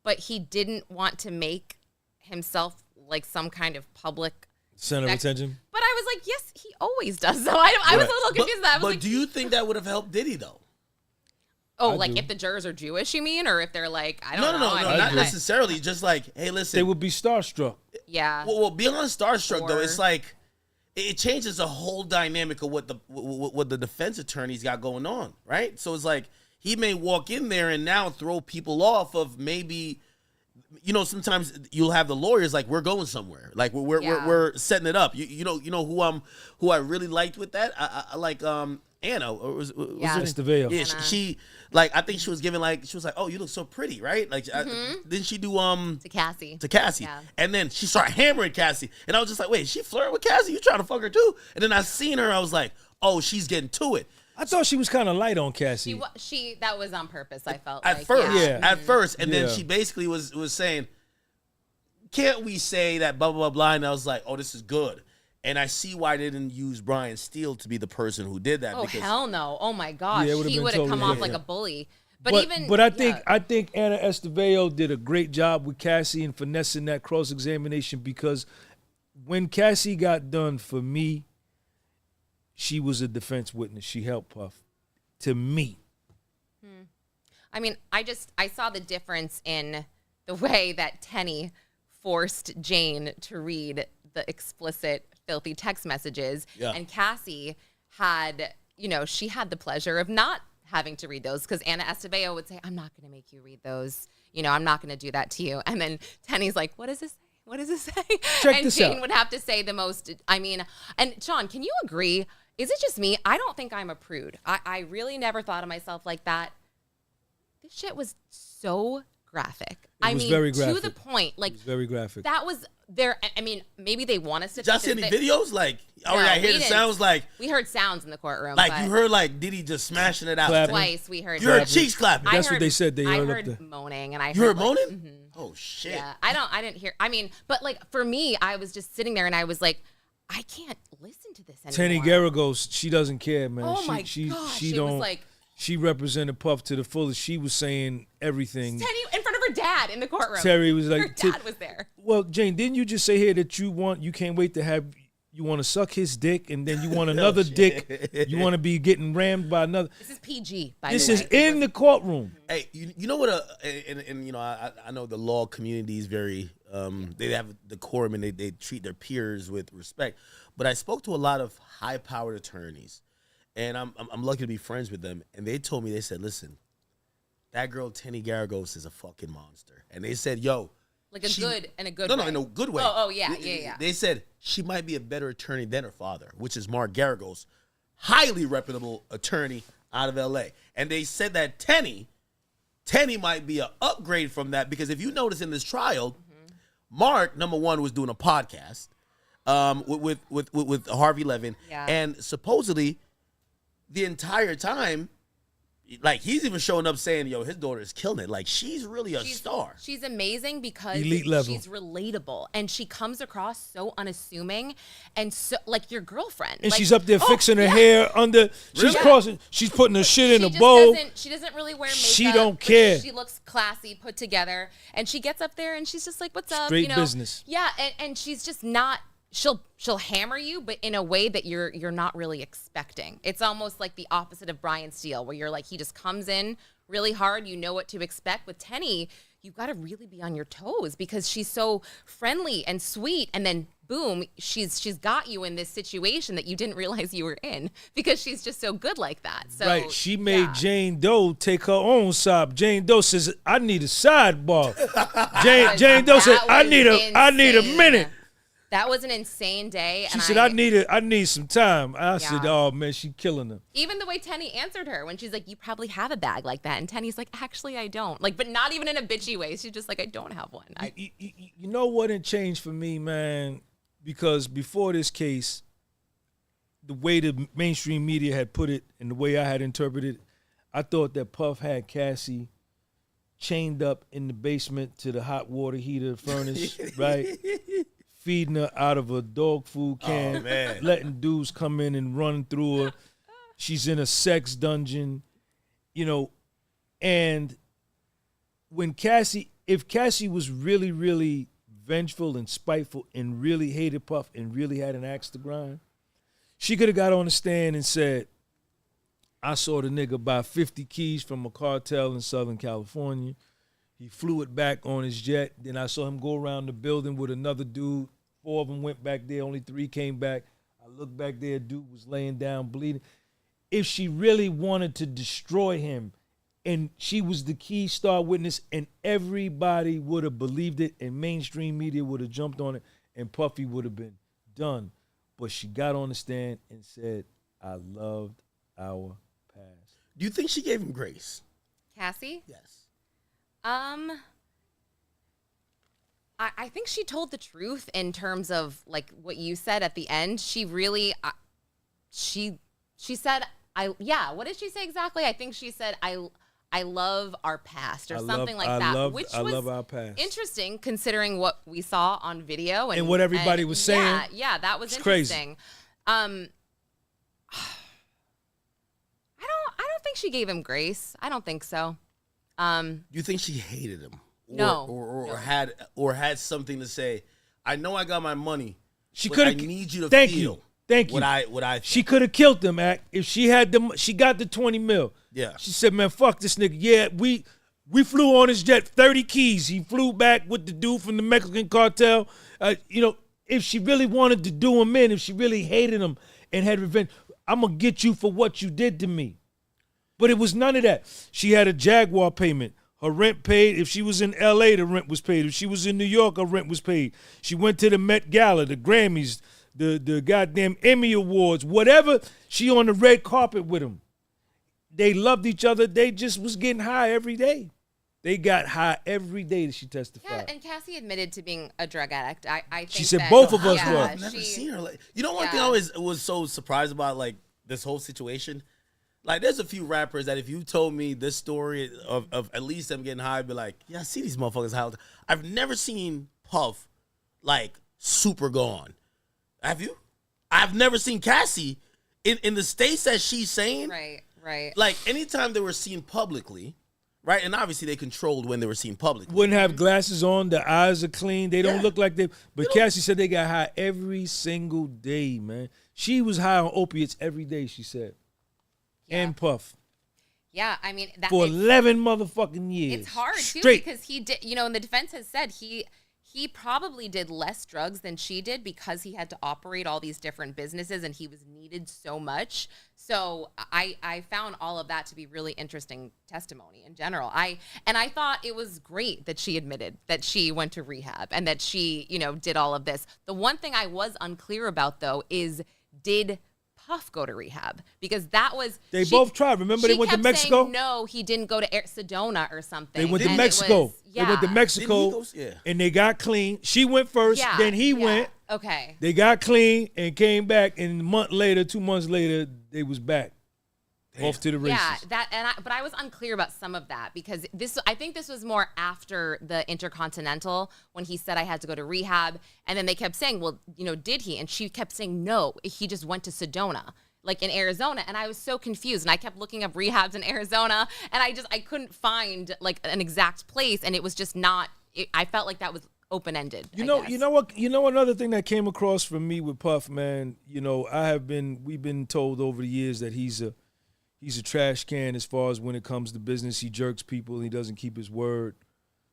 but he didn't want to make himself like some kind of public Center of attention. But I was like, yes, he always does. So I was a little confused with that. I was But like, do you think that would have helped Diddy though? oh, I like do. if the jurors are Jewish, you mean, or if they're like, I No, don't know. I mean, not do. necessarily. Just like, hey, listen. They would be starstruck. Yeah. Well, beyond starstruck though, Or- it's like it changes the whole dynamic of what the defense attorneys got going on, right? So it's like he may walk in there and now throw people off of maybe, you know, sometimes you'll have the lawyers like we're going somewhere, like we're setting it up. You know who I really liked with that. I like Anna, or was Yeah. her name? Esteveo. Yeah, Anna. she like I think she was giving like she was like, oh, you look so pretty, right? Like didn't she do To Cassie. to Cassie. Yeah. And then she started hammering Cassie. And I was just like, wait, she flirting with Cassie? You trying to fuck her too? And then I seen her, I was like, oh, she's getting to it. I thought she was kind of light on Cassie. She that was on purpose. I felt At like first. Yeah. At first. And then Yeah. she basically was saying, can't we say that blah, blah, blah, blah? And I was like, oh, this is good. And I see why they didn't use Brian Steele to be the person who did that. Oh because hell no! Oh my gosh, Yeah, it would've he been would have totally come off different. like a bully. But I think Anna Esteveo did a great job with Cassie in finessing that cross examination, because when Cassie got done for me, she was a defense witness. She helped Puff. To me. I mean, I saw the difference in the way that Tenny forced Jane to read the explicit, filthy text messages. Yeah. And Cassie had, she had the pleasure of not having to read those, because Anna Esteveo would say, I'm not going to make you read those. I'm not going to do that to you. And then Tenny's like, what does this say? What does this say? Check and this Jane out. would have to say the most, and Sean, can you agree? Is it just me? I don't think I'm a prude. I really never thought of myself like that. This shit was so graphic. It was very graphic. To the point. Like, It was very graphic. that was there. I mean, maybe they want us to. y'all see think any that- videos? Like, No, I hear we the didn't. sounds like We heard sounds in the courtroom. you but heard like Diddy just smashing it out. Clapping. twice. We heard. You heard cheeks clapping. I That's what heard- they said. They I heard up heard there. moaning, and I You heard like, moaning? Oh shit. Yeah, I didn't hear. I mean, but like for me, I was just sitting there and I was like, I can't listen to this anymore. Tenny Garagos, she doesn't care, man. Oh she, my she, gosh, she it don't. was like She represented Puff to the fullest. She was saying everything. Tenny in front of her dad in the courtroom. Terry was like, her dad was there. Well, Jane, didn't you just say here that you can't wait to have, you want to suck his dick, and then you want another dick, you want to be getting rammed by another. This is PG, by This the way. is in the courtroom. Hey, you know what? And you know, I know the law community is very, they have decorum and they treat their peers with respect. But I spoke to a lot of high-powered attorneys, and I'm lucky to be friends with them. And they told me, they said, listen, that girl Tenny Garagos is a fucking monster. And they said, yo. Like in a good no, way. No, in a good way. Oh, yeah. They said she might be a better attorney than her father, which is Mark Garagos, highly reputable attorney out of L.A. And they said that Tenny might be an upgrade from that, because if you notice in this trial, Mark, number one, was doing a podcast with Harvey Levin, and supposedly the entire time, like, he's even showing up saying, yo, his daughter is killing it. Like, she's really a star. She's amazing because Elite level. She's relatable. And she comes across so unassuming and so, like, your girlfriend. And like, she's up there fixing her hair under. She's crossing. She's putting her shit in a just bowl. She doesn't really wear makeup. She don't care. She looks classy, put together. And she gets up there and she's just like, what's up? Straight you know? business. Yeah, and she's just not. She'll hammer you, but in a way that you're not really expecting. It's almost like the opposite of Brian Steele, where you're like, he just comes in really hard. You know what to expect. With Tenny, you've got to really be on your toes because she's so friendly and sweet. And then boom, she's got you in this situation that you didn't realize you were in because she's just so good like that. So Right. She made Jane Doe take her own side. Jane Doe says, I need a sidebar. Jane Doe said, I need a minute. That was an insane day. She said, I need some time. I said, oh, man, she killing her. Even the way Tenny answered her when she's like, you probably have a bag like that. And Tenny's like, actually, I don't. Like, but not even in a bitchy way. She's just like, I don't have one. You know what had changed for me, man? Because before this case, the way the mainstream media had put it and the way I had interpreted it, I thought that Puff had Cassie chained up in the basement to the hot water heater furnace, right? Feeding her out of a dog food can, letting dudes come in and run through her. She's in a sex dungeon, you know. And when if Cassie was really, really vengeful and spiteful and really hated Puff and really had an axe to grind, she could have got on the stand and said, I saw the nigga buy 50 keys from a cartel in Southern California. He flew it back on his jet. Then I saw him go around the building with another dude. 4 of them went back there. Only 3 came back. I looked back there. Dude was laying down bleeding. If she really wanted to destroy him, and she was the key star witness, and everybody would have believed it, and mainstream media would have jumped on it, and Puffy would have been done. But she got on the stand and said, I loved our past. Do you think she gave him grace? Cassie? Yes. I think she told the truth in terms of like what you said at the end. She really, she said, what did she say exactly? I think she said, I love our past or something like that. Which I was love our past. Interesting considering what we saw on video and what everybody was saying. Yeah, that was Crazy. interesting. I don't think she gave him grace. I don't think so. You think she hated him? No. Or had something to say. I know I got my money. She could have. I need you to Thank feel. you. Thank you. What I feel. She could have killed him, Act. If she had she got the 20 mil. Yeah. She said, man, fuck this nigga. Yeah, we flew on his jet, 30 keys. He flew back with the dude from the Mexican cartel. You know, if she really wanted to do him in, if she really hated him and had revenge, I'm going to get you for what you did to me. But it was none of that. She had a Jaguar payment. Her rent paid. If she was in L.A., the rent was paid. If she was in New York, her rent was paid. She went to the Met Gala, the Grammys, the goddamn Emmy Awards, whatever. She on the red carpet with him. They loved each other. They just was getting high every day. They got high every day that she testified. Yeah, and Cassie admitted to being a drug addict. I think she said that, both of us were. I've never seen her. Like, you know, one thing I always was so surprised about, like, this whole situation. Like, there's a few rappers that if you told me this story of at least them getting high, I'd be like, yeah, I see these motherfuckers high. I've never seen Puff, like, super gone. Have you? I've never seen Cassie in the states that she's saying. Right. Like, anytime they were seen publicly, right? And obviously they controlled when they were seen publicly. Wouldn't have glasses on. The eyes are clean. They don't look like they. But Cassie said they got high every single day, man. She was high on opiates every day, she said. And Puff. Yeah, I mean, for 11 motherfucking years. It's hard straight. too because he did, and the defense has said he probably did less drugs than she did because he had to operate all these different businesses and he was needed so much. So I found all of that to be really interesting testimony in general. I thought it was great that she admitted that she went to rehab and that she, did all of this. The one thing I was unclear about though is did Puff go to rehab? Because that was they both tried. Remember they went to Mexico? Saying, no, he didn't go to Sedona or something. They went to Mexico. They went to Mexico and they got clean. She went first, then he went. Okay. They got clean and came back, and a month later, 2 months later, they was back. Off to the races. Yeah, but I was unclear about some of that because I think this was more after the Intercontinental when he said I had to go to rehab, and then they kept saying, well, did he? And she kept saying no, he just went to Sedona, like in Arizona, and I was so confused, and I kept looking up rehabs in Arizona, and I couldn't find like an exact place, and it was just not. I felt like that was open-ended. You know what? Another thing that came across from me with Puff, man. We've been told over the years that he's a trash can as far as when it comes to business. He jerks people. He doesn't keep his word.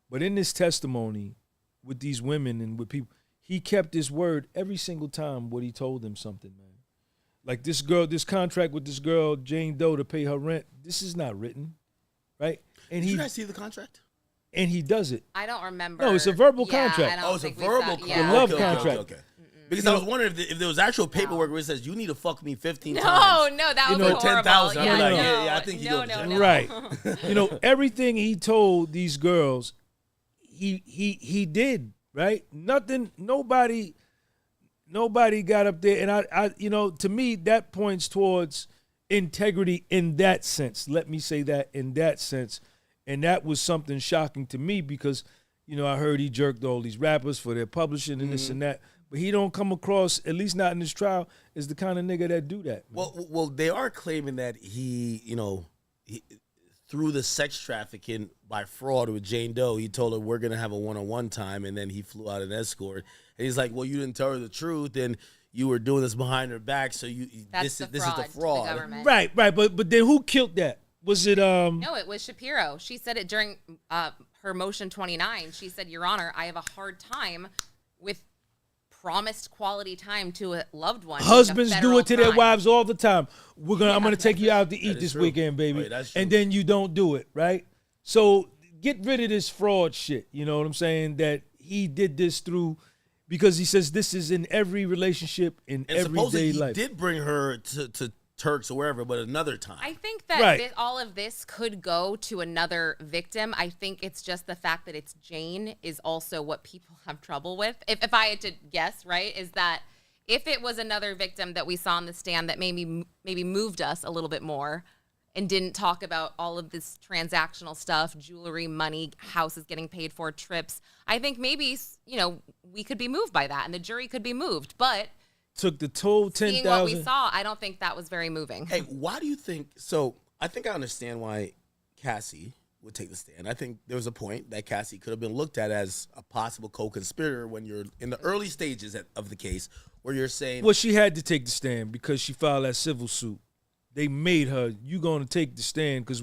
But in this testimony with these women and with people, he kept his word every single time what he told them something, man. Like this contract with this girl, Jane Doe, to pay her rent, this is not written, right? And Did you guys see the contract? And he does it. I don't remember. No, it's a verbal contract. It's a verbal contract. The love contract. Okay. Because I was wondering if there was actual paperwork where it says you need to fuck me 15 times. No, that was horrible. 10,000. Yeah, I think you no. Right. Everything he told these girls, he did, right? Nobody got up there, and I to me that points towards integrity in that sense. Let me say that in that sense. And that was something shocking to me because, I heard he jerked all these rappers for their publishing and this and that. But he don't come across, at least not in this trial, as the kind of nigga that do that. Man. Well, they are claiming that he through the sex trafficking by fraud with Jane Doe, he told her we're gonna have a one-on-one time, and then he flew out an escort. And he's like, well, you didn't tell her the truth, and you were doing this behind her back, so this is the fraud. Right. But then who killed that? Was it No, it was Shapiro. She said it during her motion 29. She said, Your Honor, I have a hard time with promised quality time to a loved one. Husbands do it to their wives all the time. I'm gonna take you out to eat this weekend, baby. Right, and then you don't do it, right? So get rid of this fraud shit. You know what I'm saying? That he did this through because he says this is in every relationship in everyday life. He did bring her to Turks or wherever, but another time. I think that all of this could go to another victim. I think it's just the fact that it's Jane is also what people have trouble with. If I had to guess, right, is that if it was another victim that we saw on the stand that maybe moved us a little bit more and didn't talk about all of this transactional stuff, jewelry, money, houses getting paid for, trips, I think maybe, we could be moved by that and the jury could be moved. But took the toll 10,000. Seeing what we saw, I don't think that was very moving. Hey, why do you think? So I think I understand why Cassie would take the stand. I think there was a point that Cassie could have been looked at as a possible co-conspirator when you're in the early stages of the case, where you're saying, well, she had to take the stand because she filed that civil suit. They made her, you going to take the stand because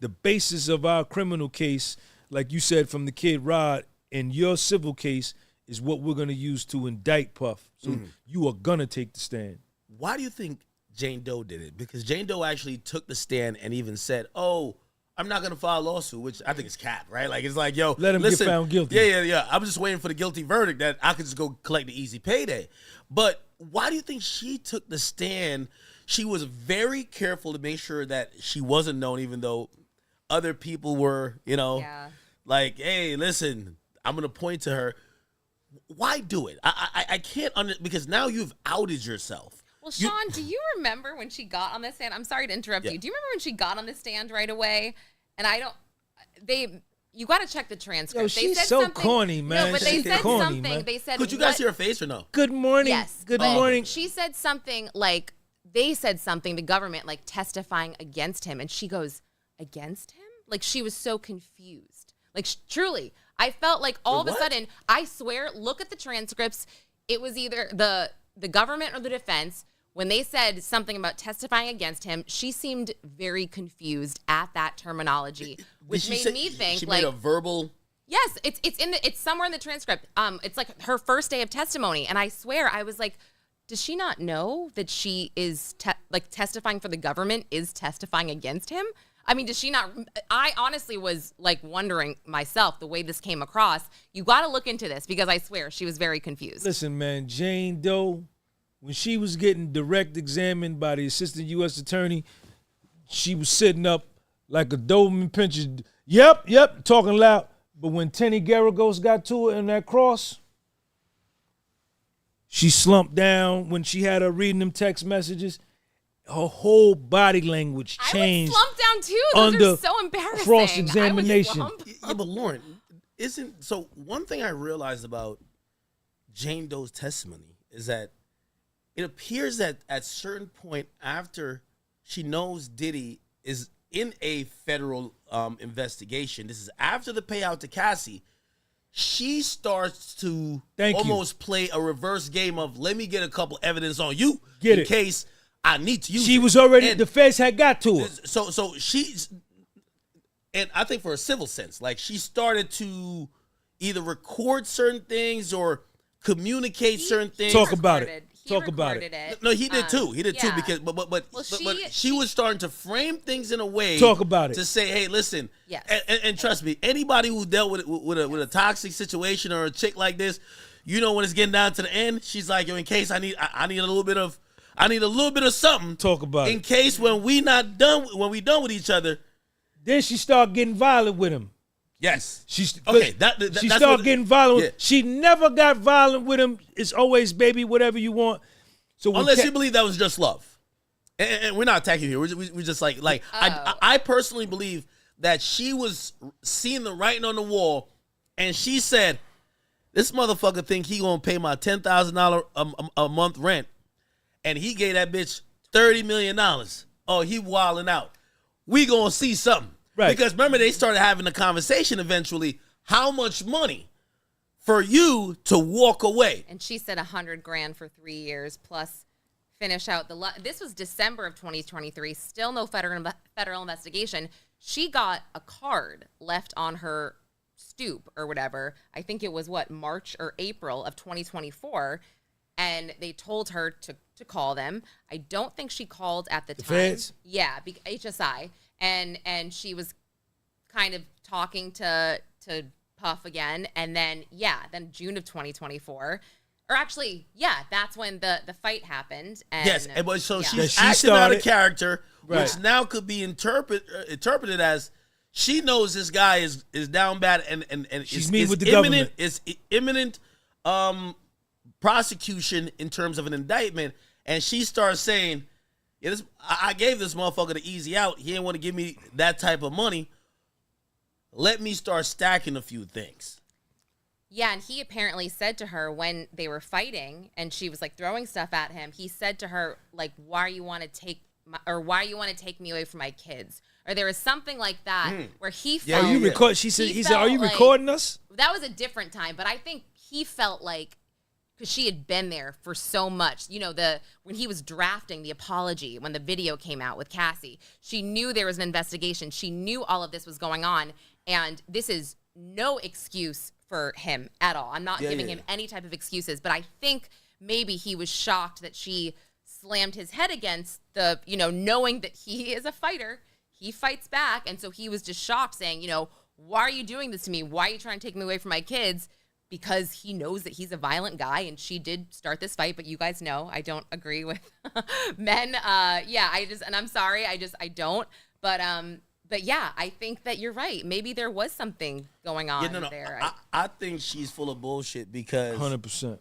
the basis of our criminal case, like you said from the kid Rod, in your civil case is what we're going to use to indict Puff. So you are going to take the stand. Why do you think Jane Doe did it? Because Jane Doe actually took the stand and even said, oh, I'm not going to file a lawsuit, which I think is cap, right? Like, it's like, yo, let him get found guilty. Yeah. I'm just waiting for the guilty verdict that I could just go collect the easy payday. But why do you think she took the stand? She was very careful to make sure that she wasn't known, even though other people were, like, hey, listen, I'm going to point to her. Why do it? I can't because now you've outed yourself. Well, Sean, do you remember when she got on the stand? I'm sorry to interrupt you. Do you remember when she got on the stand right away? And you got to check the transcript. Yo, she's so corny, man. No, but they said something. Man. They said, could you guys see her face or no? Good morning. Yes. Good morning. She said something like, they said something, the government, like testifying against him. And she goes, against him? like she was so confused. Like truly, I felt like all of a sudden, I swear, look at the transcripts. It was either the government or the defense. When they said something about testifying against him, she seemed very confused at that terminology, which made me think she like made a verbal. Yes, it's somewhere in the transcript. It's like her first day of testimony, and I swear I was like, does she not know that she is testifying for the government is testifying against him? I mean, does she not? I honestly was like wondering myself the way this came across. You got to look into this because I swear she was very confused. Listen, man, Jane Doe, when she was getting direct examined by the assistant U.S. attorney, she was sitting up like a Doberman pinscher. Yep, talking loud. But when Tenny Garagos got to her in that cross, she slumped down when she had her reading them text messages. Her whole body language changed. I would slump down too. Those are so embarrassing. Cross-examination. Yeah, but Lauren, so one thing I realized about Jane Doe's testimony is that it appears that at certain point after she knows Diddy is in a federal investigation, this is after the payout to Cassie, she starts to almost play a reverse game of let me get a couple evidence on you in case I need to use it. She was already, the feds had got to her. So she's, and I think for a civil sense, like she started to either record certain things or communicate certain things. Talk about it. No, he did too. He did too because, but she was starting to frame things in a way. Talk about it to say, hey, listen, yes. and trust me, anybody who dealt with a toxic situation or a chick like this, you know, when it's getting down to the end, she's like, yo, in case I need a little bit of something. Talk about in case when we done with each other. Then she started getting violent with him. Yes. She started getting violent. Yeah. She never got violent with him. It's always, baby, whatever you want. So unless you believe that was just love, and we're not attacking you here. We're just like I personally believe that she was seeing the writing on the wall, and she said, "This motherfucker think he gonna pay my $10,000 a month rent, and he gave that bitch $30 million. Oh, he wilding out. We gonna see something." Right. Because remember, they started having a conversation eventually. How much money for you to walk away? And she said $100,000 for 3 years plus finish out this was December of 2023. Still no federal investigation. She got a card left on her stoop or whatever. I think it was March or April of 2024. And they told her to call them. I don't think she called at the time. Feds? Yeah, HSI. And she was kind of talking to Puff again. And then June of 2024. Or actually, that's when the fight happened. And, yes, so she's acting out a character, which now could be interpreted as she knows this guy is down bad and she's meeting with the government. It's imminent prosecution in terms of an indictment, and she starts saying, I gave this motherfucker the easy out. He didn't want to give me that type of money. Let me start stacking a few things. Yeah, and he apparently said to her when they were fighting and she was like throwing stuff at him, he said to her, like, why you want to take me away from my kids? Or there was something like that where he felt. Yeah, you record. He said, "Are you recording us?" That was a different time, but I think he felt like, because she had been there for so much. You know, when he was drafting the apology, when the video came out with Cassie, she knew there was an investigation. She knew all of this was going on, and this is no excuse for him at all. I'm not giving him any type of excuses, but I think maybe he was shocked that she slammed his head against the, knowing that he is a fighter. He fights back, and so he was just shocked, saying, why are you doing this to me? Why are you trying to take me away from my kids? Because he knows that he's a violent guy, and she did start this fight, but you guys know I don't agree with men. And I'm sorry, I don't. But yeah, I think that you're right. Maybe there was something going on there. I think she's full of bullshit because 100%.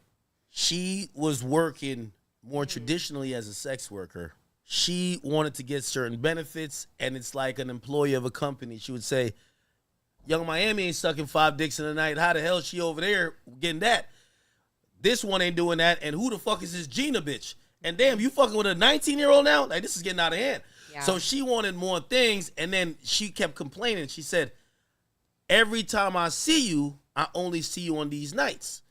She was working more traditionally as a sex worker. She wanted to get certain benefits, and it's like an employee of a company. She would say, Young Miami ain't sucking 5 dicks in a night. How the hell is she over there getting that? This one ain't doing that. And who the fuck is this Gina bitch? And damn, you fucking with a 19-year-old now? Like, this is getting out of hand. Yeah. So she wanted more things, and then she kept complaining. She said, every time I see you, I only see you on these nights.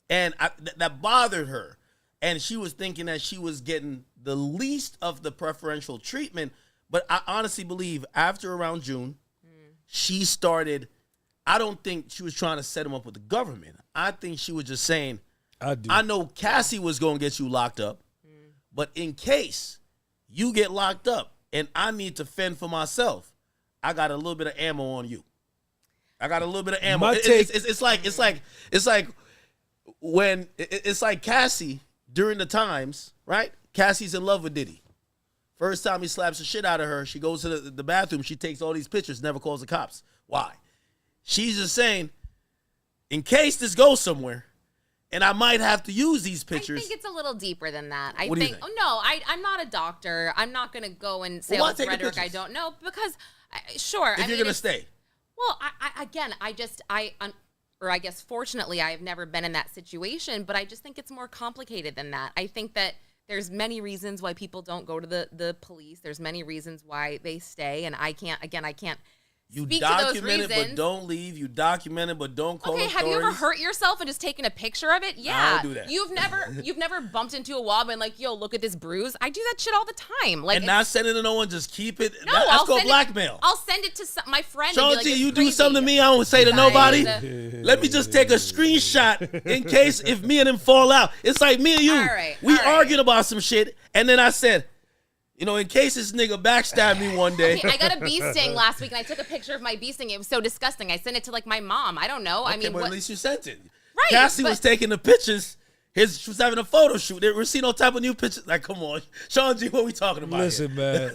And that bothered her. And she was thinking that she was getting the least of the preferential treatment. But I honestly believe after around June, she started, I don't think she was trying to set him up with the government. I think she was just saying, I know Cassie was going to get you locked up, but in case you get locked up and I need to fend for myself, I got a little bit of ammo on you. I got a little bit of ammo. It's like Cassie during the times, right? Cassie's in love with Diddy. First time he slaps the shit out of her, she goes to the bathroom, she takes all these pictures, never calls the cops. Why? She's just saying, in case this goes somewhere, and I might have to use these pictures. I think it's a little deeper than that. What do you think? Oh, no, I'm not a doctor. I'm not going to go and say all this rhetoric I don't know because, sure. If you're going to stay. Well, I guess fortunately I have never been in that situation, but I just think it's more complicated than that. I think that there's many reasons why people don't go to the police. There's many reasons why they stay, and I can't You speak document to those reasons. it, but don't leave. You document it, but don't call have you ever hurt yourself and just taken a picture of it? Yeah. I don't do that. You've never bumped into a wall and been like, yo, look at this bruise. I do that shit all the time. Like, and not send it to no one, just keep it. No, That's called blackmail. I'll send it to my friend. Sean and be like, you crazy. do something to me, I don't say to nobody. Let me just take a screenshot in case if me and him fall out. It's like me and you. We argued about some shit, and then I said, in case this nigga backstabbed me one day. Okay, I got a bee sting last week, and I took a picture of my bee sting. It was so disgusting. I sent it to, my mom. I don't know. Okay, but at least you sent it. Right. Cassie was taking the pictures. She was having a photo shoot. They were seeing all type of new pictures. Like, come on. Sean G, what we talking about Listen, man.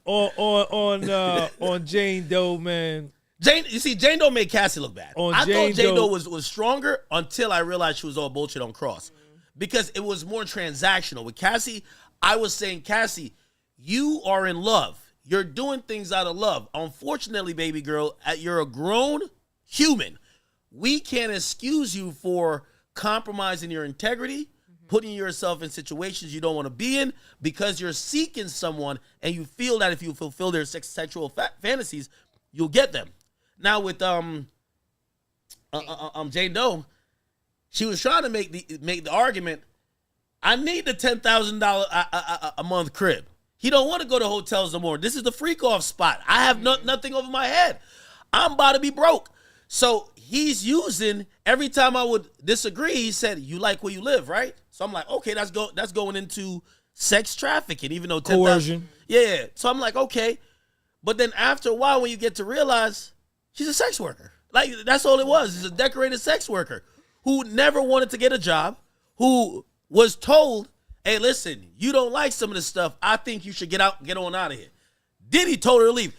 On Jane Doe, man. Jane Doe made Cassie look bad. I thought Jane Doe was stronger until I realized she was all bullshit on Cross. Because it was more transactional. With Cassie, I was saying, Cassie, you are in love. You're doing things out of love. Unfortunately, baby girl, you're a grown human. We can't excuse you for compromising your integrity, putting yourself in situations you don't want to be in because you're seeking someone and you feel that if you fulfill their sexual fantasies, you'll get them. Now with Jane Doe, she was trying to make the argument, I need the $10,000 a month crib. He don't want to go to hotels no more. This is the freak off spot. I have nothing over my head. I'm about to be broke. So he's using, every time I would disagree, he said, you like where you live, right? So I'm like, okay, that's going into sex trafficking, even though coercion. Yeah. So I'm like, okay. But then after a while, when you get to realize she's a sex worker. Like, that's all it was. She's a decorated sex worker who never wanted to get a job, who was told, hey, listen, you don't like some of this stuff. I think you should get on out of here. Diddy told her to leave.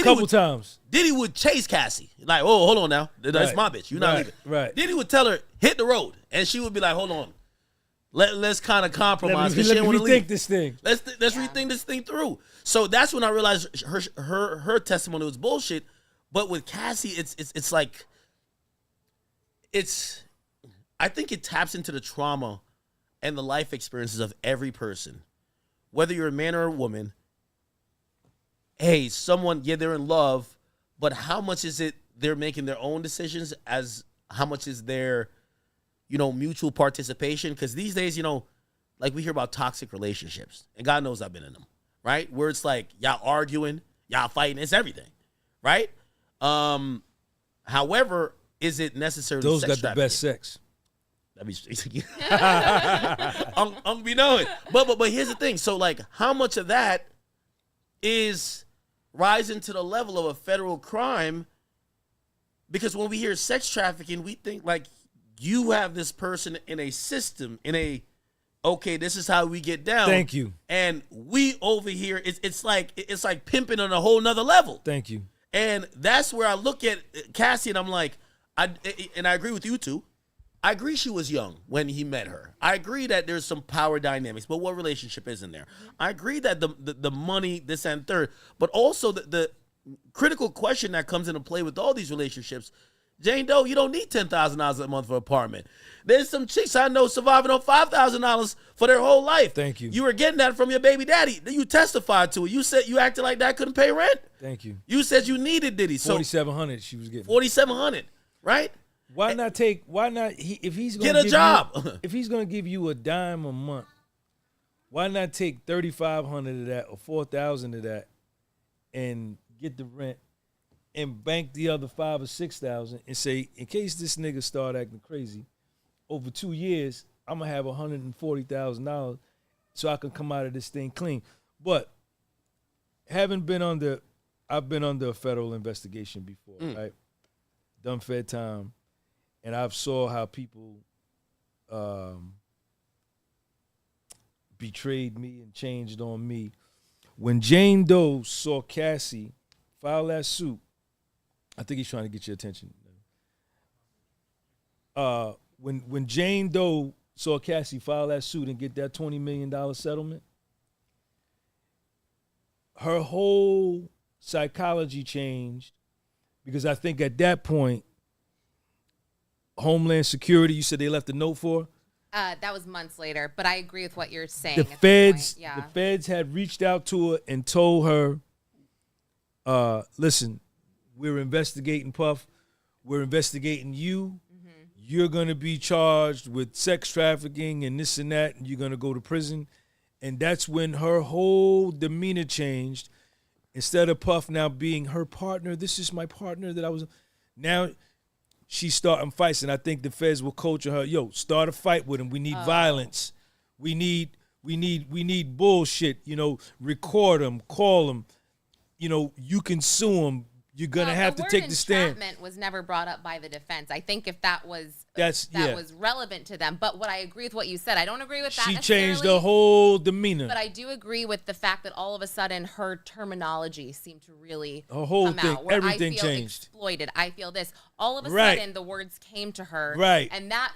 Couple times. Diddy would chase Cassie. Like, oh, hold on now. That's my bitch. You're not leaving. Right. Diddy would tell her, hit the road. And she would be like, hold on. Let's kind of compromise. Let me rethink this thing. Let's rethink this thing through. So that's when I realized her testimony was bullshit. But with Cassie, it's like, I think it taps into the trauma and the life experiences of every person. Whether you're a man or a woman, hey, someone, they're in love, but how much is it they're making their own decisions as how much is their, mutual participation? Because these days, like we hear about toxic relationships, and God knows I've been in them, right? Where it's like, y'all arguing, y'all fighting, it's everything, right? However, is it necessary? Those got the best sex. That'd be I'm be knowing. But here's the thing. So like, how much of that is rising to the level of a federal crime? Because when we hear sex trafficking, we think like you have this person in a system, okay, this is how we get down. Thank you. And we over here, it's like pimping on a whole nother level. Thank you. And that's where I look at Cassie and I'm like, I agree with you too. I agree she was young when he met her. I agree that there's some power dynamics, but what relationship isn't there? I agree that the money, this and third, but also the critical question that comes into play with all these relationships Jane Doe, you don't need $10,000 a month for an apartment. There's some chicks I know surviving on $5,000 for their whole life. Thank you. You were getting that from your baby daddy. You testified to it. You said you acted like that couldn't pay rent. Thank you. You said you needed Diddy. So $4,700 she was getting. $4,700, right? Why not take? Why not? If he's gonna Get a give job. you, if he's gonna give you a dime a month, why not take $3,500 of that or $4,000 of that, and get the rent, and bank the other $5,000 or $6,000, and say, in case this nigga start acting crazy, over 2 years I'm gonna have $140,000, so I can come out of this thing clean. But I've been under a federal investigation before, right? Done fed time. And I've saw how people betrayed me and changed on me. When Jane Doe saw Cassie file that suit, I think he's trying to get your attention. When Jane Doe saw Cassie file that suit and get that $20 million settlement, her whole psychology changed, because I think at that point, Homeland Security, you said they left a note for? That was months later, but I agree with what you're saying. The at feds, this point. Yeah. the feds had reached out to her and told her, listen, we're investigating Puff. We're investigating you. Mm-hmm. You're going to be charged with sex trafficking and this and that, and you're going to go to prison. And that's when her whole demeanor changed. Instead of Puff now being her partner, this is my partner that I was. Now she's starting fights, and I think the feds will coach her. Yo, start a fight with him. We need violence. We need bullshit. You know, record him, call him. You know, you can sue him. You're gonna have to take the stand. Entrapment was never brought up by the defense. I think if that was was relevant to them. But what I agree with what you said. I don't agree with that. She changed the whole demeanor. But I do agree with the fact that all of a sudden her terminology seemed to really her whole come thing, out. Where everything I feel changed. Exploited. I feel this. All of a sudden the words came to her. Right. And that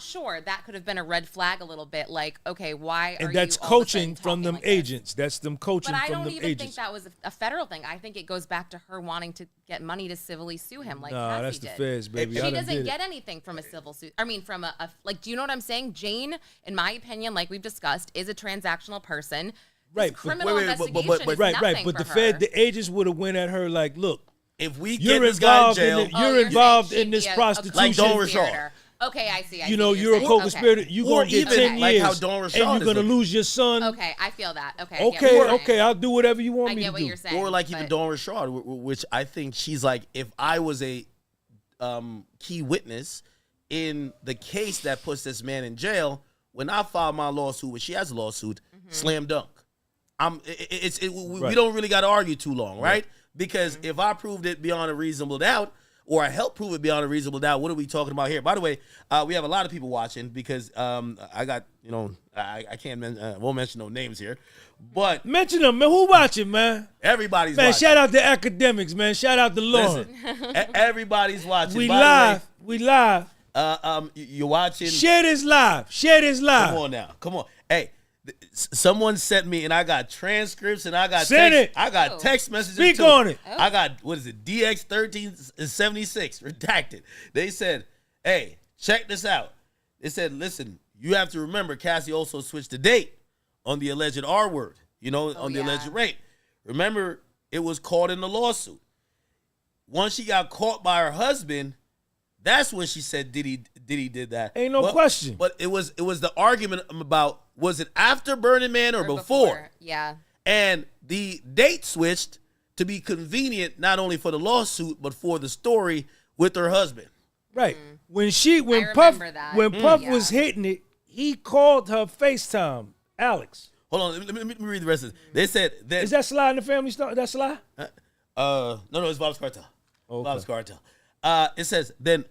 could have been a red flag a little bit. Like, okay, why are you? And that's all of a sudden coaching from them like agents. That's them coaching but from them agents. I don't even think that was a federal thing. I think it goes back to her wanting to get money to civilly sue him, like Cassie that's the did. feds, baby. She doesn't get anything from a civil suit. I mean, from a like, do you know what I'm saying? Jane, in my opinion, like we've discussed, is a transactional person. Right. Criminal investigation is right. nothing But for the her. the agents would have went at her like, look, if we get you're this guy in involved jail, you're involved in this a prostitution. Like Dawn Rashad. Okay, I see. You know, you're a co-conspirator. You're Or going to get even 10 like years, how Dawn Rashad and you're going to lose your son. Okay, I feel that. Okay, I get what you're Okay, saying. I'll do whatever you want I me get to what do. you're saying. Or like even but- Dawn Rashad, which I think she's like, if I was a key witness in the case that puts this man in jail, when I file my lawsuit, when she has a lawsuit, slam dunk. We don't really got to argue too long, right? Because if I proved it beyond a reasonable doubt, or I help prove it beyond a reasonable doubt, what are we talking about here? By the way, we have a lot of people watching because I got, you know, I can't won't mention no names here, but Mention them, man. Who watching, man? everybody's Man, watching. shout out to academics, man. Shout out to Lauren. Listen, everybody's watching. We By the live. way, We live. you're watching. Share this live. Share this live. Come on now. Come on. Hey, someone sent me, and I got transcripts, and I got Send text, it. I got text messages. Speak too. on it. I got, what is it, DX1376 redacted. They said, hey, check this out. They said, listen, you have to remember Cassie also switched the date on the alleged R word, you know, on the alleged rape. Remember, it was caught in the lawsuit. Once she got caught by her husband, that's when she said Diddy did that. Ain't no question. But it was the argument about, was it after Burning Man or before? Yeah. And the date switched to be convenient not only for the lawsuit but for the story with her husband. Right. When I Puff remember that. Puff was hitting it, he called her FaceTime, Alex. Hold on, let me read the rest of it. They said that Is that Sly in the Family Stone? That Sly? no, it's Bob's Cartel. Okay. Bob's Cartel. It says then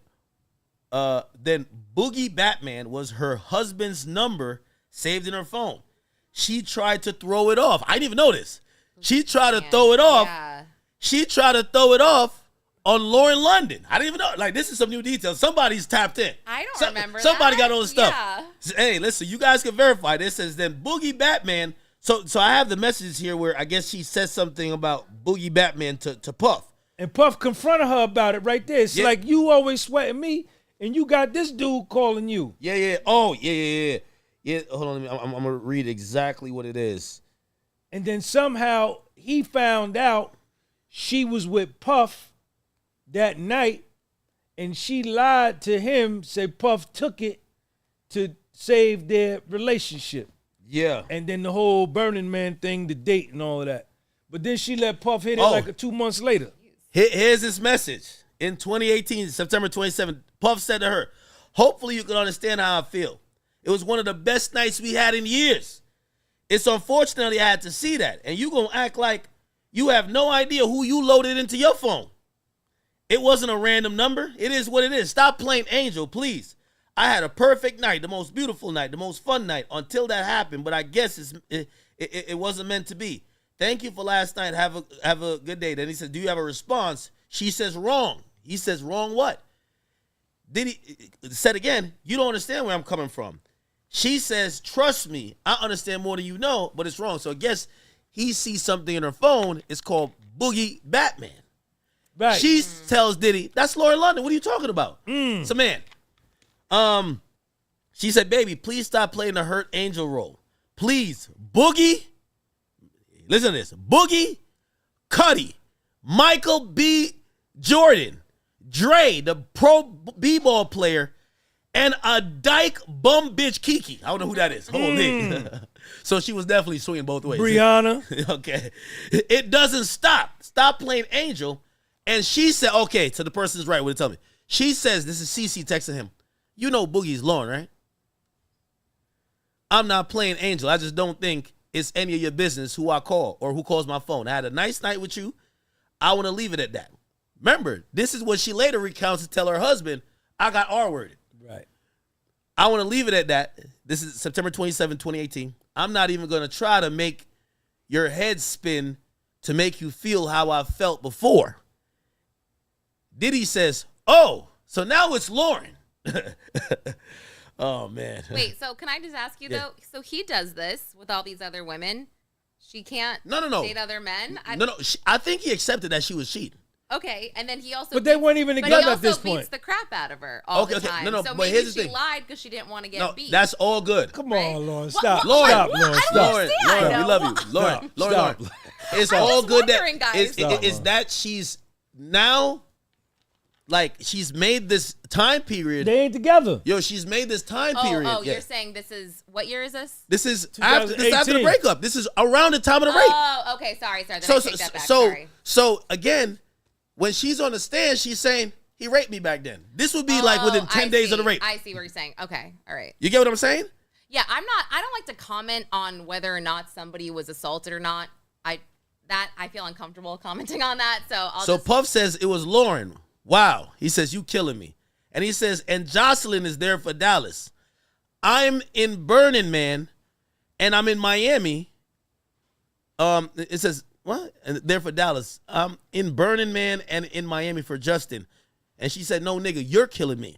Boogie Batman was her husband's number saved in her phone. She tried to throw it off. I didn't even know this. She tried to throw it off. Yeah. She tried to throw it off on Lauren London. I didn't even know. Like, this is some new details. Somebody's tapped in. I don't remember Somebody that. got all the stuff. Yeah. Hey, listen, you guys can verify this. Says then Boogie Batman. So I have the messages here where I guess she said something about Boogie Batman to Puff. And Puff confronted her about it right there. It's like, you always sweating me, and you got this dude calling you. Yeah. Oh, yeah. Hold on, I'm gonna read exactly what it is. And then somehow he found out she was with Puff that night, and she lied to him, said Puff took it to save their relationship. Yeah. And then the whole Burning Man thing, the date and all of that. But then she let Puff hit it like 2 months later. Here's his message. In 2018, September 27th, Puff said to her, hopefully you can understand how I feel. It was one of the best nights we had in years. It's unfortunately I had to see that. And you gonna act like you have no idea who you loaded into your phone. It wasn't a random number. It is what it is. Stop playing angel, please. I had a perfect night, the most beautiful night, the most fun night until that happened. But I guess it wasn't meant to be. Thank you for last night. Have a good day. Then he said, do you have a response? She says, wrong. He says, wrong what? Diddy said again, you don't understand where I'm coming from. She says, trust me, I understand more than you know, but it's wrong. So I guess he sees something in her phone. It's called Boogie Batman. Right. She tells Diddy, that's Lauren London. What are you talking about? So man, she said, baby, please stop playing the hurt angel role. Please, Boogie, listen to this. Boogie, Cuddy, Michael B. Jordan, Dre, the pro b-ball player, and a dyke bum bitch Kiki. I don't know who that is. Holy. So she was definitely swinging both ways. Brianna. Okay. It doesn't stop. Stop playing angel. And she said, okay, so the person's right. What did tell me? She says, this is CC texting him. You know Boogie's Lauren, right? I'm not playing angel. I just don't think it's any of your business who I call or who calls my phone. I had a nice night with you. I want to leave it at that. Remember, this is what she later recounts to tell her husband, I got R-worded. Right. I want to leave it at that. This is September 27, 2018. I'm not even going to try to make your head spin to make you feel how I felt before. Diddy says, oh, so now it's Lauren. Oh, man. Wait, so can I just ask you, though? So he does this with all these other women. She can't date other men? No. I think he accepted that she was cheating. Okay, and then he also But they weren't even together at this point. But he also beats the crap out of her all the time. No, so but maybe here's the she thing. lied because she didn't want to get beat. That's all good. Come on, Lauren. Stop. Lauren, Stop, Lauren. Stop. Lauren, we love you. Lauren. It's all good that is that she's now, like, she's made this time period. They ain't together. Yo, she's made this time period. Oh, you're saying this is, what year is this? This is after the breakup. This is around the time of the rape. Oh, okay. Sorry. Then I take that back. Sorry. So again, when she's on the stand, she's saying, he raped me back then. This would be like within 10 days of the rape. I see what you're saying. Okay. All right. You get what I'm saying? Yeah, I don't like to comment on whether or not somebody was assaulted or not. I feel uncomfortable commenting on that. So Puff says it was Lauren. Wow. He says, you killing me. And he says, and Jocelyn is there for Dallas. I'm in Burning Man and I'm in Miami. It says, what? And there for Dallas. I'm in Burning Man and in Miami for Justin. And she said, no, nigga, you're killing me.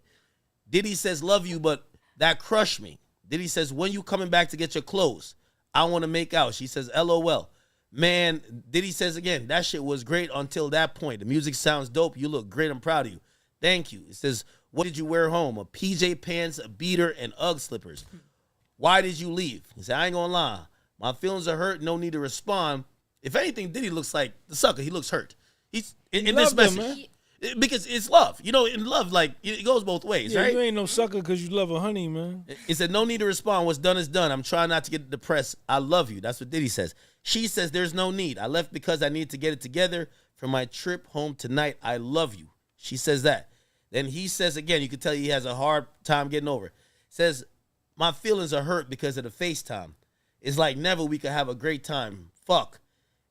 Diddy says, love you, but that crushed me. Diddy says, when you coming back to get your clothes? I want to make out. She says, LOL. Man, Diddy says again, that shit was great until that point. The music sounds dope. You look great. I'm proud of you. Thank you. It says, what did you wear home? A PJ pants, a beater, and Ugg slippers. Why did you leave? He said, I ain't gonna lie. My feelings are hurt. No need to respond. If anything, Diddy looks like the sucker. He looks hurt. He's in this message. Because it's love. You know, in love, like, it goes both ways, right? You ain't no sucker because you love a honey, man. He said, no need to respond. What's done is done. I'm trying not to get depressed. I love you. That's what Diddy says. She says, there's no need. I left because I need to get it together for my trip home tonight. I love you. She says that. Then he says again, you can tell he has a hard time getting over it. Says, my feelings are hurt because of the FaceTime. It's like never we could have a great time. Fuck.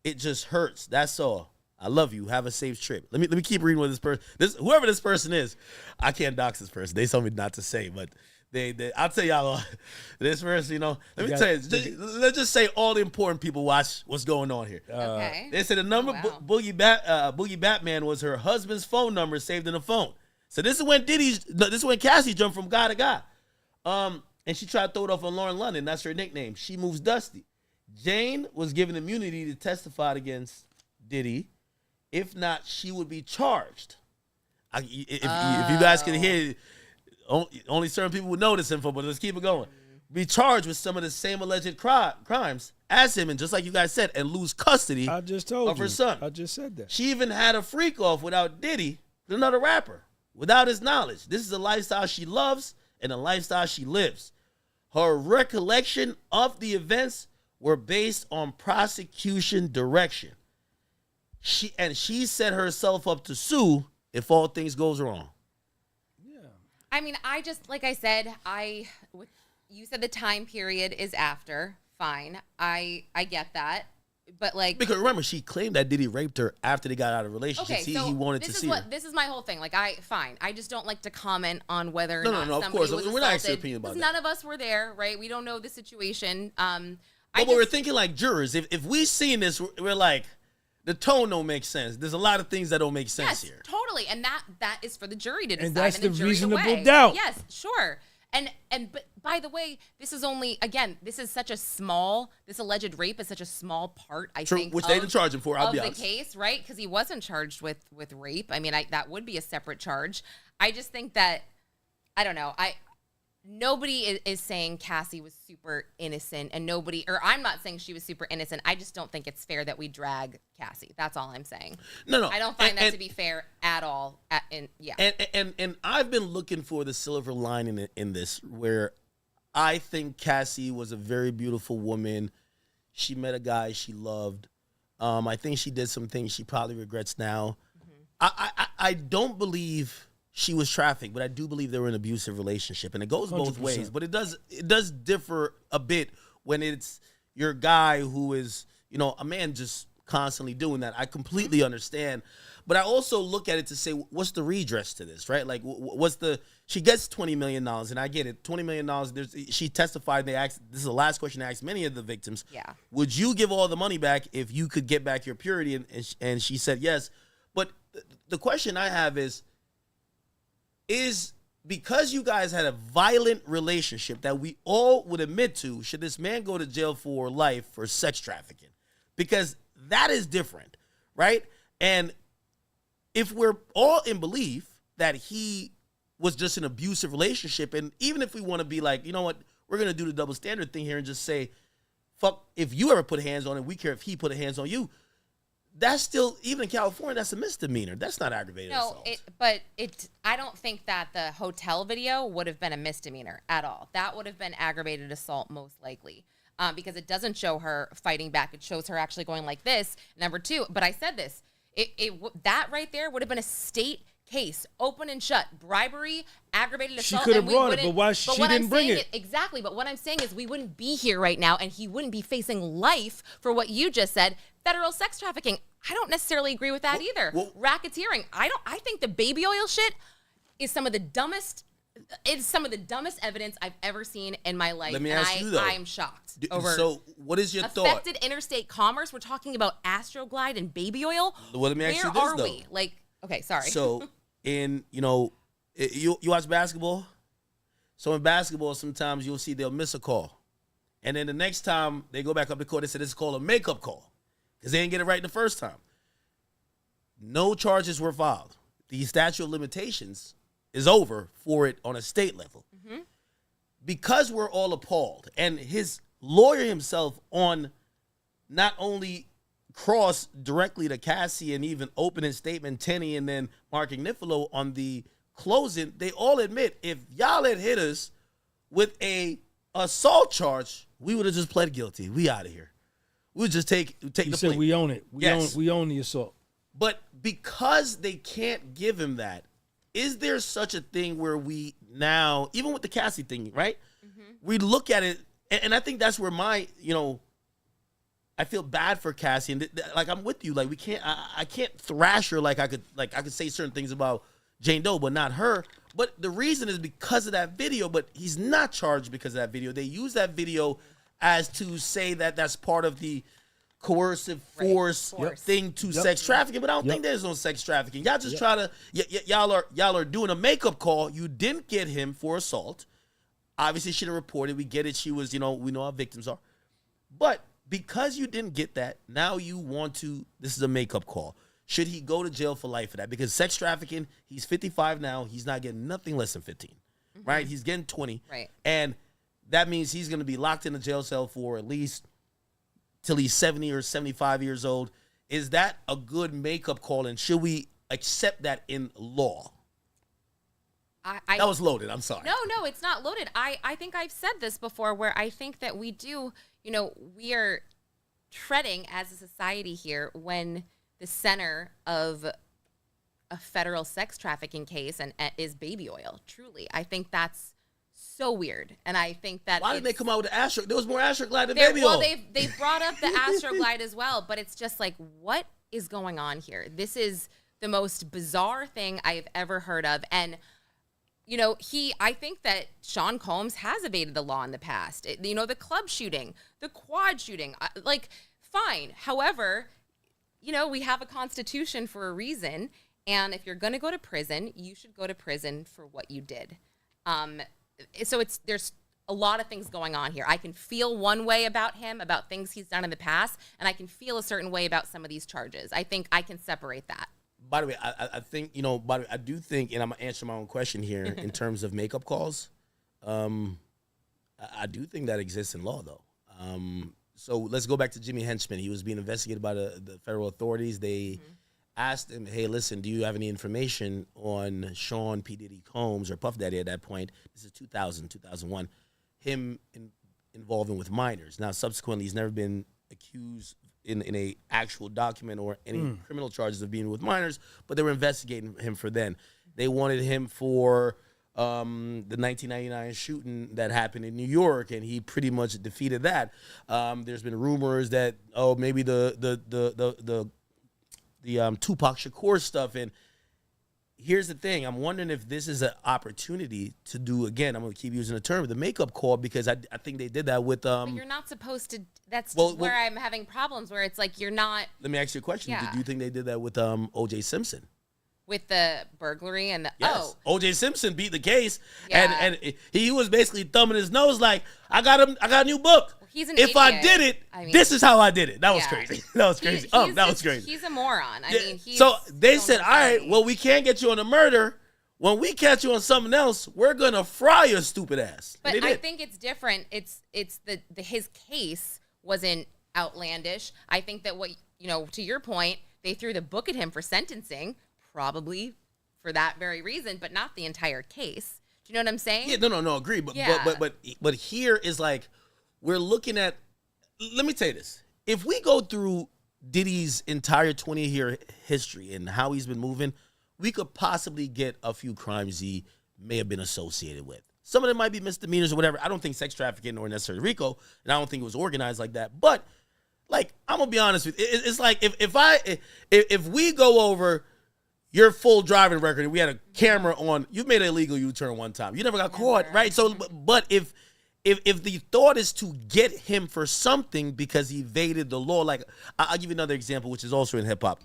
It just hurts. That's all. I love you. Have a safe trip. Let me keep reading what this person, whoever this person is. I can't dox this person. They told me not to say, but I'll tell y'all this person, you know. Let me tell you. Let's just say all the important people watch what's going on here. Okay. They said the number Boogie Batman was her husband's phone number saved in the phone. So this is when Cassie jumped from guy to guy. And she tried to throw it off on Lauren London. That's her nickname. She moves Dusty. Jane was given immunity to testify against Diddy. If not, she would be charged. If you guys can hear, only certain people would know this info, but let's keep it going. Be charged with some of the same alleged crimes as him, and just like you guys said, and lose custody of her son. I just said that. She even had a freak off without Diddy, with another rapper, without his knowledge. This is a lifestyle she loves and a lifestyle she lives. Her recollection of the events were based on prosecution direction. She set herself up to sue if all things goes wrong. Yeah. I mean, I just, like I said, you said the time period is after. Fine. I get that. But like, because remember, she claimed that Diddy raped her after they got out of relationships. Okay, so he wanted to see her. This is my whole thing. Like, fine. I just don't like to comment on whether or not of somebody course. was We're not asking your assaulted, opinion about because that. none of us were there, right? We don't know the situation. But we're thinking like jurors. If we seen this, we're like, the tone don't make sense. There's a lot of things that don't make sense here. Totally. And that is for the jury to decide. And that's the jury to reasonable weigh. doubt. Yes, sure. But by the way, this is only, again, this alleged rape is such a small part, I think, which they didn't charge him for, I'll be honest. The case, right? Because he wasn't charged with rape. I mean, that would be a separate charge. I just think that, I don't know, nobody is saying Cassie was super innocent, and I'm not saying she was super innocent. I just don't think it's fair that we drag Cassie. That's all I'm saying. No. I don't find that to be fair at all. And I've been looking for the silver lining in this, where I think Cassie was a very beautiful woman. She met a guy she loved. I think she did some things she probably regrets now. Mm-hmm. I don't believe she was trafficked, but I do believe they were in an abusive relationship, and it goes both 100%. ways. But it does differ a bit when it's your guy who is, a man just constantly doing that. I completely understand, but I also look at it to say, what's the redress to this, right? Like, she gets $20 million, and I get it, $20 million. She testified. They asked. This is the last question I asked many of the victims. Yeah. Would you give all the money back if you could get back your purity? And she said yes. But the question I have is because you guys had a violent relationship that we all would admit to, should this man go to jail for life for sex trafficking? Because that is different, right? And if we're all in belief that he was just an abusive relationship, and even if we want to be like, you know what, we're going to do the double standard thing here and just say, fuck, if you ever put hands on him, we care if he put hands on you. That's still, even in California, that's a misdemeanor. That's not aggravated assault. I don't think that the hotel video would have been a misdemeanor at all. That would have been aggravated assault most likely, because it doesn't show her fighting back. It shows her actually going like this. Number two, but I said this, that right there would have been a state case, open and shut, bribery, aggravated assault. She could have brought it, but why she didn't bring it? Exactly, but what I'm saying is we wouldn't be here right now, and he wouldn't be facing life for what you just said, federal sex trafficking. I don't necessarily agree with that either. Racketeering. I think the baby oil shit is some of the dumbest. It's some of the dumbest evidence I've ever seen in my life. Let me ask you though. I am shocked over. So, what is your thought? Affected interstate commerce. We're talking about Astroglide and baby oil. Well, let me ask you this, Where are though. we? Like, okay, sorry. So, you watch basketball. So in basketball, sometimes you'll see they'll miss a call, and then the next time they go back up the court, they say this is called a makeup call because they didn't get it right the first time. No charges were filed. The statute of limitations is over for it on a state level. Mm-hmm. Because we're all appalled, and his lawyer himself on not only cross directly to Cassie and even opening statement Tenney and then Mark Ignifilo on the closing, they all admit if y'all had hit us with a assault charge, we would have just pled guilty. We out of here. We would just take You the said plea. we own it. We own the assault. But because they can't give him that, is there such a thing where we now, even with the Cassie thing, right? Mm-hmm. We look at it, and I think that's where my, I feel bad for Cassie, and like I'm with you. Like we can't, I can't thrash her like I could say certain things about Jane Doe, but not her. But the reason is because of that video. But he's not charged because of that video. They use that video as to say that that's part of the coercive force thing to sex trafficking, but I don't think there's no sex trafficking. Y'all just try to y'all are doing a makeup call. You didn't get him for assault. Obviously, should have reported. We get it. She was, we know how victims are. But because you didn't get that, now you want to. This is a makeup call. should he go to jail for life for that? Because sex trafficking, he's 55 now. He's not getting nothing less than 15, right? He's getting 20. Right. And that means he's going to be locked in a jail cell for at least till he's 70 or 75 years old. Is that a good makeup call? And should we accept that in law? That was loaded. I'm sorry. No, it's not loaded. I think I've said this before where I think that we do, we are treading as a society here when the center of a federal sex trafficking case and is baby oil. Truly. I think that's so weird. And I think that why did they come out with the Astro? There was more Astroglide than baby oil. Well, they've brought up the Astroglide as well, but it's just like, what is going on here? This is the most bizarre thing I've ever heard of. And I think that Sean Combs has evaded the law in the past. The club shooting, the quad shooting, fine. However, we have a constitution for a reason. And if you're going to go to prison, you should go to prison for what you did. So there's a lot of things going on here. I can feel one way about him, about things he's done in the past, and I can feel a certain way about some of these charges. I think I can separate that. By the way, I think, I do think, and I'm going to answer my own question here in terms of makeup calls. I do think that exists in law, though. So let's go back to Jimmy Henchman. He was being investigated by the federal authorities. They asked him, hey, listen, do you have any information on Sean P. Diddy Combs or Puff Daddy at that point? This is 2001. Him involving with minors. Now, subsequently, he's never been accused in a actual document or any criminal charges of being with minors, but they were investigating him for then. They wanted him for the 1999 shooting that happened in New York, and he pretty much defeated that. There's been rumors that maybe the Tupac Shakur stuff. And here's the thing: I'm wondering if this is an opportunity to do again. I'm going to keep using the term the makeup call because I think they did that with. But you're not supposed to. That's where I'm having problems. Where it's like you're not. Let me ask you a question. Yeah. Do you think they did that with O.J. Simpson? With the burglary and the yes. O.J. Simpson beat the case, and he was basically thumbing his nose like, I got a new book. Well, he's an idiot. I did it, this is how I did it. That was crazy. That was crazy. That was crazy. He's a moron. I mean, so they said, all right, well, we can't get you on a murder. When we catch you on something else, we're gonna fry your stupid ass. But I think it's different. It's his case wasn't outlandish. I think that to your point, they threw the book at him for sentencing. Probably for that very reason, but not the entire case. Do you know what I'm saying? Yeah, no, agree. But here is like, we're looking at, let me tell you this. If we go through Diddy's entire 20-year history and how he's been moving, we could possibly get a few crimes he may have been associated with. Some of them might be misdemeanors or whatever. I don't think sex trafficking or necessarily RICO, and I don't think it was organized like that. But, like, I'm going to be honest with you. It's like if we go over your full driving record and we had a camera on, you made an illegal U-turn one time. You never got caught, right? So, but if the thought is to get him for something because he evaded the law, like I'll give you another example, which is also in hip hop.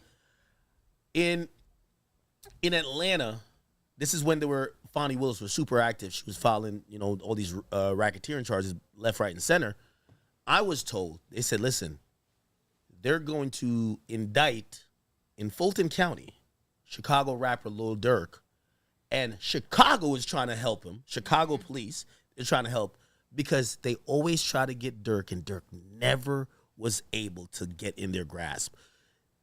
In Atlanta, this is when Fonnie Willis was super active. She was filing, all these racketeering charges left, right, and center. I was told, they said, listen, they're going to indict in Fulton County Chicago rapper Lil Durk, and Chicago is trying to help him. Chicago police is trying to help because they always try to get Durk, and Durk never was able to get in their grasp.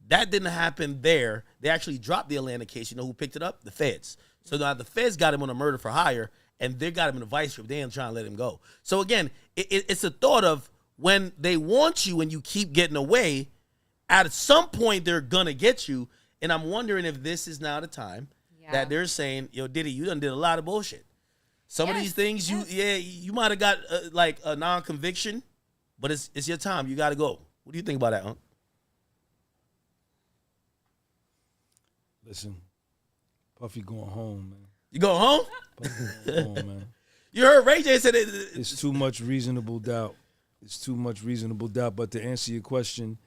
That didn't happen there. They actually dropped the Atlanta case. You know who picked it up? The feds. So now the feds got him on a murder for hire, and they got him in a vice grip. They ain't trying to let him go. So again, it's a thought of when they want you and you keep getting away, at some point they're going to get you. And I'm wondering if this is now the time that they're saying, yo, Diddy, you done did a lot of bullshit. Some of these things, you might have got like a non-conviction, but it's your time. You got to go. What do you think about that, huh? Listen, Puffy going home, man. You going home? Puffy going home, man. You heard Ray J said it's too much reasonable doubt. It's too much reasonable doubt. But to answer your question,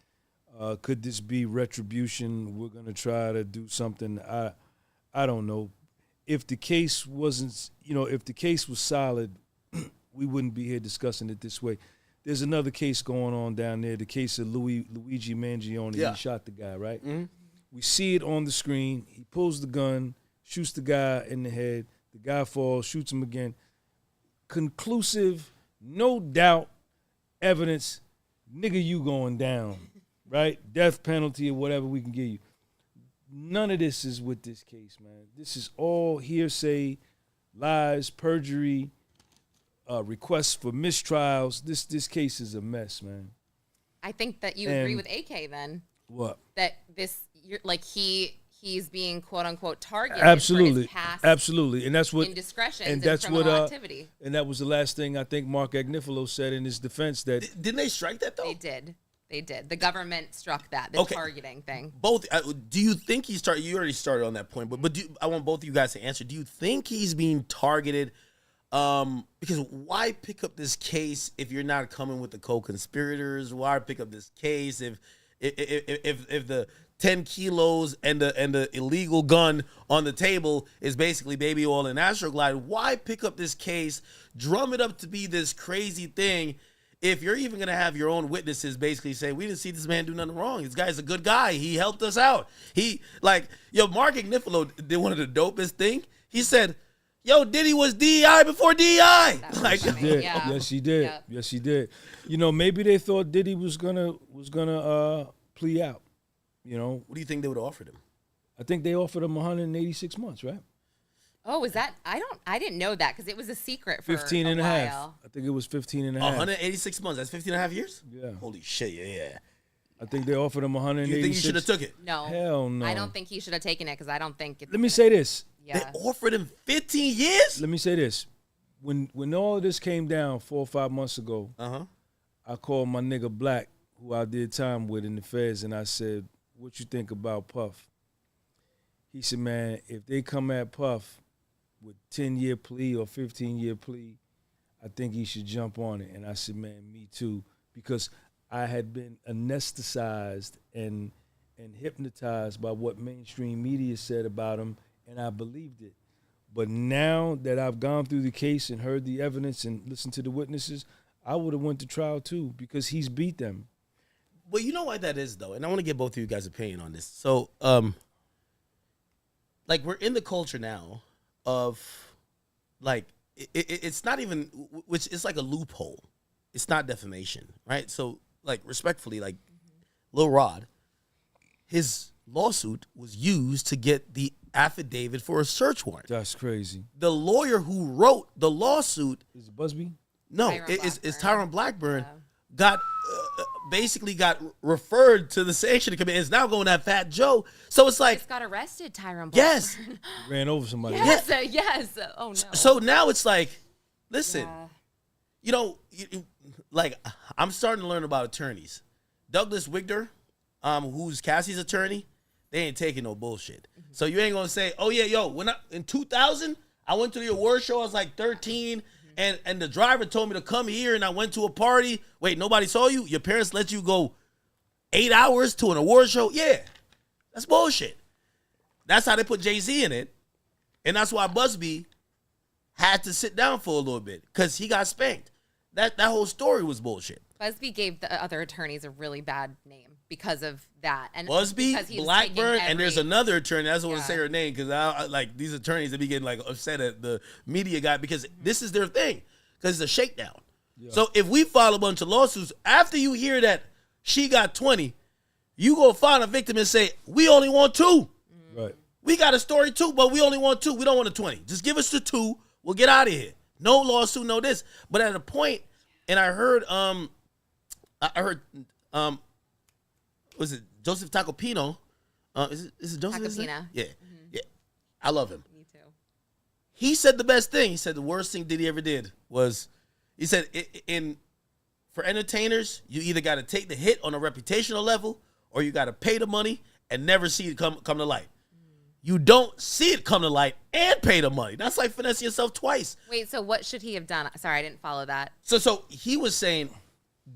could this be retribution? We're gonna try to do something. I don't know. If the case wasn't, if the case was solid, we wouldn't be here discussing it this way. There's another case going on down there. The case of Luigi Mangione. He shot the guy, right? Mm-hmm. We see it on the screen. He pulls the gun, shoots the guy in the head. The guy falls, shoots him again. Conclusive, no doubt, evidence. Nigga, you going down, right? Death penalty or whatever we can give you. None of this is with this case, man. This is all hearsay, lies, perjury, requests for mistrials. This case is a mess, man. I think that you agree with AK then. What? That he's being quote unquote targeted Absolutely. for his past Absolutely. And that's what indiscretions and that's criminal what activity. And that was the last thing I think Mark Agnifilo said in his defense that Didn't they strike that though? They did. The government struck that, the targeting thing. Both. Do you think he started? You already started on that point, but I want both of you guys to answer. Do you think he's being targeted? Because why pick up this case if you're not coming with the co-conspirators? Why pick up this case if the 10 kilos and the illegal gun on the table is basically baby oil and Astroglide? Why pick up this case, drum it up to be this crazy thing? If you're even going to have your own witnesses basically say, we didn't see this man do nothing wrong. This guy's a good guy. He helped us out. Mark Agnifilo did one of the dopest thing. He said, Diddy was DEI before DEI. He did. Yeah. Yes, he did. Yep. Yes, he did. Maybe they thought Diddy was gonna plea out. What do you think they would have offered him? I think they offered him 186 months, right? Oh, is that? I didn't know that because it was a secret for 15 and a half. I think it was 15 and a half. 186 months. That's 15 and a half years? Yeah. Holy shit, yeah. I think they offered him 186. You think he should have took it? No. Hell no. I don't think he should have taken it because I don't think it's... Let me say this. Yeah. They offered him 15 years? Let me say this. When all of this came down 4 or 5 months ago, I called my nigga Black, who I did time with in the feds, and I said, what you think about Puff? He said, man, if they come at Puff with 10-year plea or 15-year plea, I think he should jump on it. And I said, man, me too, because I had been anesthetized and hypnotized by what mainstream media said about him, and I believed it. But now that I've gone through the case and heard the evidence and listened to the witnesses, I would have went to trial too because he's beat them. Well, you know why that is, though, and I want to get both of you guys' opinion on this. So, we're in the culture now of, it's not even, which it's like a loophole. It's not defamation, right? So, respectfully, Lil Rod, his lawsuit was used to get the affidavit for a search warrant. That's crazy. The lawyer who wrote the lawsuit... Is it Busby? No, it's Tyrone Blackburn. Yeah. Basically got referred to the sanctioning committee. It's now going at Fat Joe. So it's like... Just got arrested, Tyrone Blackburn. Yes. Ran over somebody. Yes, yes. Oh, no. So now it's like, listen, I'm starting to learn about attorneys. Douglas Wigder, who's Cassie's attorney, they ain't taking no bullshit. Mm-hmm. So you ain't going to say, oh, yeah, in 2000, I went to the award show, I was like 13, and the driver told me to come here, and I went to a party. Wait, nobody saw you? Your parents let you go 8 hours to an award show? Yeah, that's bullshit. That's how they put Jay-Z in it, and that's why Busby had to sit down for a little bit, because he got spanked. That whole story was bullshit. Busby gave the other attorneys a really bad name because of that. And Busby, Blackburn, and there's another attorney. I just want to say her name because I these attorneys that be getting upset at the media guy because this is their thing because it's a shakedown. Yeah. So if we file a bunch of lawsuits after you hear that she got 20, you go find a victim and say we only want 2. Right. We got a story too, but we only want 2. We don't want a 20. Just give us the 2. We'll get out of here. No lawsuit, no this. But at a point, and I heard was it Joseph Tacopino? Is it Joseph? Tacopina. Yeah. Mm-hmm. Yeah. I love him. Me too. He said the best thing. He said the worst thing Diddy ever did was, he said, for entertainers, you either got to take the hit on a reputational level or you got to pay the money and never see it come to light. You don't see it come to light and pay the money. That's like finessing yourself twice. Wait, so what should he have done? Sorry, I didn't follow that. So he was saying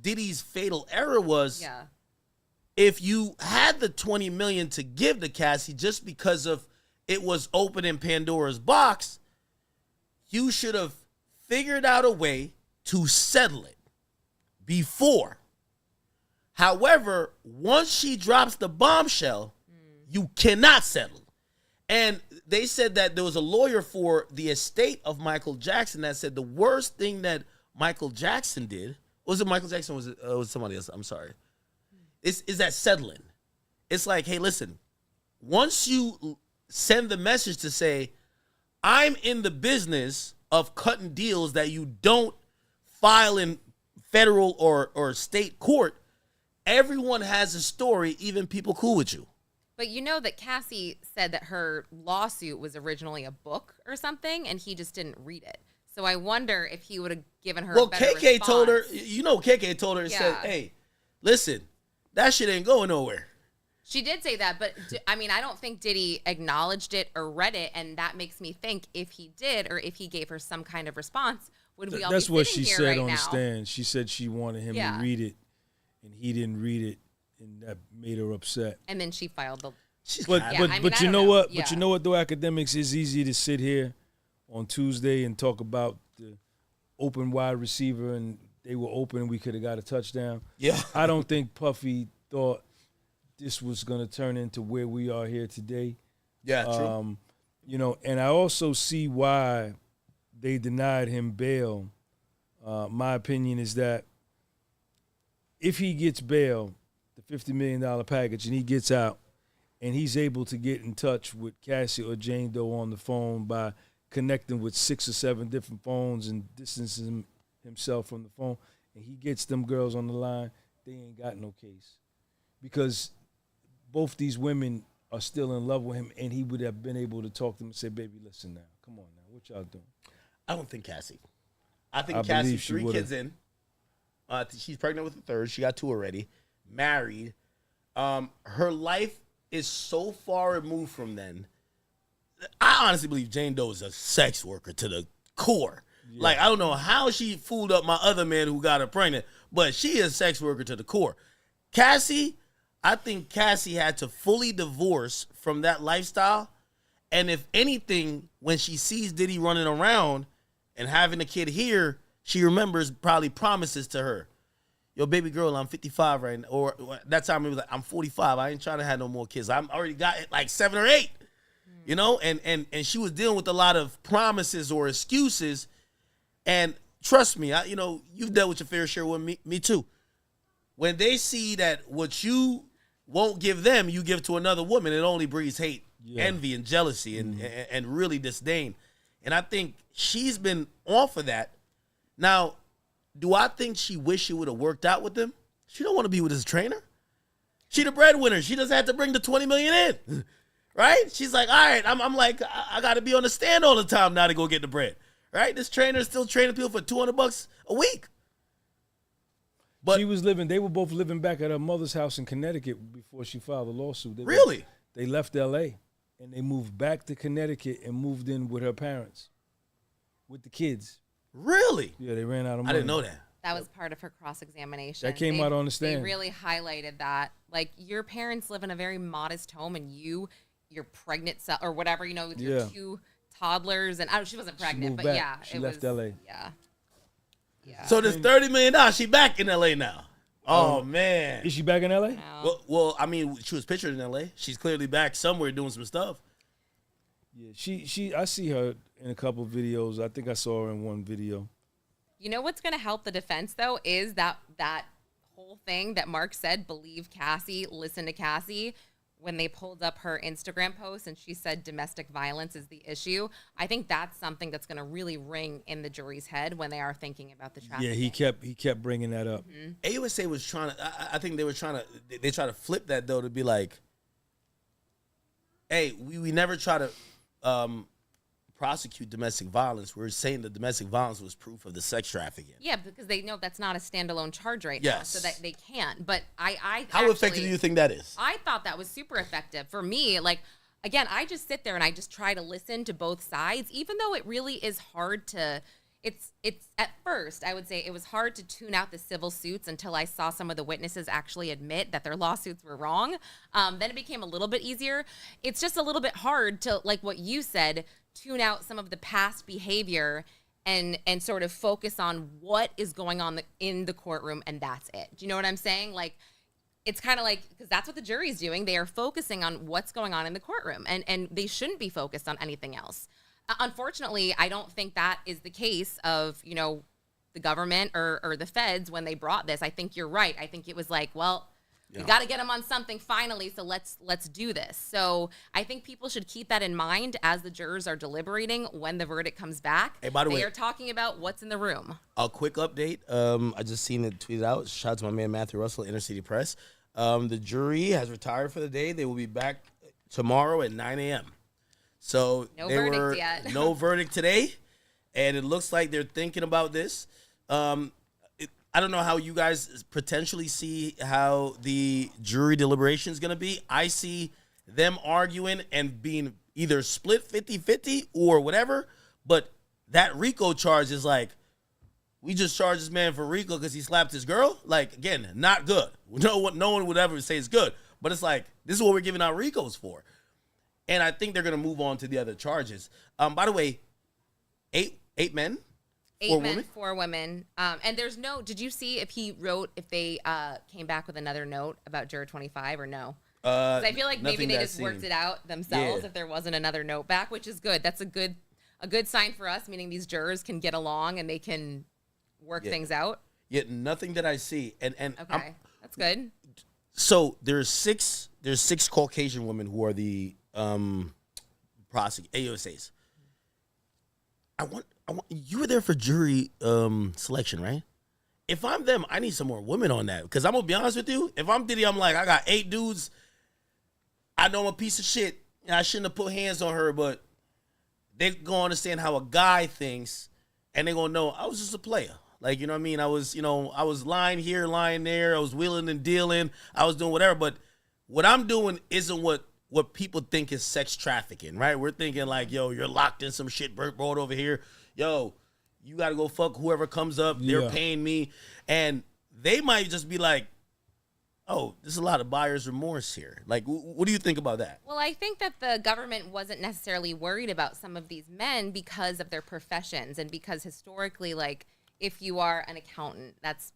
Diddy's fatal error was if you had the $20 million to give to Cassie just because of it was open in Pandora's box, you should have figured out a way to settle it before. However, once she drops the bombshell, You cannot settle. And they said that there was a lawyer for the estate of Michael Jackson that said the worst thing that Michael Jackson did, was it Michael Jackson or was it somebody else? I'm sorry. Is that settling. It's like, hey, listen, once you send the message to say, I'm in the business of cutting deals that you don't file in federal or state court, everyone has a story, even people cool with you. But you know that Cassie said that her lawsuit was originally a book or something, and he just didn't read it. So I wonder if he would have given her a better KK response. told her, KK told her and said, hey, listen, that shit ain't going nowhere. She did say that, but I mean, I don't think Diddy acknowledged it or read it, and that makes me think if he did or if he gave her some kind of response, would we all That's be what sitting she here said right on now? the stand. She said she wanted him to read it, and he didn't read it, and that made her upset. And then she filed the... But you know what? Yeah. But you know what, though, academics, is easy to sit here on Tuesday and talk about the open wide receiver, and they were open, and we could have got a touchdown. Yeah. I don't think Puffy thought this was going to turn into where we are here today. Yeah, true. And I also see why they denied him bail. My opinion is that if he gets bail, the $50 million package, and he gets out, and he's able to get in touch with Cassie or Jane Doe on the phone by connecting with 6 or 7 different phones and distancing himself from the phone, and he gets them girls on the line, they ain't got no case. Because both these women are still in love with him, and he would have been able to talk to them and say, baby, listen now. Come on now. What y'all doing? I don't think Cassie. I think Cassie's 3 would've. kids in. She's pregnant with the 3rd. She got 2 already. Married. Her life is so far removed from then. I honestly believe Jane Doe is a sex worker to the core. Yeah. Like, I don't know how she fooled up my other man who got her pregnant, but she is a sex worker to the core. Cassie, I think Cassie had to fully divorce from that lifestyle. And if anything, when she sees Diddy running around and having a kid here, she remembers probably promises to her. Yo, baby girl, I'm 55 right now. Or that time it was like, I'm 45. I ain't trying to have no more kids. I'm already got like 7 or 8. You know? And she was dealing with a lot of promises or excuses. And trust me, you've dealt with your fair share with me too. When they see that what you won't give them, you give to another woman, it only breeds hate, envy, and jealousy, and really disdain. And I think she's been off of that. Now, do I think she wish she would have worked out with him? She don't want to be with his trainer. She the breadwinner. She doesn't have to bring the $20 million in, right? She's like, all right, I'm like, I got to be on the stand all the time now to go get the bread, right? This trainer is still training people for $200 a week. But they were both living back at her mother's house in Connecticut before she filed the lawsuit. They left L.A., and they moved back to Connecticut and moved in with her parents, with the kids. Really? Yeah, they ran out of money. I didn't know that. That was part of her cross-examination. That came out on the stand. They really highlighted that. Like, your parents live in a very modest home, and you're pregnant or whatever, with your 2 toddlers. And she wasn't pregnant, but back. She left L.A. Yeah. So this $30 million, she back in L.A. now. Oh, man. Is she back in L.A.? No. Well, I mean, she was pictured in L.A. She's clearly back somewhere doing some stuff. Yeah, I see her in a couple of videos. I think I saw her in one video. You know what's going to help the defense, though, is that whole thing that Mark said, believe Cassie, listen to Cassie. When they pulled up her Instagram post and she said domestic violence is the issue, I think that's something that's going to really ring in the jury's head when they are thinking about the trafficking. Yeah, he kept bringing that up. Mm-hmm. AUSA was trying to, I think they try to flip that, though, to be like, hey, we never try to prosecute domestic violence. We're saying that domestic violence was proof of the sex trafficking. Yeah, because they know that's not a standalone charge right now, so that they can't. But How effective do you think that is? I thought that was super effective. For me, like, again, I just sit there and I just try to listen to both sides, even though it really is hard to, it's at first, I would say it was hard to tune out the civil suits until I saw some of the witnesses actually admit that their lawsuits were wrong. Then it became a little bit easier. It's just a little bit hard to, like what you said, tune out some of the past behavior and sort of focus on what is going on in the courtroom, and that's it. Do you know what I'm saying? Like, it's kind of like, because that's what the jury's doing. They are focusing on what's going on in the courtroom, and they shouldn't be focused on anything else. Unfortunately, I don't think that is the case of, the government or the feds when they brought this. I think you're right. I think it was like, well, we got to get them on something finally, so let's do this. So I think people should keep that in mind as the jurors are deliberating when the verdict comes back. Hey, by the way, they are talking about what's in the room. A quick update. I just seen it tweeted out. Shout out to my man Matthew Russell, Inner City Press. The jury has retired for the day. They will be back tomorrow at 9 a.m. So no verdict yet. No verdict today, and it looks like they're thinking about this. I don't know how you guys potentially see how the jury deliberation is going to be. I see them arguing and being either split 50-50 or whatever, but that RICO charge is like, we just charged this man for RICO because he slapped his girl. Like, again, not good. No one would ever say it's good, but it's like, this is what we're giving out RICOs for. And I think they're going to move on to the other charges. By the way, eight men? 8 men, 4 women. And there's no, did you see if they came back with another note about juror 25 or no? I feel like maybe they just worked it out themselves if there wasn't another note back, which is good. That's a good sign for us, meaning these jurors can get along and they can work things out. Yeah, nothing that I see. And okay, that's good. So there's six Caucasian women who are the AUSAs. I want you were there for jury selection, right? If I'm them, I need some more women on that. Because I'm going to be honest with you. If I'm Diddy, I'm like, I got 8 dudes. I know I'm a piece of shit. And I shouldn't have put hands on her, but they're going to understand how a guy thinks. And they're going to know I was just a player. Like, you know what I mean? I was lying here, lying there. I was wheeling and dealing. I was doing whatever. But what I'm doing isn't what people think is sex trafficking, right? We're thinking like, yo, you're locked in some shit brought over here. Yo, you got to go fuck whoever comes up. They're paying me. And they might just be like, oh, there's a lot of buyer's remorse here. Like, what do you think about that? Well, I think that the government wasn't necessarily worried about some of these men because of their professions and because historically, like, if you are an accountant, that's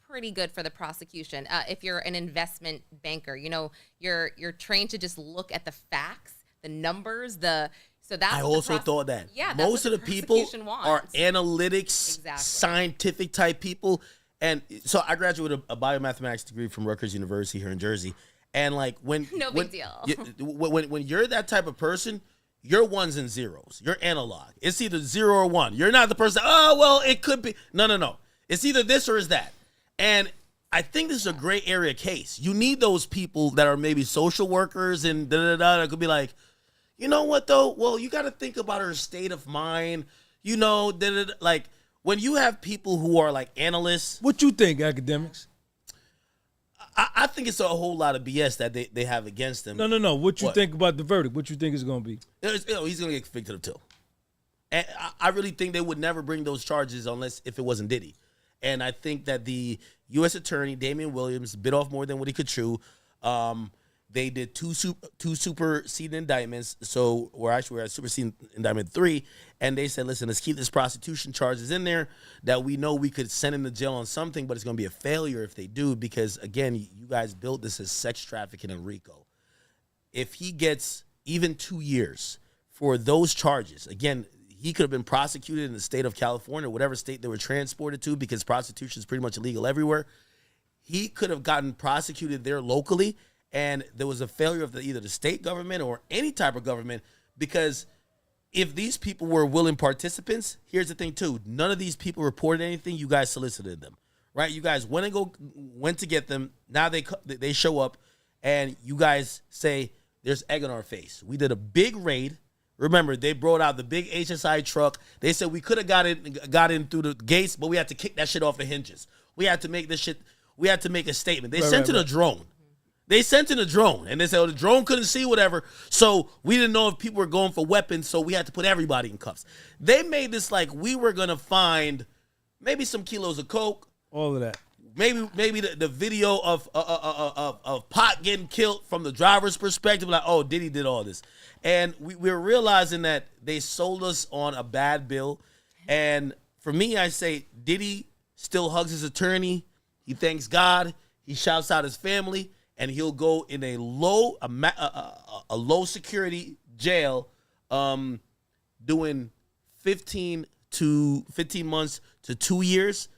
pretty good for the prosecution. If you're an investment banker, you're trained to just look at the facts, the numbers, so that's. I also thought that. Yeah, most of the people are analytics, scientific type people, and so I graduated a biomathematics degree from Rutgers University here in Jersey, and like when big deal. When you're that type of person, you're ones and zeros. You're analog. It's either 0 or 1. You're not the person. Oh well, it could be. No. It's either this or it's that. And I think this is a gray area case. You need those people that are maybe social workers and that could be like, you know what though? Well, you got to think about her state of mind. Like when you have people who are like analysts. What you think, academics? I think it's a whole lot of BS that they have against him. No. What you think about the verdict? What you think it's going to be? He's going to get convicted of 2. And I really think they would never bring those charges if it wasn't Diddy. And I think that the U.S. attorney, Damian Williams, bit off more than what he could chew. They did two superseding indictments. So we're at superseding indictment 3. And they said, listen, let's keep this prostitution charges in there that we know we could send him to jail on something, but it's going to be a failure if they do because, again, you guys built this as sex trafficking and RICO. If he gets even 2 years for those charges, again, he could have been prosecuted in the state of California, whatever state they were transported to, because prostitution is pretty much illegal everywhere. He could have gotten prosecuted there locally, and there was a failure of either the state government or any type of government, because if these people were willing participants, here's the thing too, none of these people reported anything. You guys solicited them, right? You guys went to get them. Now they show up, and you guys say, there's egg on our face. We did a big raid. Remember, they brought out the big HSI truck. They said we could have got in through the gates, but we had to kick that shit off the hinges. We had to make this shit. We had to make a statement. They sent in a drone. They sent in a drone, and they said, the drone couldn't see whatever, so we didn't know if people were going for weapons, so we had to put everybody in cuffs. They made this like we were going to find maybe some kilos of coke. All of that. Maybe the video of pot getting killed from the driver's perspective, like, oh, Diddy did all this. And we're realizing that they sold us on a bad bill. And for me, I say Diddy still hugs his attorney. He thanks God. he shouts out his family, and he'll go in a low security jail, doing 15 months to 2 years,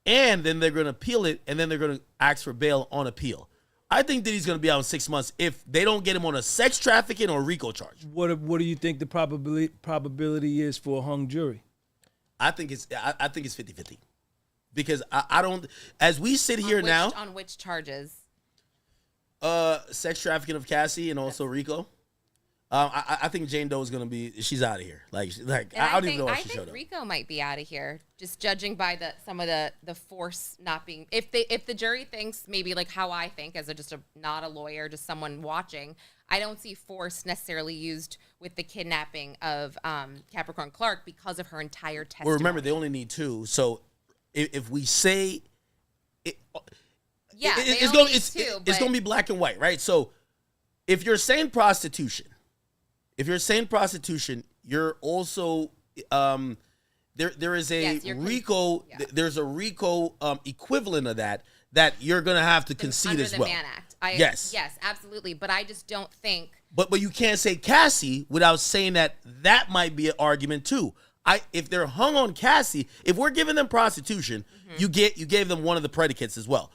and then they're going to appeal it, and then they're going to ask for bail on appeal. I think Diddy's going to be out in 6 months if they don't get him on a sex trafficking or RICO charge. What do you think the probability is for a hung jury? I think it's 50-50. Because I don't, as we sit here now. On which charges? Sex trafficking of Cassie and also RICO. I think Jane Doe is gonna be. She's out of here. I don't even know why she showed up. I think RICO might be out of here, just judging by some of the force not being. If the jury thinks maybe like how I think as not a lawyer, just someone watching, I don't see force necessarily used with the kidnapping of Capricorn Clark because of her entire testimony. Well, remember they only need 2, so if we say it, it's gonna be black and white, right? So if you're saying prostitution. You're also there is a RICO. Yeah. There's a RICO equivalent of that you're gonna have to concede as well. Under the Mann Act. Yes, absolutely. But I just don't think. But you can't say Cassie without saying that might be an argument too. If they're hung on Cassie, if we're giving them prostitution, you gave them one of the predicates as well.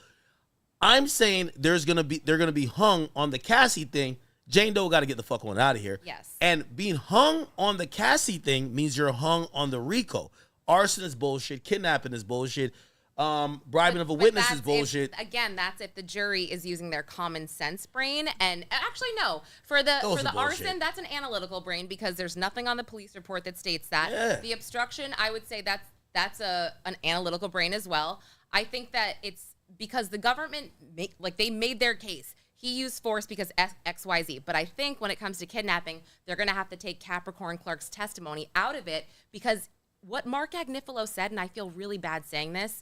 I'm saying they're gonna be hung on the Cassie thing. Jane Doe got to get the fuck on out of here. Yes. And being hung on the Cassie thing means you're hung on the RICO. Arson is bullshit. Kidnapping is bullshit. Bribing of a witness is bullshit. That's if the jury is using their common sense brain. And actually, no. For the arson, that's an analytical brain because there's nothing on the police report that states that. Yeah. The obstruction, I would say that's an analytical brain as well. I think that it's because the government they made their case. He used force because XYZ. But I think when it comes to kidnapping, they're going to have to take Capricorn Clark's testimony out of it because what Mark Agnifilo said, and I feel really bad saying this,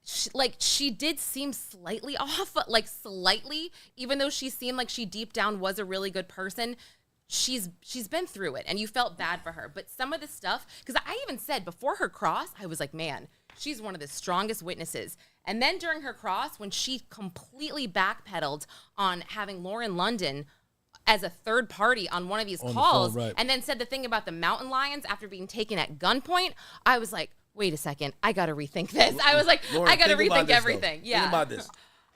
she did seem slightly off, slightly, even though she seemed like she deep down was a really good person. She's been through it, and you felt bad for her. But some of the stuff, because I even said before her cross, I was like, man, she's one of the strongest witnesses. And then during her cross, when she completely backpedaled on having Lauren London as a third party on one of these calls, right, and then said the thing about the mountain lions after being taken at gunpoint, I was like, wait a second, I got to rethink this. I was like, Lauren, I got to rethink everything. Yeah. Think about this.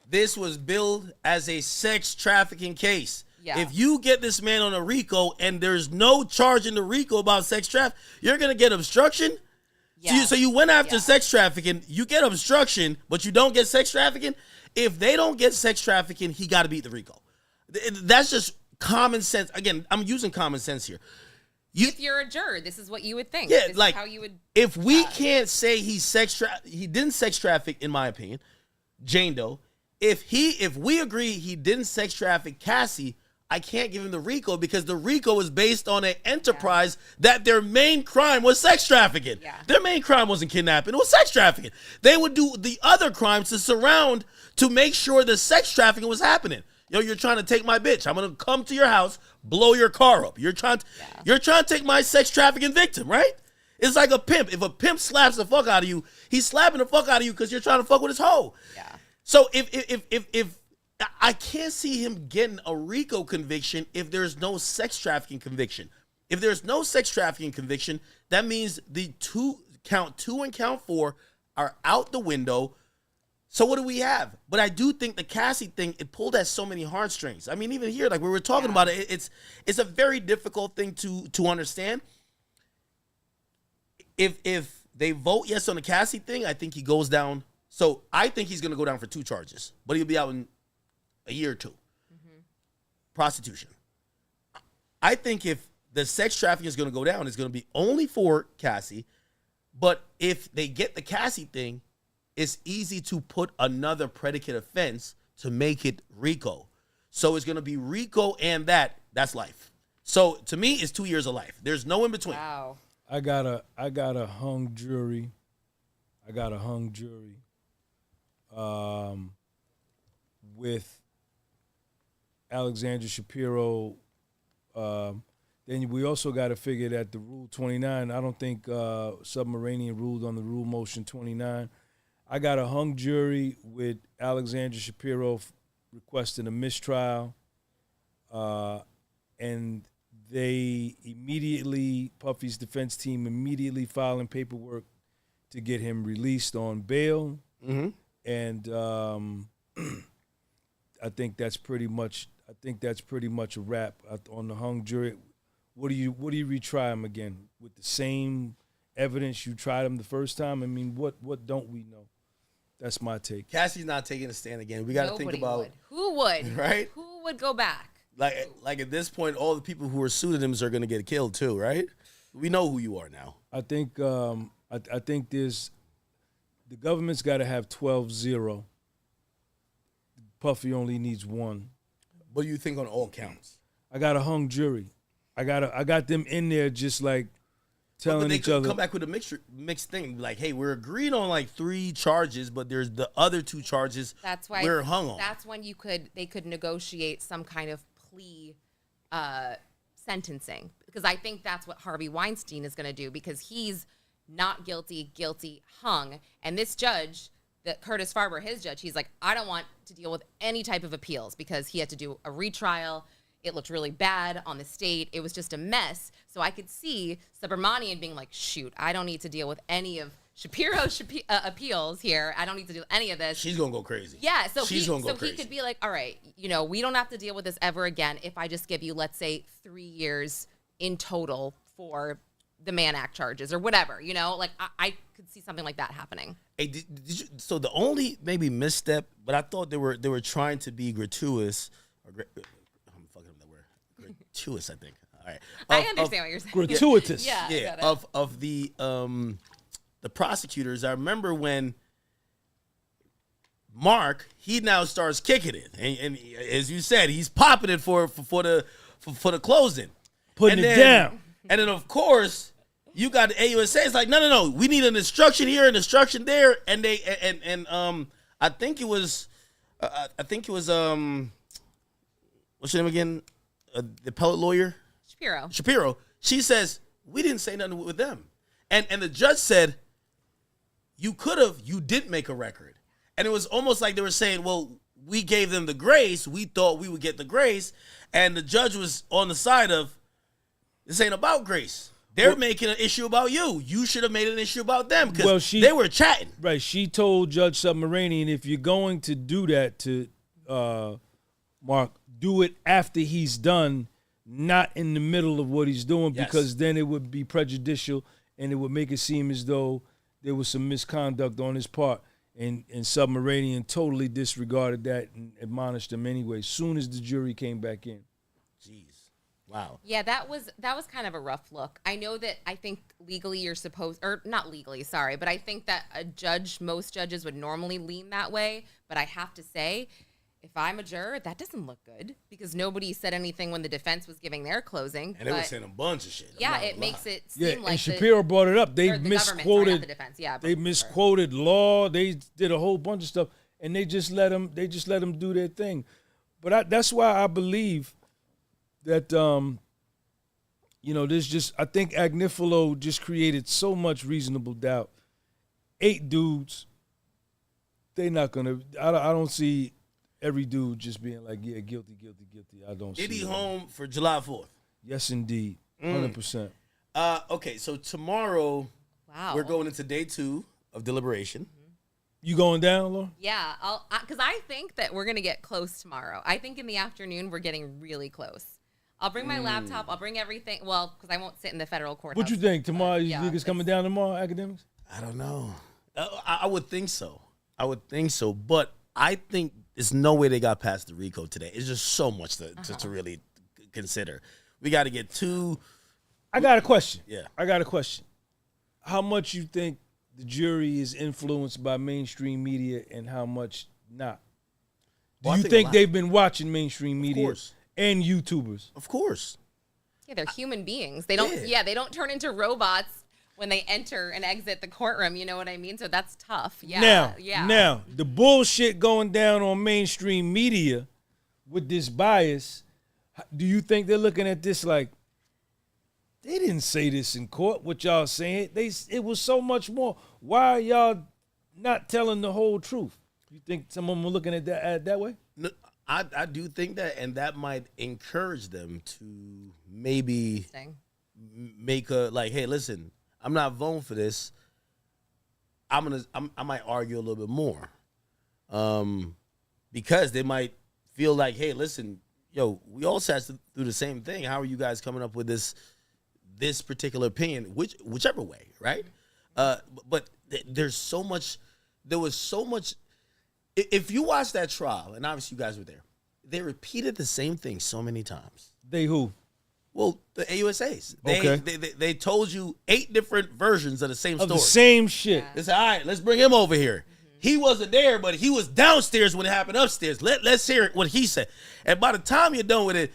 This was billed as a sex trafficking case. Yeah. If you get this man on a RICO and there's no charge in the RICO about sex trafficking, you're going to get obstruction. Yeah. So you went after sex trafficking, you get obstruction, but you don't get sex trafficking. If they don't get sex trafficking, he got to beat the RICO. That's just common sense. Again, I'm using common sense here. If you're a juror, this is what you would think. Yeah, this like is how you would. If we can't say he didn't sex traffic, in my opinion, Jane Doe. If we agree he didn't sex traffic Cassie, I can't give him the RICO because the RICO is based on an enterprise that their main crime was sex trafficking. Yeah. Their main crime wasn't kidnapping, it was sex trafficking. They would do the other crimes to surround to make sure the sex trafficking was happening. You're trying to take my bitch. I'm going to come to your house, blow your car up. You're trying to take my sex trafficking victim, right? It's like a pimp. If a pimp slaps the fuck out of you, he's slapping the fuck out of you because you're trying to fuck with his hoe. Yeah. So if I can't see him getting a RICO conviction if there's no sex trafficking conviction. If there's no sex trafficking conviction, that means the count 2 and count 4 are out the window. So what do we have? But I do think the Cassie thing, it pulled at so many heartstrings. I mean, even here, like we were talking about it, it's a very difficult thing to understand. If they vote yes on the Cassie thing, I think he goes down. So I think he's going to go down for 2 charges, but he'll be out in a year or 2. Mm-hmm. Prostitution. I think if the sex trafficking is going to go down, it's going to be only for Cassie. But if they get the Cassie thing, it's easy to put another predicate offense to make it RICO. So it's going to be RICO and that's life. So to me, it's 2 years of life. There's no in between. Wow. I got a hung jury. With Alexandra Shapiro. Then we also got to figure that the Rule 29, I don't think Submarinian ruled on the Rule Motion 29. I got a hung jury with Alexandra Shapiro requesting a mistrial, and they immediately, Puffy's defense team immediately filing paperwork to get him released on bail. Mm-hmm. And I think that's pretty much a wrap on the hung jury. What do you retry him again with the same evidence you tried him the first time? I mean, what don't we know? That's my take. Cassie's not taking a stand again. We got to think about who would, right? Who would go back? Like at this point, all the people who are suing him are going to get killed too, right? We know who you are now. I think I think there's the government's got to have 12-0. Puffy only needs 1. What do you think on all counts? I got a hung jury. I got them in there just like telling each other. They could come back with a mixed thing, like, hey, we're agreed on like 3 charges, but there's the other 2 charges. That's why we're hung on. That's when they could negotiate some kind of plea sentencing, because I think that's what Harvey Weinstein is going to do, because he's not guilty, hung, and this judge, that Curtis Farber, his judge, he's like, I don't want to deal with any type of appeals, because he had to do a retrial. It looked really bad on the state. It was just a mess. So I could see Subramanian being like, shoot, I don't need to deal with any of Shapiro's appeals here. I don't need to do any of this. She's going to go crazy. Yeah, so he could be like, all right, we don't have to deal with this ever again if I just give you, let's say, 3 years in total for the Mann Act charges or whatever, Like, I could see something like that happening. Hey, did you, so the only maybe misstep, but I thought they were trying to be gratuitous. I'm fucking up that word. Gratuitous, I think. All right. I understand what you're saying. Gratuitous. Yeah. Of the prosecutors. I remember when Mark, he now starts kicking it, and as you said, he's popping it for the closing, putting it down, and then of course you got the AUSA. It's like no, we need an instruction here, an instruction there, and they I think it was what's your name again? The appellate lawyer Shapiro. She says we didn't say nothing with them, and the judge said you didn't make a record. And it was almost like they were saying, well, we gave them the grace. We thought we would get the grace. And the judge was on the side of, this ain't about grace. They're making an issue about you. You should have made an issue about them, because they were chatting. Right. She told Judge Submaranian, if you're going to do that to Mark, do it after he's done, not in the middle of what he's doing, because then it would be prejudicial and it would make it seem as though there was some misconduct on his part. And Submaranian totally disregarded that and admonished him anyway, as soon as the jury came back in. Jeez. Wow. Yeah, that was kind of a rough look. I know that I think legally you're supposed, or not legally, sorry, but I think that most judges would normally lean that way. But I have to say, if I'm a juror, that doesn't look good, because nobody said anything when the defense was giving their closing. And they were saying a bunch of shit. Yeah, it makes it seem like and Shapiro brought it up. They misquoted the defense. Yeah, they misquoted law. They did a whole bunch of stuff, and they just let them do their thing. But that's why I believe that there's just, I think Agnifilo just created so much reasonable doubt. 8 dudes, they not gonna. I don't see every dude just being like, yeah, guilty. I don't see. Diddy home for July 4th. Yes, indeed. 100%. Okay, so tomorrow we're going into day 2 of deliberation. You going down, Laura? Yeah, because I think that we're going to get close tomorrow. I think in the afternoon we're getting really close. I'll bring my laptop. I'll bring everything. Well, because I won't sit in the federal courthouse. What you think tomorrow? You think it's coming down tomorrow, academics? I don't know. I would think so. But I think there's no way they got past the RICO today. It's just so much to really consider. We got to get 2. I got a question. Yeah. I got a question. How much you think the jury is influenced by mainstream media and how much not? Do you think they've been watching mainstream media and YouTubers? Of course. Yeah, they're human beings. They don't. Yeah, they don't turn into robots when they enter and exit the courtroom. You know what I mean? So that's tough. Yeah. Now, the bullshit going down on mainstream media with this bias, do you think they're looking at this like, they didn't say this in court, what y'all saying? It was so much more. Why are y'all not telling the whole truth. You think some of them are looking at that way? No, I do think that, and that might encourage them to maybe make a like, hey, listen, I'm not voting for this. I might argue a little bit more, because they might feel like, hey, listen, yo, we all sat through the same thing. How are you guys coming up with this particular opinion, whichever way, right? But there's so much. There was so much. If you watch that trial, and obviously you guys were there, they repeated the same thing so many times. They who? Well, the AUSAs. Okay. They told you 8 different versions of the same story. Of the same shit. They said, all right, let's bring him over here. He wasn't there, but he was downstairs when it happened upstairs. Let's hear what he said. And by the time you're done with it,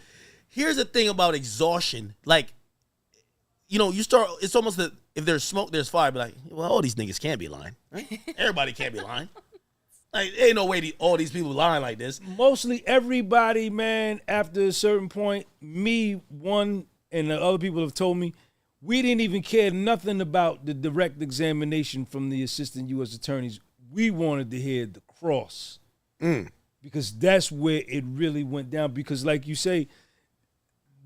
here's the thing about exhaustion. Like, you start, it's almost that if there's smoke, there's fire. Be like, well, all these niggas can't be lying. Right? Everybody can't be lying. Like, ain't no way all these people lying like this. Mostly everybody, man, after a certain point, me, one, and the other people have told me, we didn't even care nothing about the direct examination from the assistant U.S. attorneys. We wanted to hear the cross. Because that's where it really went down. Because like you say,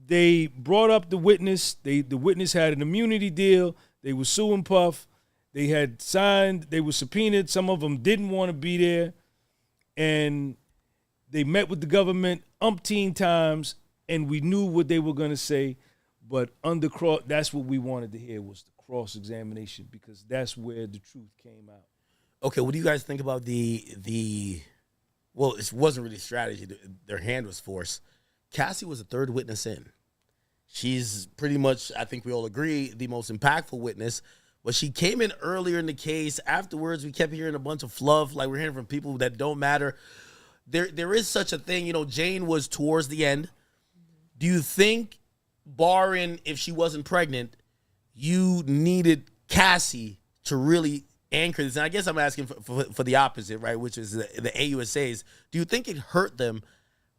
they brought up the witness. The witness had an immunity deal. They were suing Puff. They had signed, they were subpoenaed. Some of them didn't want to be there. And they met with the government umpteen times, and we knew what they were going to say. But that's what we wanted to hear, was the cross-examination, because that's where the truth came out. Okay, what do you guys think about well, it wasn't really strategy. Their hand was forced. Cassie was the 3rd witness in. She's pretty much, I think we all agree, the most impactful witness. But she came in earlier in the case. Afterwards, we kept hearing a bunch of fluff, like we're hearing from people that don't matter. There is such a thing. Jane was towards the end. Do you think, barring if she wasn't pregnant, you needed Cassie to really anchor this? And I guess I'm asking for the opposite, right, which is the AUSAs. Do you think it hurt them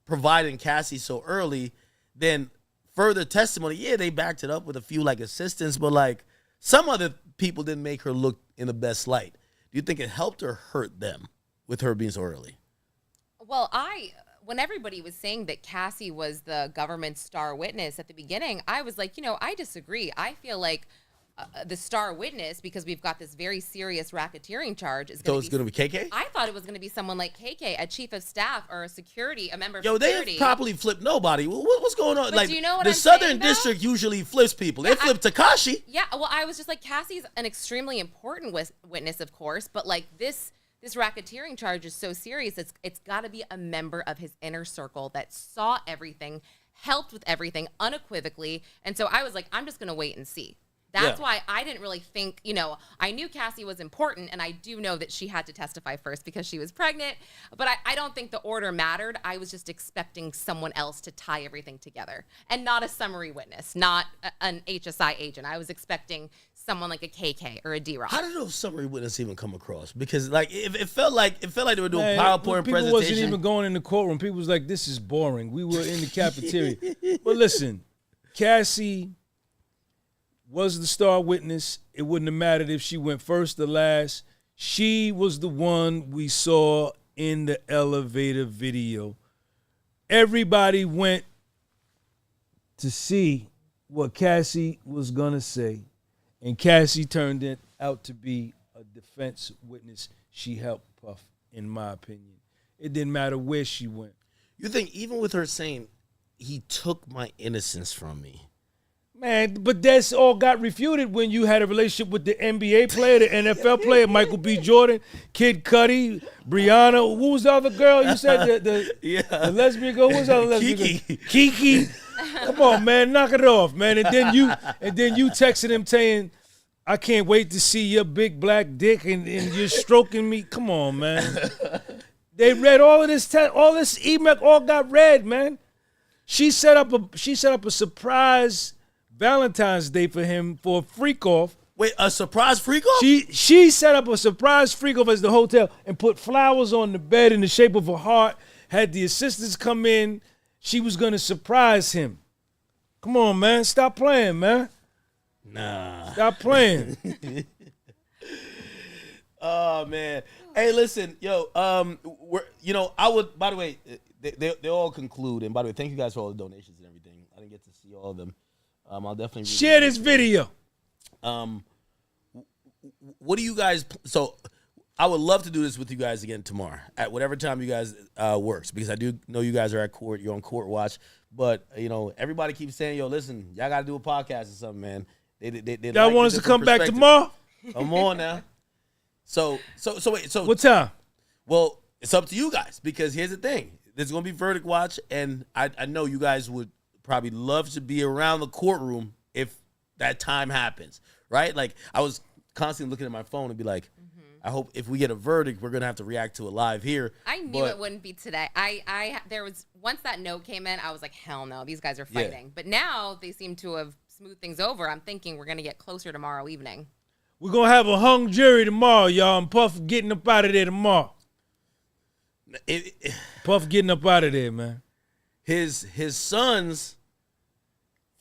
providing Cassie so early? Then further testimony, yeah, they backed it up with a few, like, assistants, but, like, some other people didn't make her look in the best light. Do you think it helped or hurt them with her being so early? Well, when everybody was saying that Cassie was the government's star witness at the beginning, I was like, I disagree. I feel like the star witness, because we've got this very serious racketeering charge, is going to be KK? I thought it was going to be someone like KK, a chief of staff or a member of security. They didn't properly flip nobody. What's going on? But do you know what the I'm Southern saying, District usually flips people. They flip Tekashi. Yeah, well, I was just like, Cassie's an extremely important witness, of course, but like this racketeering charge is so serious, it's got to be a member of his inner circle that saw everything, helped with everything unequivocally, and so I was like, I'm just going to wait and see. That's why I didn't really think, I knew Cassie was important, and I do know that she had to testify first because she was pregnant, but I don't think the order mattered. I was just expecting someone else to tie everything together, and not a summary witness, not an HSI agent. I was expecting someone like a KK or a D-Rock. How did those summary witnesses even come across? Because like it felt like they were doing PowerPoint people presentation. People wasn't even going in the courtroom. People was like, this is boring. We were in the cafeteria. But listen, Cassie was the star witness. It wouldn't have mattered if she went first or last. She was the one we saw in the elevator video. Everybody went to see what Cassie was going to say, and Cassie turned it out to be a defense witness. She helped Puff, in my opinion. It didn't matter where she went. You think even with her saying, he took my innocence from me, man, but that's all got refuted when you had a relationship with the NBA player, the NFL player, Michael B. Jordan, Kid Cudi, Brianna. Who was the other girl? You said the lesbian girl. Who was the other lesbian girl? Kiki. Come on, man, knock it off, man. And then you texted him saying, I can't wait to see your big black dick and you're stroking me. Come on, man. They read all of this all this email all got read, man. She set up a surprise Valentine's Day for him for a freak off. Wait, a surprise freak off? She set up a surprise freak off as the hotel and put flowers on the bed in the shape of a heart, had the assistants come in. She was going to surprise him. Come on, man. Stop playing, man. Nah. Stop playing. Oh man. Hey, listen, yo. I would. By the way, they all conclude. And by the way, thank you guys for all the donations and everything. I didn't get to see all of them. I'll definitely share this video. What do you guys? So, I would love to do this with you guys again tomorrow at whatever time you guys works, because I do know you guys are at court. You're on court watch, but everybody keeps saying, "Yo, listen, y'all got to do a podcast or something, man." They y'all want us to come back tomorrow? Come on now. So wait. So what time? Well, it's up to you guys, because here's the thing: there's gonna be verdict watch, and I know you guys would probably love to be around the courtroom if that time happens, right? Like, I was constantly looking at my phone and be like, I hope if we get a verdict, we're gonna have to react to it live here. I knew it wouldn't be today. There was, once that note came in, I was like, hell no, these guys are fighting. Yeah. But now they seem to have smoothed things over. I'm thinking we're gonna get closer tomorrow evening. We're gonna have a hung jury tomorrow, y'all. And Puff getting up out of there tomorrow. Puff getting up out of there, man. His sons,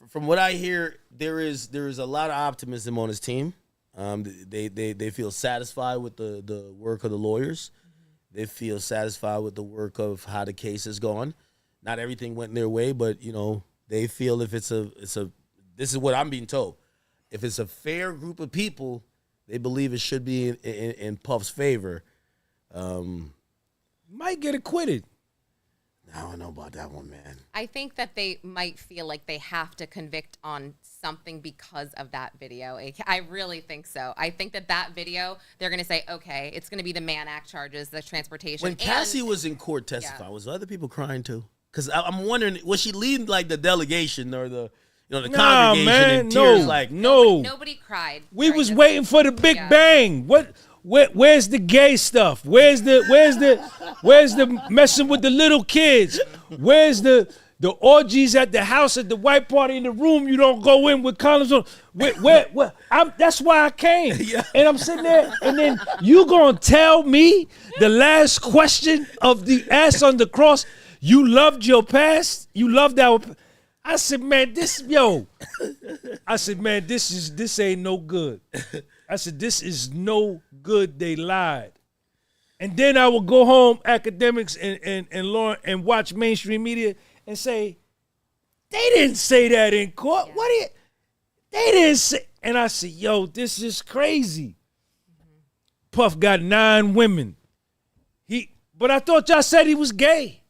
from what I hear, there is a lot of optimism on his team. They feel satisfied with the work of the lawyers. They feel satisfied with the work of how the case has gone. Not everything went their way, but they feel if it's a this is what I'm being told. If it's a fair group of people, they believe it should be in Puff's favor. Might get acquitted. I don't know about that one, man. I think that they might feel like they have to convict on something because of that video. I really think so. I think that video, they're going to say, okay, it's going to be the Mann Act charges, the transportation. When Cassie was in court testifying, was other people crying too? Because I'm wondering, was she leading like the delegation or the congregation man, in tears? No. Nobody cried. We was waiting for the Big Bang. Where's the gay stuff? Where's the messing with the little kids? Where's the orgies at the house at the white party in the room you don't go in with condoms on? That's why I came. Yeah. And I'm sitting there, and then you gonna tell me the last question of the ass on the cross, you loved your past? You loved our... I said, man, this ain't no good. I said, this is no good. They lied. And then I would go home, academics and Lauren, and watch mainstream media and say, they didn't say that in court. Yeah. They didn't say. And I said, yo, this is crazy. Puff got 9 women. But I thought y'all said he was gay.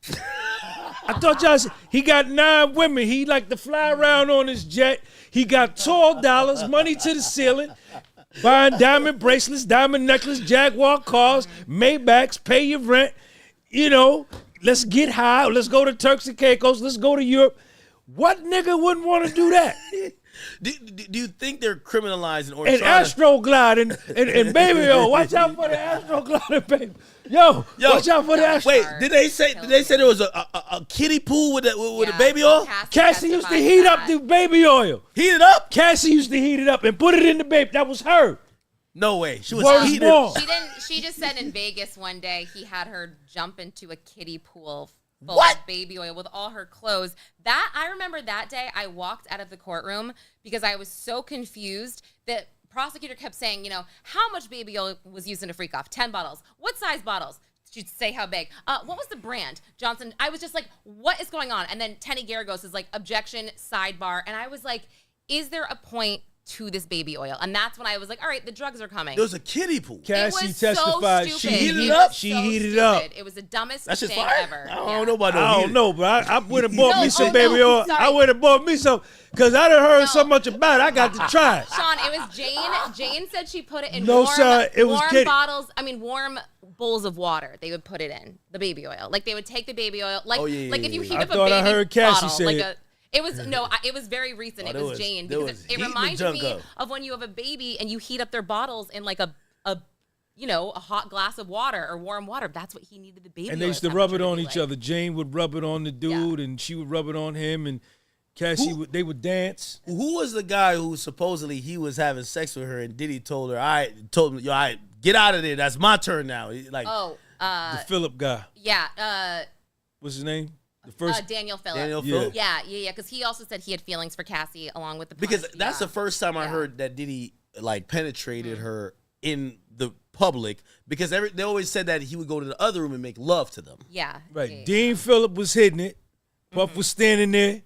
I thought y'all said he got 9 women. He like to fly around on his jet. He got tall dollars, money to the ceiling. Buying diamond bracelets, diamond necklace, Jaguar cars, Maybachs, pay your rent. Let's get high. Let's go to Turks and Caicos. Let's go to Europe. What nigga wouldn't want to do that? Do you think they're criminalizing or and Astroglide and baby, yo, watch out for the Astroglide and baby. Yo, watch out for the Astro. Wait, did they say there was a kiddie pool with the baby oil? Cassie used to heat up the baby oil. Heat it up? Cassie used to heat it up and put it in the baby. That was her. No way. She was heating it. She just said in Vegas one day he had her jump into a kiddie pool full of baby oil with all her clothes. I remember that day I walked out of the courtroom because I was so confused that prosecutor kept saying, how much baby oil was used in a freak off? 10 bottles. What size bottles? She'd say how big. What was the brand? Johnson. I was just like, what is going on? And then Tenny Garagos is like, objection, sidebar. And I was like, is there a point to this baby oil? And that's when I was like, all right, the drugs are coming. There was a kiddie pool. Cassie testified. So she heated it up. She heated it up. It was the dumbest thing ever. I don't know about I don't know, but I went and bought me some baby oil. I went and bought me some because I done heard so much about it. I got to try it. Sean, it was Jane. Jane said she put it in warm bottles. I mean, warm bowls of water. They would put it in the baby oil. Like they would take the baby oil. Like if you heat up a baby I heard Cassie bottle, say like it was it was very recent. It was Jane because it reminds me of when you have a baby and you heat up their bottles in like a hot glass of water or warm water. That's what he needed the baby. And they used to rub it on each other. Jane would rub it on the dude, and she would rub it on him, and Cassie they would dance. Who was the guy who supposedly he was having sex with her, and Diddy told her, told him, all right, get out of there. That's my turn now. The Phillip guy. Yeah. What's his name? The first Daniel Phillip. Daniel Phillip? Yeah. Because he also said he had feelings for Cassie along with the because that's the first time I heard that Diddy penetrated her in the public because they always said that he would go to the other room and make love to them. Yeah. Right. Yeah. Dean Phillip was hitting it. Puff was standing there.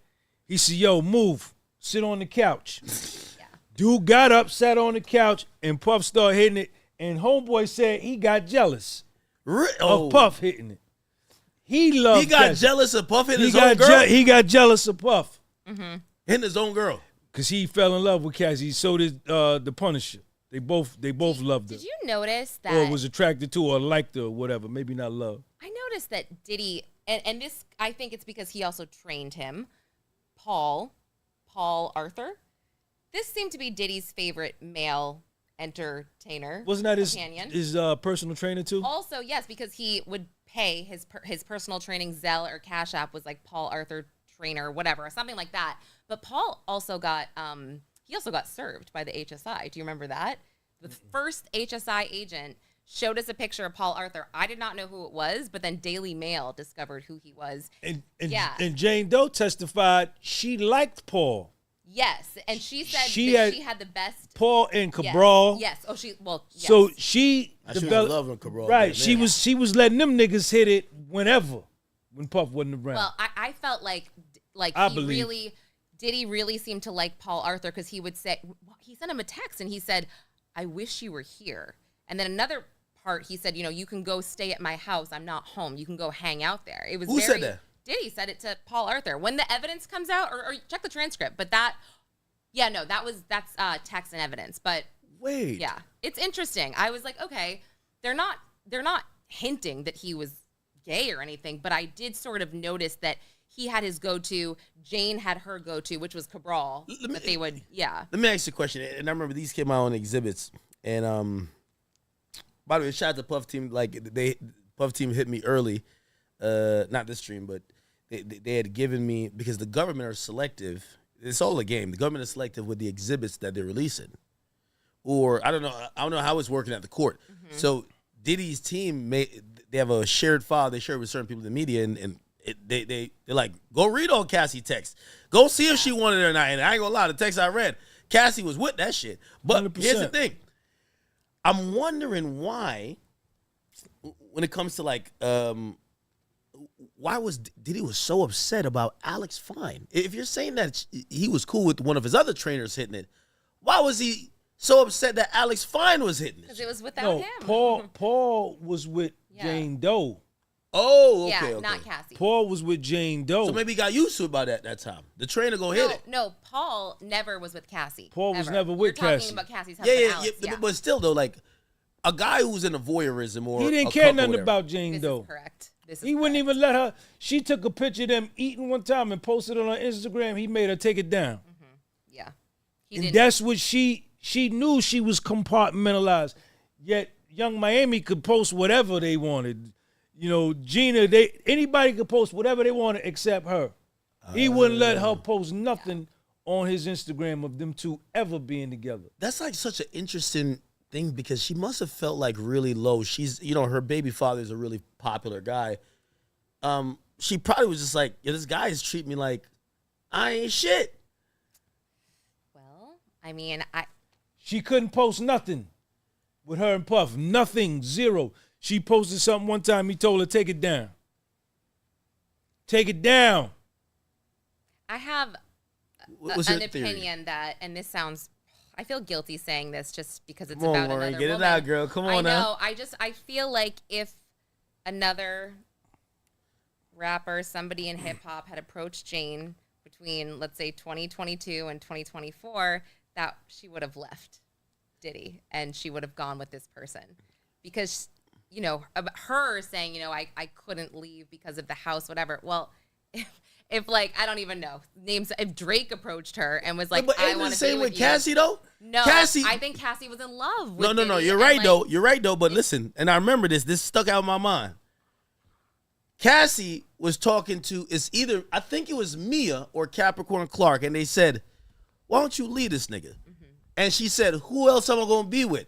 He said, yo, move. Sit on the couch. Yeah. Dude got up, sat on the couch, and Puff started hitting it. And homeboy said he got jealous of Puff hitting it. He loved He got Cassie. jealous of Puff hitting his own girl? He got jealous of Puff. Hitting his own girl. Because he fell in love with Cassie. So did the Punisher. They both loved her. Did you notice that? Or was attracted to her or liked her or whatever. Maybe not love. I noticed that Diddy, and this, I think it's because he also trained him, Paul Arthur. This seemed to be Diddy's favorite male entertainer. Wasn't that companion. his personal trainer too? Also, yes, because he would pay his personal training, Zelle or Cash App was like Paul Arthur trainer, whatever, something like that. But Paul also got served by the HSI. Do you remember that? The first HSI agent showed us a picture of Paul Arthur. I did not know who it was, but then Daily Mail discovered who he was. And Jane Doe testified she liked Paul. Yes, and she said she had the best. Paul and Cabral. Yes. Oh, yes. So she was developed. loving Cabral. Right. She was letting them niggas hit it whenever, when Puff wasn't around. Well, I felt like Diddy really seemed to like Paul Arthur because he would say, he sent him a text and he said, I wish you were here. And then another part, he said, you can go stay at my house. I'm not home. You can go hang out there. It was Who said that? Diddy said it to Paul Arthur. When the evidence comes out, or check the transcript, but that's text and evidence. But wait, yeah, it's interesting. I was like, okay, they're not hinting that he was gay or anything, but I did sort of notice that he had his go-to, Jane had her go-to, which was Cabral. Let me ask you a question. And I remember these came out on exhibits. And by the way, shout out to Puff Team. Like Puff Team hit me early. Not this stream, but they had given me, because the government are selective. It's all a game. The government is selective with the exhibits that they're releasing. Or I don't know how it's working at the court. Mm-hmm. So Diddy's team they have a shared file they share with certain people in the media, and they're like, go read all Cassie text. Go see if she wanted it or not. And I ain't gonna lie, the text I read, Cassie was with that shit. But 100%. Here's the thing. I'm wondering why, when it comes to like, why was Diddy was so upset about Alex Fine? If you're saying that he was cool with one of his other trainers hitting it, why was he so upset that Alex Fine was hitting it? Because it was without him. Paul was with Jane Doe. Oh, okay, yeah, not Cassie. Paul was with Jane Doe. So maybe he got used to it by that time. The trainer go hit it. No, Paul never was with Cassie. Paul was never with Cassie. We're talking about Cassie's husband, Alex. Yeah. But still, though, like, a guy who's into voyeurism or he didn't care nothing about Jane Doe. This is correct. He wouldn't even let her. She took a picture of them eating one time and posted it on Instagram. He made her take it down. Mm-hmm. Yeah. And that's what she knew. She was compartmentalized. Yet Young Miami could post whatever they wanted. Gina, anybody could post whatever they wanted except her. He wouldn't let her post nothing on his Instagram of them two ever being together. That's like such an interesting thing, because she must have felt like really low. She's, her baby father is a really popular guy. She probably was just like, this guy is treating me like I ain't shit. Well, I mean, she couldn't post nothing with her and Puff. Nothing, zero. She posted something one time. He told her, take it down. Take it down. I have an opinion that, and this sounds, I feel guilty saying this just because it's about another get woman. It out, girl. Come on now. I feel like if another rapper, somebody in hip hop had approached Jane between, let's say, 2022 and 2024, that she would have left Diddy and she would have gone with this person. Because, her saying, I couldn't leave because of the house, whatever. Well, if like, I don't even know names, if Drake approached her and was like, I want to be with Cassie though? No, Cassie. I think Cassie was in love with No. Diddy, You're right though. You're right though. But listen, and I remember this stuck out in my mind. Cassie was talking to, I think it was Mia or Capricorn Clark, and they said, why don't you leave this nigga? Mm-hmm. And she said, who else am I gonna be with?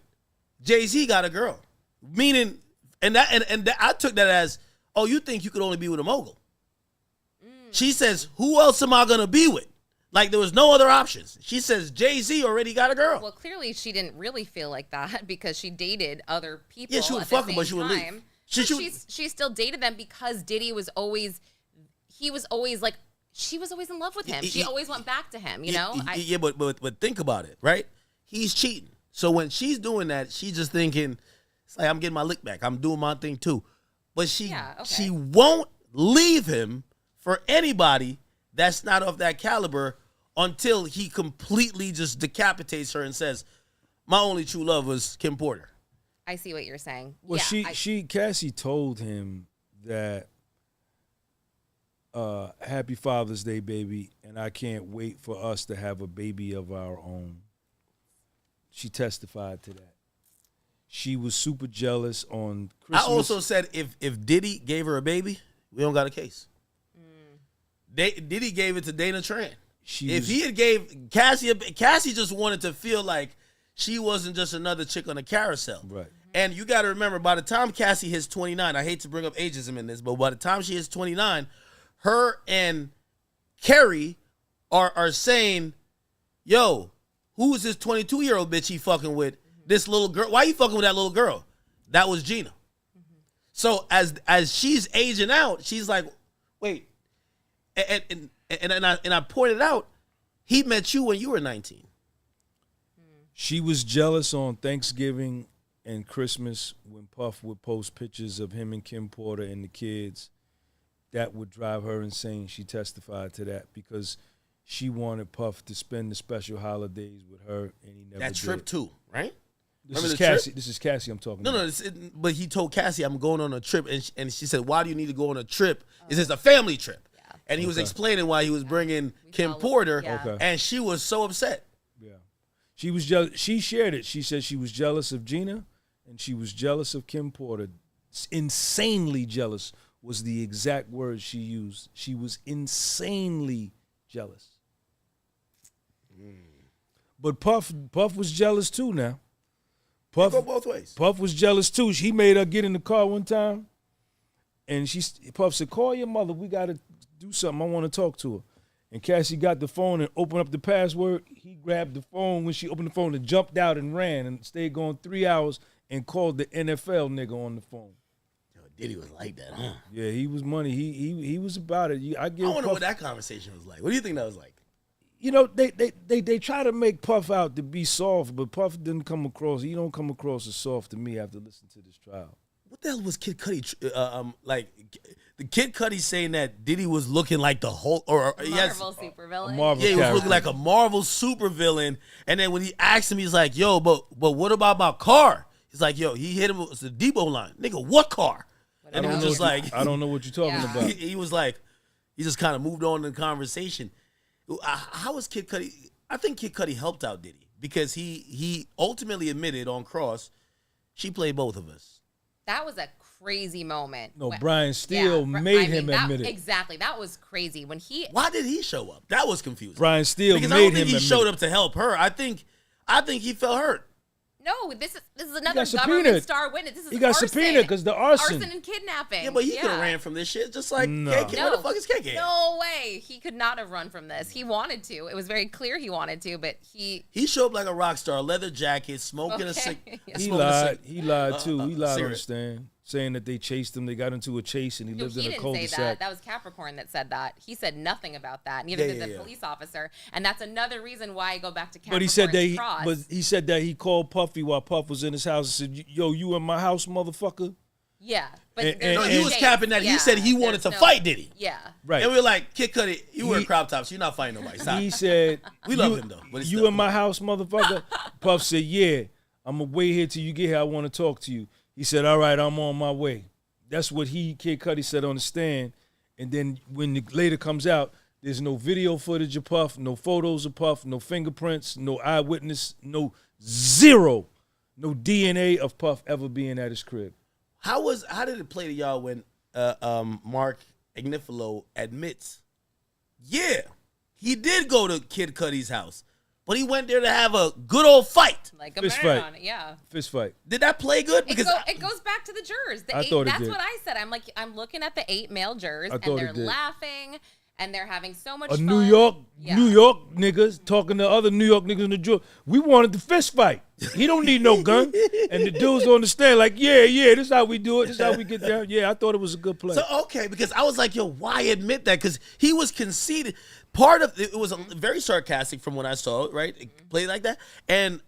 Jay-Z got a girl. Meaning, and I took that as, oh, you think you could only be with a mogul? She says, who else am I gonna be with? Like there was no other options. She says Jay-Z already got a girl. Well, clearly she didn't really feel like that because she dated other people. Yeah, she would fuck them, but she would leave. She still dated them because Diddy was always, she was always in love with him. She always went back to him, you know? But think about it, right? He's cheating. So when she's doing that, she's just thinking, it's like, I'm getting my lick back. I'm doing my thing too. But she won't leave him for anybody that's not of that caliber until he completely just decapitates her and says, my only true love was Kim Porter. I see what you're saying. Well, Cassie told him that, happy Father's Day, baby, and I can't wait for us to have a baby of our own. She testified to that. She was super jealous on Christmas. I also said if Diddy gave her a baby, we don't got a case. Diddy gave it to Dana Tran. If he had gave Cassie, Cassie just wanted to feel like she wasn't just another chick on a carousel. Right. And you got to remember, by the time Cassie hits 29, I hate to bring up ageism in this, but by the time she hits 29, her and Kerry are saying, yo, who is this 22-year-old bitch he fucking with? This little girl. Why you fucking with that little girl? That was Gina. So as she's aging out, she's like, wait. And I pointed out, he met you when you were 19. She was jealous on Thanksgiving and Christmas when Puff would post pictures of him and Kim Porter and the kids. That would drive her insane. She testified to that because she wanted Puff to spend the special holidays with her, and he never did. That trip too, right? This is Cassie. This is Cassie I'm talking about. No, but he told Cassie, I'm going on a trip, and she said, why do you need to go on a trip? Is this a family trip? Yeah. And he was explaining why he was bringing Kim Porter, and she was so upset. Yeah. She was jealous. She shared it. She said she was jealous of Gina, and she was jealous of Kim Porter. Insanely jealous was the exact word she used. She was insanely jealous. But Puff was jealous too now. Puff go both ways. Puff was jealous too. He made her get in the car one time, and Puff said, call your mother. We got to do something. I want to talk to her. And Cassie got the phone and opened up the password. He grabbed the phone when she opened the phone and jumped out and ran and stayed going 3 hours and called the NFL nigga on the phone. Yo, Diddy was like that, huh? Yeah, he was money. He was about it. I wonder what that conversation was like. What do you think that was like? You know, they try to make Puff out to be soft, but Puff didn't come across. He don't come across as soft to me after listening to this trial. What the hell was Kid Cudi? Like the Kid Cudi saying that Diddy was looking like the whole Marvel supervillain. Yeah, he was looking like a Marvel supervillain. And then when he asked him, he's like, "Yo, but what about my car?" He's like, "Yo, he hit him with the Debo line, nigga. What car?" And it was just like, I don't know what you're talking about. He was like, he just kind of moved on in the conversation. How was Kid Cudi? I think Kid Cudi helped out Diddy because he ultimately admitted on cross, she played both of us. That was a crazy moment. No, Brian Steele made him admit it. Exactly. That was crazy. Why did he show up? That was confusing. Brian Steele made him admit it. Because I don't think he showed up to help her. I think he felt hurt. No, this is another government star witness. This is he got subpoenaed because the arson and kidnapping. Yeah, but he could have ran from this shit just like KK. No. What the fuck is KK? No way. He could not have run from this. He wanted to. It was very clear he wanted to, but he showed up like a rock star, leather jacket, smoking a cigarette. He lied. He lied too. He lied on the stand, saying that they chased him. They got into a chase, and he lived in a cul-de-sac. He didn't say that. That was Capricorn that said that. He said nothing about that. Neither did the police officer, and that's another reason why I go back to Capricorn's But he said that he called Puffy while Puff was in his house and said, "Yo, you in my house, motherfucker." Yeah, but he was capping that. He said he wanted to fight Diddy. Yeah, right. And we were like, Kid Cudi, you wear crop tops. You're not fighting nobody. Stop. He said, we love him though. But you in my house, motherfucker? Puff said, "Yeah, I'm gonna wait here till you get here. I want to talk to you." He said, "All right, I'm on my way." That's what Kid Cudi said on the stand. And then when it later comes out, there's no video footage of Puff, no photos of Puff, no fingerprints, no eyewitness, zero, no DNA of Puff ever being at his crib. How did it play to y'all when Mark Agnifilo admits, yeah, he did go to Kid Cudi's house, but he went there to have a good old fight. Like a fist fight. Yeah. Fist fight. Did that play good? Because it goes back to the jurors. I thought it did. That's what I said. I'm looking at the 8 male jurors, and they're laughing. and they're having so much A fun. New York niggas talking to other New York niggas in the jury. We wanted the fist fight. He don't need no gun. And the dudes on the stand like, yeah, this is how we do it. This is how we get down. Yeah, I thought it was a good play. So, okay, because I was like, yo, why admit that? Because he was conceited. Part of it was very sarcastic from what I saw, right? It played like that. And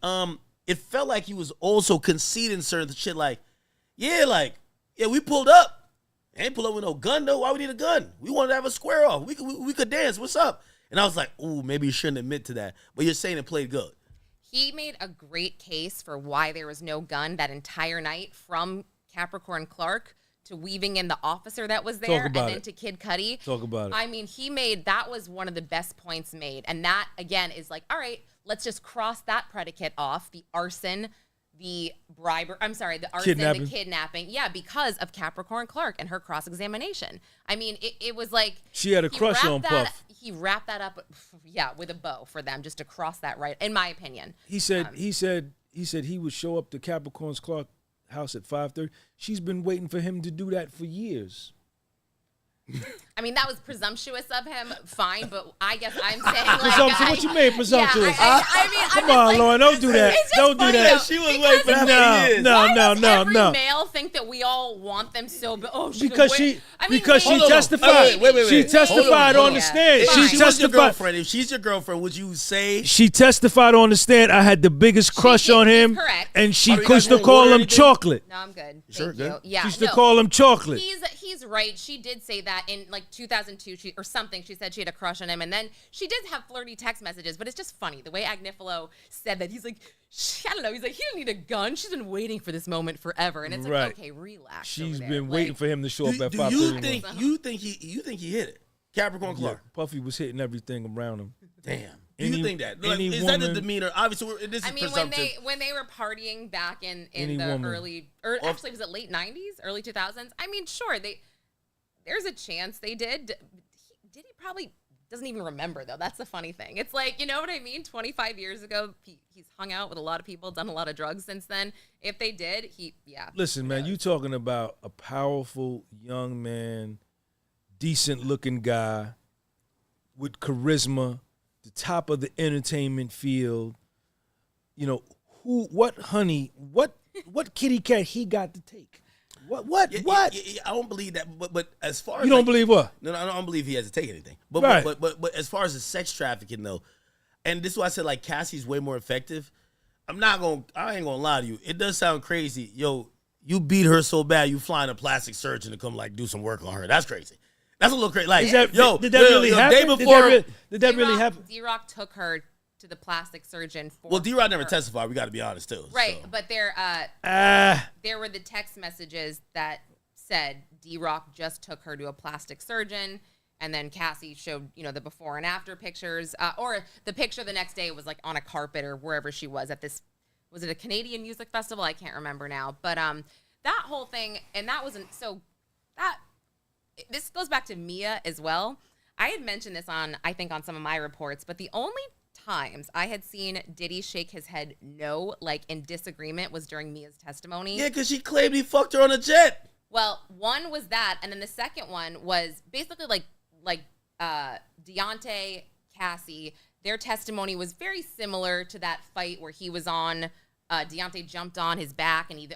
it felt like he was also conceding certain shit like, yeah, we pulled up. Ain't pull up with no gun, though. Why we need a gun? We wanted to have a square off. We could dance. What's up? And I was like, ooh, maybe you shouldn't admit to that. But you're saying it played good. He made a great case for why there was no gun that entire night, from Capricorn Clark to weaving in the officer that was there, and then to Kid Cudi. Talk about it. I mean, that was one of the best points made. And that, again, is like, all right, let's just cross that predicate off, the arson, the arson, the kidnapping. Yeah, because of Capricorn Clark and her cross-examination. I mean, it was like... She had a crush on Puff. He wrapped that up, with a bow for them, just to cross that right, in my opinion. He said he would show up to Capricorn Clark house at 5:30. She's been waiting for him to do that for years. I mean, that was presumptuous of him, fine, but I guess I'm saying like... Presumptuous? What you mean presumptuous? Yeah, I mean, come on, Lauren, don't do that. Don't do that. She was waiting for that for years. No. Every male think that we all want them so... Because she testified. Wait. She testified on the stand. She was your girlfriend. If she's your girlfriend, would you say... She testified on the stand. I had the biggest crush on him. Correct. And she used to call him chocolate. No, I'm good. Sure, Thank you. good. Yeah, she used to call him chocolate. He's right. She did say that in like 2002 or something. She said she had a crush on him, and then she did have flirty text messages. But it's just funny the way Agnifilo said that. He's like, I don't know. He's like, he didn't need a gun. She's been waiting for this moment forever, and it's like, okay, relax. She's been waiting for him to show up at 5:30. You think he hit it? Capricorn Clark. Yeah, Puffy was hitting everything around him. Damn. Do you think that? Like, is that the demeanor? Obviously, this is presumptive. when they were partying back in the early, or actually was it late 90s, early 2000s? I mean, sure, there's a chance they did. Diddy probably doesn't even remember, though. That's the funny thing. It's like, you know what I mean? 25 years ago, he's hung out with a lot of people, done a lot of drugs since then. If they did, Listen, man, you talking about a powerful young man, decent-looking guy with charisma, the top of the entertainment field. You know, what kitty cat he got to take? What? Yeah, I don't believe that. But as far as you don't believe what? No, I don't believe he has to take anything. But right. but as far as the sex trafficking though, and this is why I said like Cassie's way more effective. I ain't gonna lie to you. It does sound crazy. Yo, you beat her so bad you flying a plastic surgeon to come like do some work on her. That's crazy. That's a little crazy. Like, did that really happen? Day before, did that really happen? D-Rock took her to the plastic surgeon for. Well, D-Rock never testified. We got to be honest too. Right, so. but there were the text messages that said D-Rock just took her to a plastic surgeon, and then Cassie showed the before and after pictures, or the picture the next day was like on a carpet or wherever she was at this. Was it a Canadian music festival? I can't remember now, but that whole thing, and that wasn't so that. This goes back to Mia as well. I had mentioned this on some of my reports, but the only times I had seen Diddy shake his head no, like in disagreement, was during Mia's testimony. Yeah, because she claimed he fucked her on a jet. Well, one was that, and then the second one was basically like Deontay, Cassie, their testimony was very similar to that fight where he was on, Deontay jumped on his back and he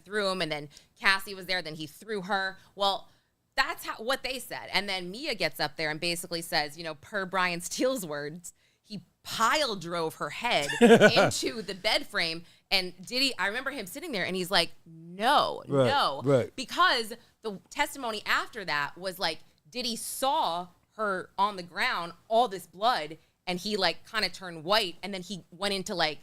threw him, and then Cassie was there, then he threw her. Well, that's what they said. And then Mia gets up there and basically says, per Brian Steele's words, he pile drove her head into the bed frame. And Diddy, I remember him sitting there and he's like, no. Right. Because the testimony after that was like, Diddy saw her on the ground, all this blood, and he like kind of turned white. And then he went into like,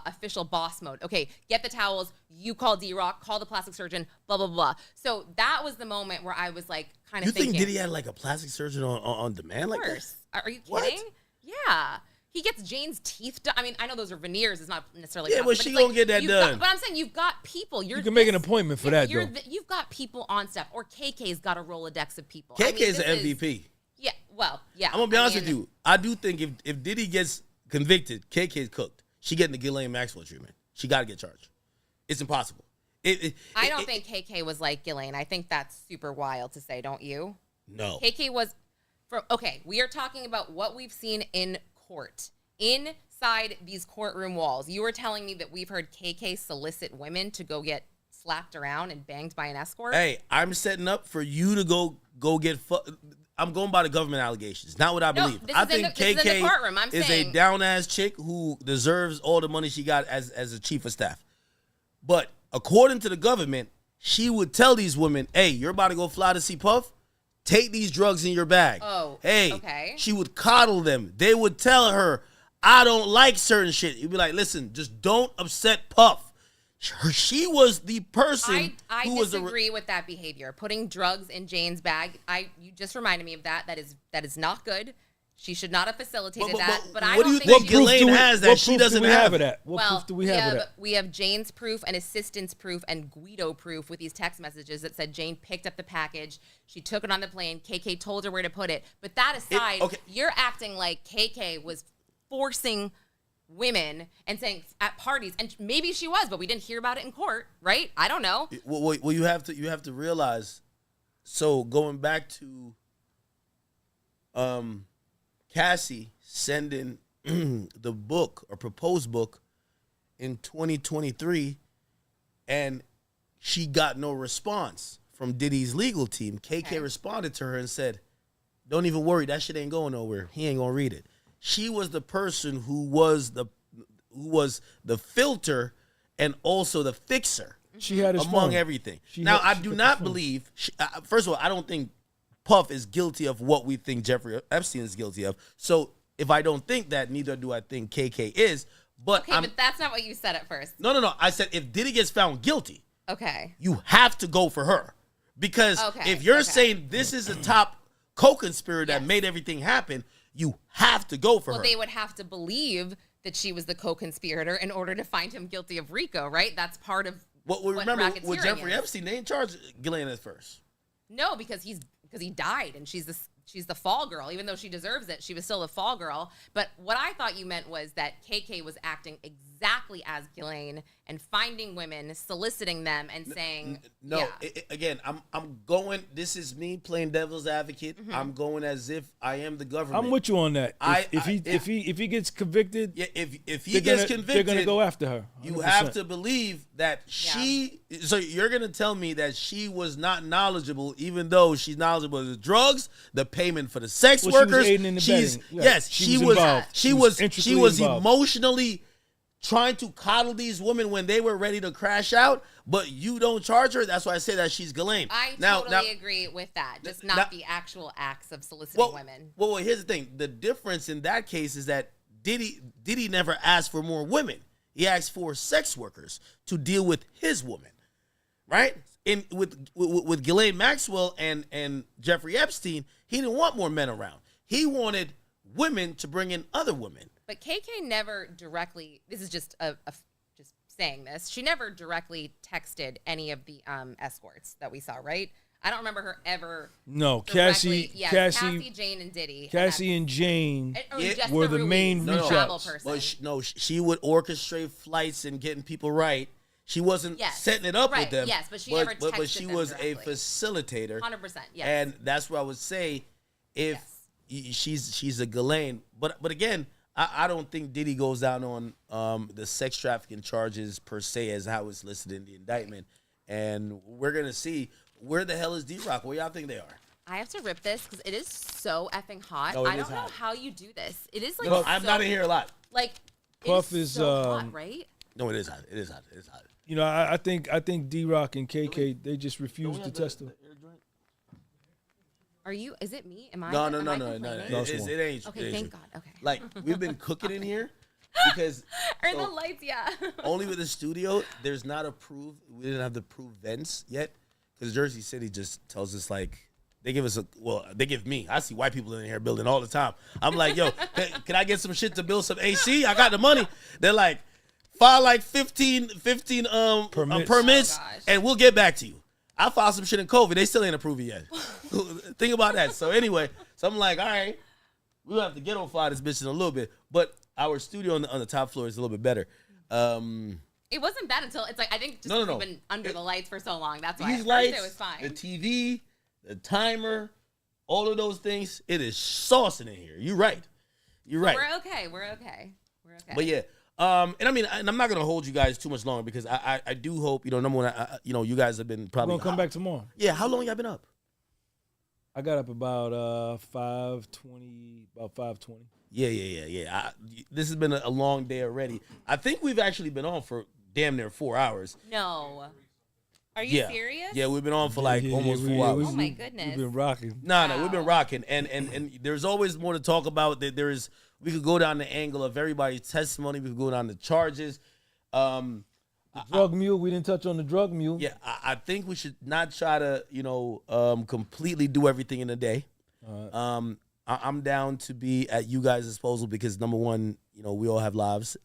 official boss mode. Okay, get the towels. You call D-Rock, call the plastic surgeon, blah, blah, blah. So that was the moment where I was like kind of thinking. You think Diddy had like a plastic surgeon on demand like that? Are you kidding? What? Yeah. He gets Jane's teeth done. I mean, I know those are veneers. It's not necessarily. Yeah, but she gonna get that done. But I'm saying you've got people. You can make an appointment for that, though. You've got people on staff. Or KK's got a Rolodex of people. KK's an MVP. Yeah, well, yeah. I'm going to be honest with you. I do think if Diddy gets convicted, KK's cooked. She getting the Ghislaine Maxwell treatment. She got to get charged. It's impossible. I don't think KK was like Ghislaine. I think that's super wild to say, don't you? No. KK was, we are talking about what we've seen in court. Inside these courtroom walls, you were telling me that we've heard KK solicit women to go get slapped around and banged by an escort. Hey, I'm setting up for you to go get I'm going by the government allegations, not what I believe. I think KK is a down-ass chick who deserves all the money she got as a chief of staff. But according to the government, she would tell these women, hey, you're about to go fly to see Puff? Take these drugs in your bag. Oh, hey, okay. She would coddle them. They would tell her, I don't like certain shit. You'd be like, listen, just don't upset Puff. She was the person who was disagree with that behavior. Putting drugs in Jane's bag. You just reminded me of that. That is not good. She should not have facilitated that. But I don't think Ghislaine has that she doesn't have it. What proof do we have of that? We have Jane's proof and assistant's proof and Guido proof with these text messages that said Jane picked up the package. She took it on the plane. KK told her where to put it. But that aside, you're acting like KK was forcing women and saying at parties, and maybe she was, but we didn't hear about it in court, right? I don't know. Well, you have to realize. So going back to Cassie sending the book or proposed book in 2023, and she got no response from Diddy's legal team. KK responded to her and said, "Don't even worry, that shit ain't going nowhere. He ain't gonna read it." She was the person who was the filter and also the fixer. She had his among phone. everything. I do not believe. First of all, I don't think Puff is guilty of what we think Jeffrey Epstein is guilty of. So if I don't think that, neither do I think KK is. But but that's not what you said at first. No. I said if Diddy gets found guilty, you have to go for her, because if you're saying this is a top co-conspirator that made everything happen, you have to go for her. Well, they would have to believe that she was the co-conspirator in order to find him guilty of RICO, right? That's part of what remember with Jeffrey Epstein, they didn't charge Ghislaine at first. No, because he died, and she's the fall girl. Even though she deserves it, she was still the fall girl. But what I thought you meant was that KK was acting exactly as Ghislaine and finding women, soliciting them, and saying, again, I'm going. This is me playing devil's advocate. Mm-hmm. I'm going as if I am the government. I'm with you on that. If he gets convicted, if he gets convicted, they're gonna go after her. 100%. You have to believe that she. So you're gonna tell me that she was not knowledgeable, even though she's knowledgeable of the drugs, the payment for the sex workers. She was emotionally trying to coddle these women when they were ready to crash out, but you don't charge her. That's why I say that she's Ghislaine. I totally agree with that. Just not the actual acts of soliciting women. Well, here's the thing. The difference in that case is that Diddy never asked for more women. He asked for sex workers to deal with his woman, right? With Ghislaine Maxwell and Jeffrey Epstein, he didn't want more men around. He wanted women to bring in other women. But KK never directly, this is just just saying this, she never directly texted any of the escorts that we saw, right? I don't remember her ever. No, Cassie, Jane, and Diddy. Cassie and Jane were the main reach outs. Well, she would orchestrate flights and getting people right. She wasn't setting it up with them. Yes, but she never texted them. But she was directly a facilitator. 100%, yes. And that's what I would say if she's a Ghislaine. But again, I don't think Diddy goes down on the sex trafficking charges per se as how it's listed in the indictment. And we're going to see, where the hell is D-Rock? Where y'all think they are? I have to rip this because it is so effing hot. No, I don't know how you do this. It is like no, I'm not in here a lot. Like, Puff is so hot, right? No, it is hot. It is hot. It is hot. You know, I think D-Rock and KK, they just refused to test them. Are you? Is it me? Am I? No. It ain't. Okay, thank God. Okay. Like, we've been cooking in here because are the lights? Yeah. Only with the studio, there's not approved. We didn't have the approved vents yet because Jersey City just tells us like they give us they give me. I see white people in here building all the time. I'm like, yo, can I get some shit to build some AC? I got the money. They're like, file like 15 permits, and we'll get back to you. I filed some shit in COVID. They still ain't approved it yet. Think about that. So anyway, I'm like, all right, we'll have to get on fire this bitch in a little bit. But our studio on the top floor is a little bit better. It wasn't bad until it's like I think just we've been under the lights for so long. That's why these lights, it was fine. The TV, the timer, all of those things, it is saucing in here. You're right. You're right. We're okay. We're okay. But yeah, and I mean, and I'm not gonna hold you guys too much longer because I do hope, you know, number one, you guys have been probably We're gonna come back tomorrow. Yeah, how long y'all been up? I got up about 5:20, about 5:20. Yeah. This has been a long day already. I think we've actually been on for damn near 4 hours. No. Are you serious? Yeah, we've been on for like almost 4 hours. Oh my goodness. We've been rocking. No, we've been rocking, and there's always more to talk about. We could go down the angle of everybody's testimony. We could go down the charges. The drug mule. We didn't touch on the drug mule. Yeah, I think we should not try to, completely do everything in a day. I'm down to be at you guys' disposal because number one, we all have lives,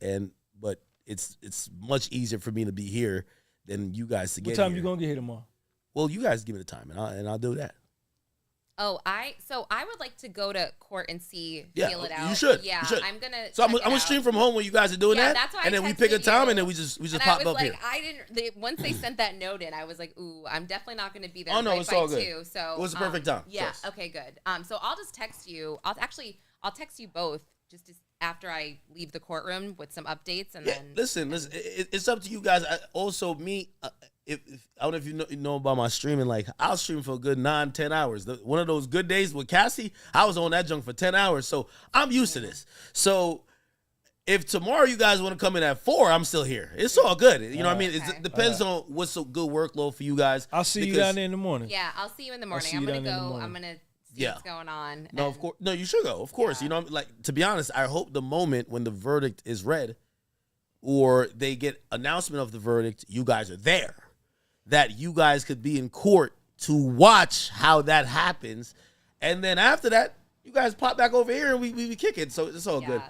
but it's much easier for me to be here than you guys to get here. What time you gonna get here tomorrow? Well, you guys give me the time, and I'll do that. Oh, I would like to go to court and feel it out. You should. Yeah, you should. I'm gonna. So I'm gonna stream from home when you guys are doing that. That's why and then I we pick a time, you. and then we just and pop up like, here. I didn't. Once they sent that note in, I was like, ooh, I'm definitely not gonna be there. Oh no, right it's by all good. 2, so it was the perfect time. Yeah. Yes. Okay. Good. So I'll just text you. I'll text you both just after I leave the courtroom with some updates, and then listen. It's up to you guys. If I don't know if you know about my streaming, like I'll stream for a good 9-10 hours. One of those good days with Cassie, I was on that junk for 10 hours. So I'm used to this. So if tomorrow you guys want to come in at 4, I'm still here. It's all good. You know what I mean? It depends on what's a good workload for you guys. I'll see you down there in the morning. Yeah, I'll see you in the morning. I'm gonna go. I'm gonna see what's going on. No, of course. No, you should go. Of course. Yeah. Like to be honest, I hope the moment when the verdict is read or they get announcement of the verdict, you guys are there. That you guys could be in court to watch how that happens. And then after that, you guys pop back over here and we kick it. So it's all good.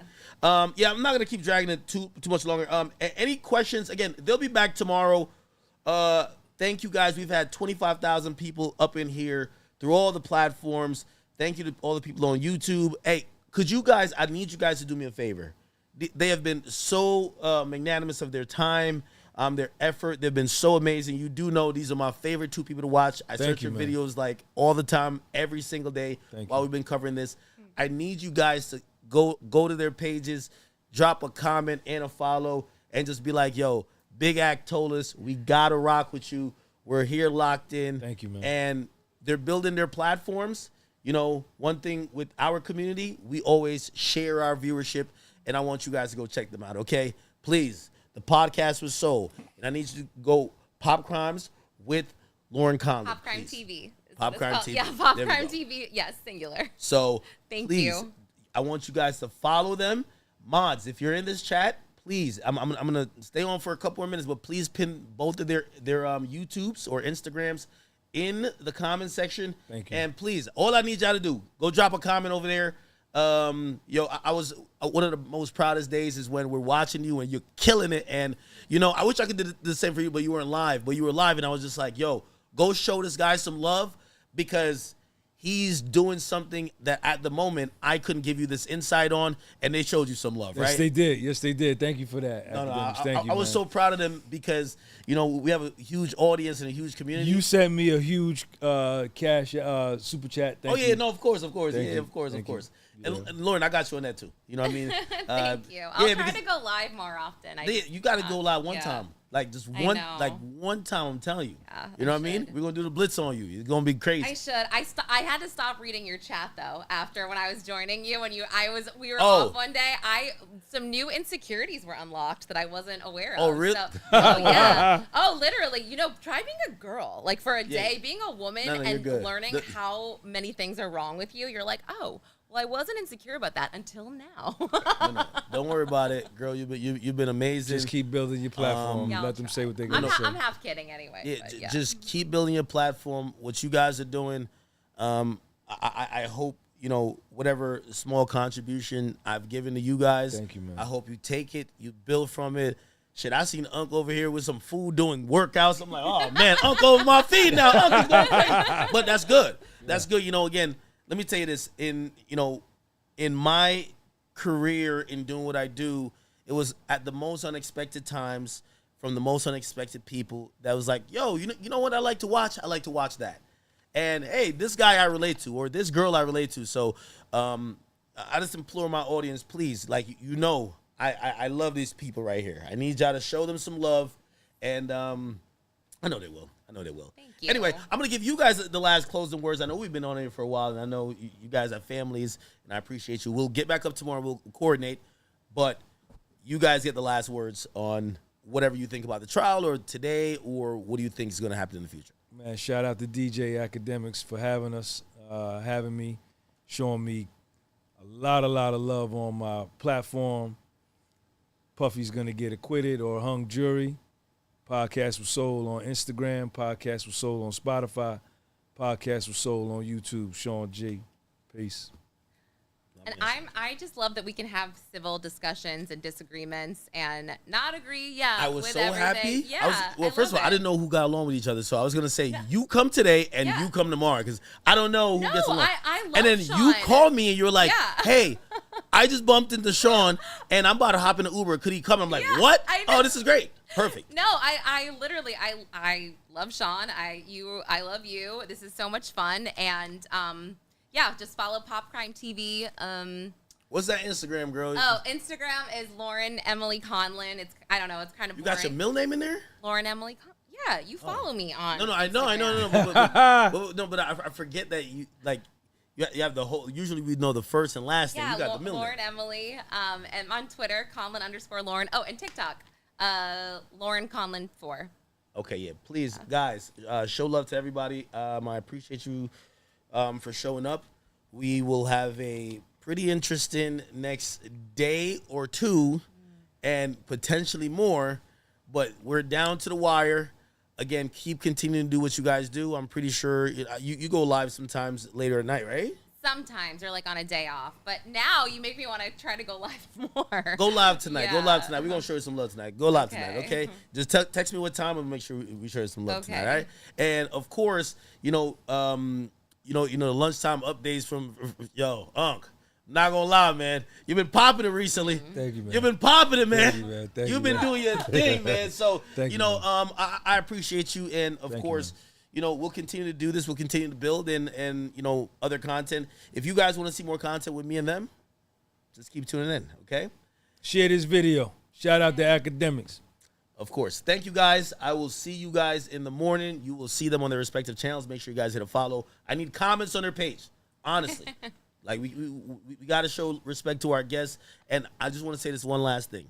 I'm not going to keep dragging it too much longer. Any questions? Again, they'll be back tomorrow. Thank you guys. We've had 25,000 people up in here through all the platforms. Thank you to all the people on YouTube. Hey, I need you guys to do me a favor. They have been so magnanimous of their time. Their effort, they've been so amazing. You do know these are my favorite 2 people to watch. I search your videos like all the time, every single day while we've been covering this. I need you guys to go to their pages, drop a comment and a follow, and just be like, yo, Big Act told us we got to rock with you. We're here locked in. Thank you, man. And they're building their platforms. One thing with our community, we always share our viewership, and I want you guys to go check them out, okay? Please. The podcast was sold, and I need you to go Pop Crimes with Lauren Conlon. Pop Crime TV. Pop Crime TV. Yeah, Pop Crime TV. Yes, singular. So Thank please, you. I want you guys to follow them. Mods, if you're in this chat, please, I'm gonna stay on for a couple more minutes, but please pin both of their YouTubes or Instagrams in the comment section. Thank you. And please, all I need y'all to do, go drop a comment over there. I was one of the most proudest days is when we're watching you and you're killing it. And, I wish I could do the same for you, but you weren't live. But you were live, and I was just like, yo, go show this guy some love because he's doing something that at the moment I couldn't give you this insight on, and they showed you some love, right? Yes, they did. Thank you for that. I was so proud of them because, we have a huge audience and a huge community. You sent me a huge cash super chat. Thank you. No, of course. Of course. Yeah. And Lauren, I got you on that too. You know what I mean? Thank you. I'll try to go live more often. You got to go live one time. Like just one time, I'm telling you. Yeah, you know what I mean? We're gonna do the blitz on you. It's gonna be crazy. I should. I had to stop reading your chat though after when I was joining you we were off one day. Some new insecurities were unlocked that I wasn't aware of. Oh really? So, yeah. Oh, literally. Try being a girl like for a day, being a woman and learning how many things are wrong with you. You're like, oh. Well, I wasn't insecure about that until now. No. Don't worry about it, girl. You've been amazing. Just keep building your platform. Let them say what they're going to say. I'm half kidding anyway. Just keep building your platform. What you guys are doing, I hope, whatever small contribution I've given to you guys. Thank you, man. I hope you take it, you build from it. Shit, I seen Unc over here with some food doing workouts. I'm like, oh, man, Unc over my feet now. Unc's going crazy. But that's good. That's good. Again, let me tell you this, in my career in doing what I do, it was at the most unexpected times from the most unexpected people that was like, yo, you know what I like to watch? I like to watch that. And hey, this guy I relate to, or this girl I relate to. So I just implore my audience, please, like, I love these people right here. I need y'all to show them some love, and I know they will. Thank you. Anyway, I'm going to give you guys the last closing words. I know we've been on here for a while, and I know you guys have families, and I appreciate you. We'll get back up tomorrow. We'll coordinate, but you guys get the last words on whatever you think about the trial or today, or what do you think is going to happen in the future? Man, shout out to DJ Academics for having us, having me, showing me a lot of love on my platform. Puffy's going to get acquitted or hung jury. Podcast was sold on Instagram. Podcast was sold on Spotify. Podcast was sold on YouTube. Sean G. Peace. And I just love that we can have civil discussions and disagreements and not agree. Yeah, I was with so everything. happy. Yeah, First of all, I didn't know who got along with each other, so I was gonna say you come today and you come tomorrow because I don't know who gets along. I love and then Sean. you called me and you were like, "Hey, I just bumped into Sean and I'm about to hop in the Uber. Could he come?" I'm like, "What? Oh, this is great, perfect." No, I literally I love Sean. I love you. This is so much fun, and yeah, just follow Pop Crime TV. What's that Instagram, girl? Oh, Instagram is Lauren Emily Conlin. I don't know. It's kind of boring. You got your middle name in there? Lauren Emily. Yeah, you follow me on. No, I know. But I forget that you have the whole. Usually we know the first and last name. You got the middle Lauren name. Emily. And on Twitter, Conlin_Lauren. Oh, and TikTok, Lauren Conlin 4. Okay, yeah. Please, guys, show love to everybody. I appreciate you for showing up. We will have a pretty interesting next day or two and potentially more, but we're down to the wire. Again, keep continuing to do what you guys do. I'm pretty sure you go live sometimes later at night, right? Sometimes, or like on a day off. But now you make me want to try to go live more. Go live tonight. Yeah. Go live tonight. We're going to show you some love tonight. Go live tonight, okay? Just text me what time and make sure we show you some love tonight, all right? And, of course, the lunchtime updates from Unc. Not gonna lie, man. You've been popping it recently. Thank you, man. You've been popping it, man. Thank you, man. Thank You've you, been doing your thing, man. So, I appreciate you, and of course, we'll continue to do this. We'll continue to build and other content. If you guys want to see more content with me and them, just keep tuning in, okay? Share this video. Shout out to Academics. Of course. Thank you, guys. I will see you guys in the morning. You will see them on their respective channels. Make sure you guys hit a follow. I need comments on their page, honestly. Like, we got to show respect to our guests. And I just want to say this one last thing.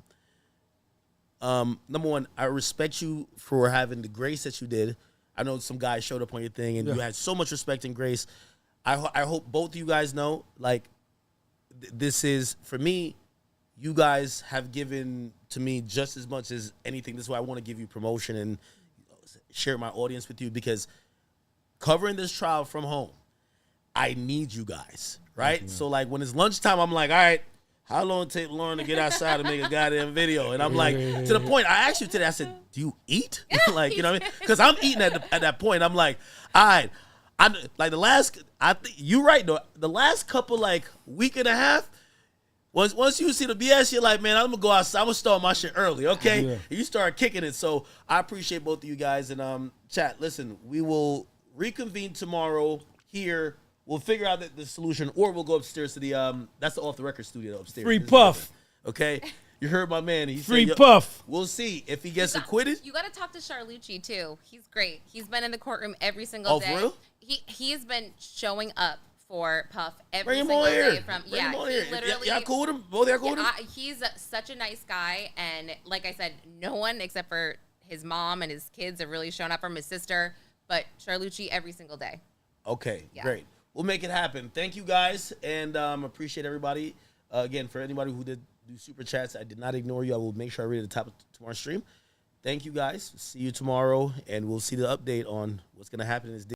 Number one, I respect you for having the grace that you did. I know some guys showed up on your thing, and you had so much respect and grace. I hope both of you guys know, like, this is, for me, you guys have given to me just as much as anything. This is why I want to give you promotion and share my audience with you, because covering this trial from home, I need you guys, right? You, so, like, when it's lunchtime, I'm like, all right, how long it take Lauren to get outside and make a goddamn video? And I'm like, to the point, I asked you today, I said, do you eat? Like, you know what I mean? Because I'm eating at that point. I'm like, all right, you're right, though. The last couple, like, week and a half, once you see the BS, you're like, man, I'm going to go outside. I'm going to start my shit early, okay? Yeah. You start kicking it. So I appreciate both of you guys. And chat, listen, we will reconvene tomorrow here. We'll figure out the solution, or we'll go upstairs to the that's the off the record studio upstairs. Free Puff. Okay, you heard my man. He Free said, Puff. We'll see if he gets acquitted. You got to talk to Charlucci too. He's great. He's been in the courtroom every single day. Oh, for real? He has been showing up for Puff every Bring him single on day. here. Bring him on here. Literally, y'all cool with him? Both y'all cool with him? He's such a nice guy, and like I said, no one except for his mom and his kids have really shown up, from his sister, but Charlucci every single day. Okay, great. We'll make it happen. Thank you, guys, and appreciate everybody. Again, for anybody who did do super chats, I did not ignore you. I will make sure I read at the top of tomorrow's stream. Thank you, guys. See you tomorrow, and we'll see the update on what's going to happen in this day.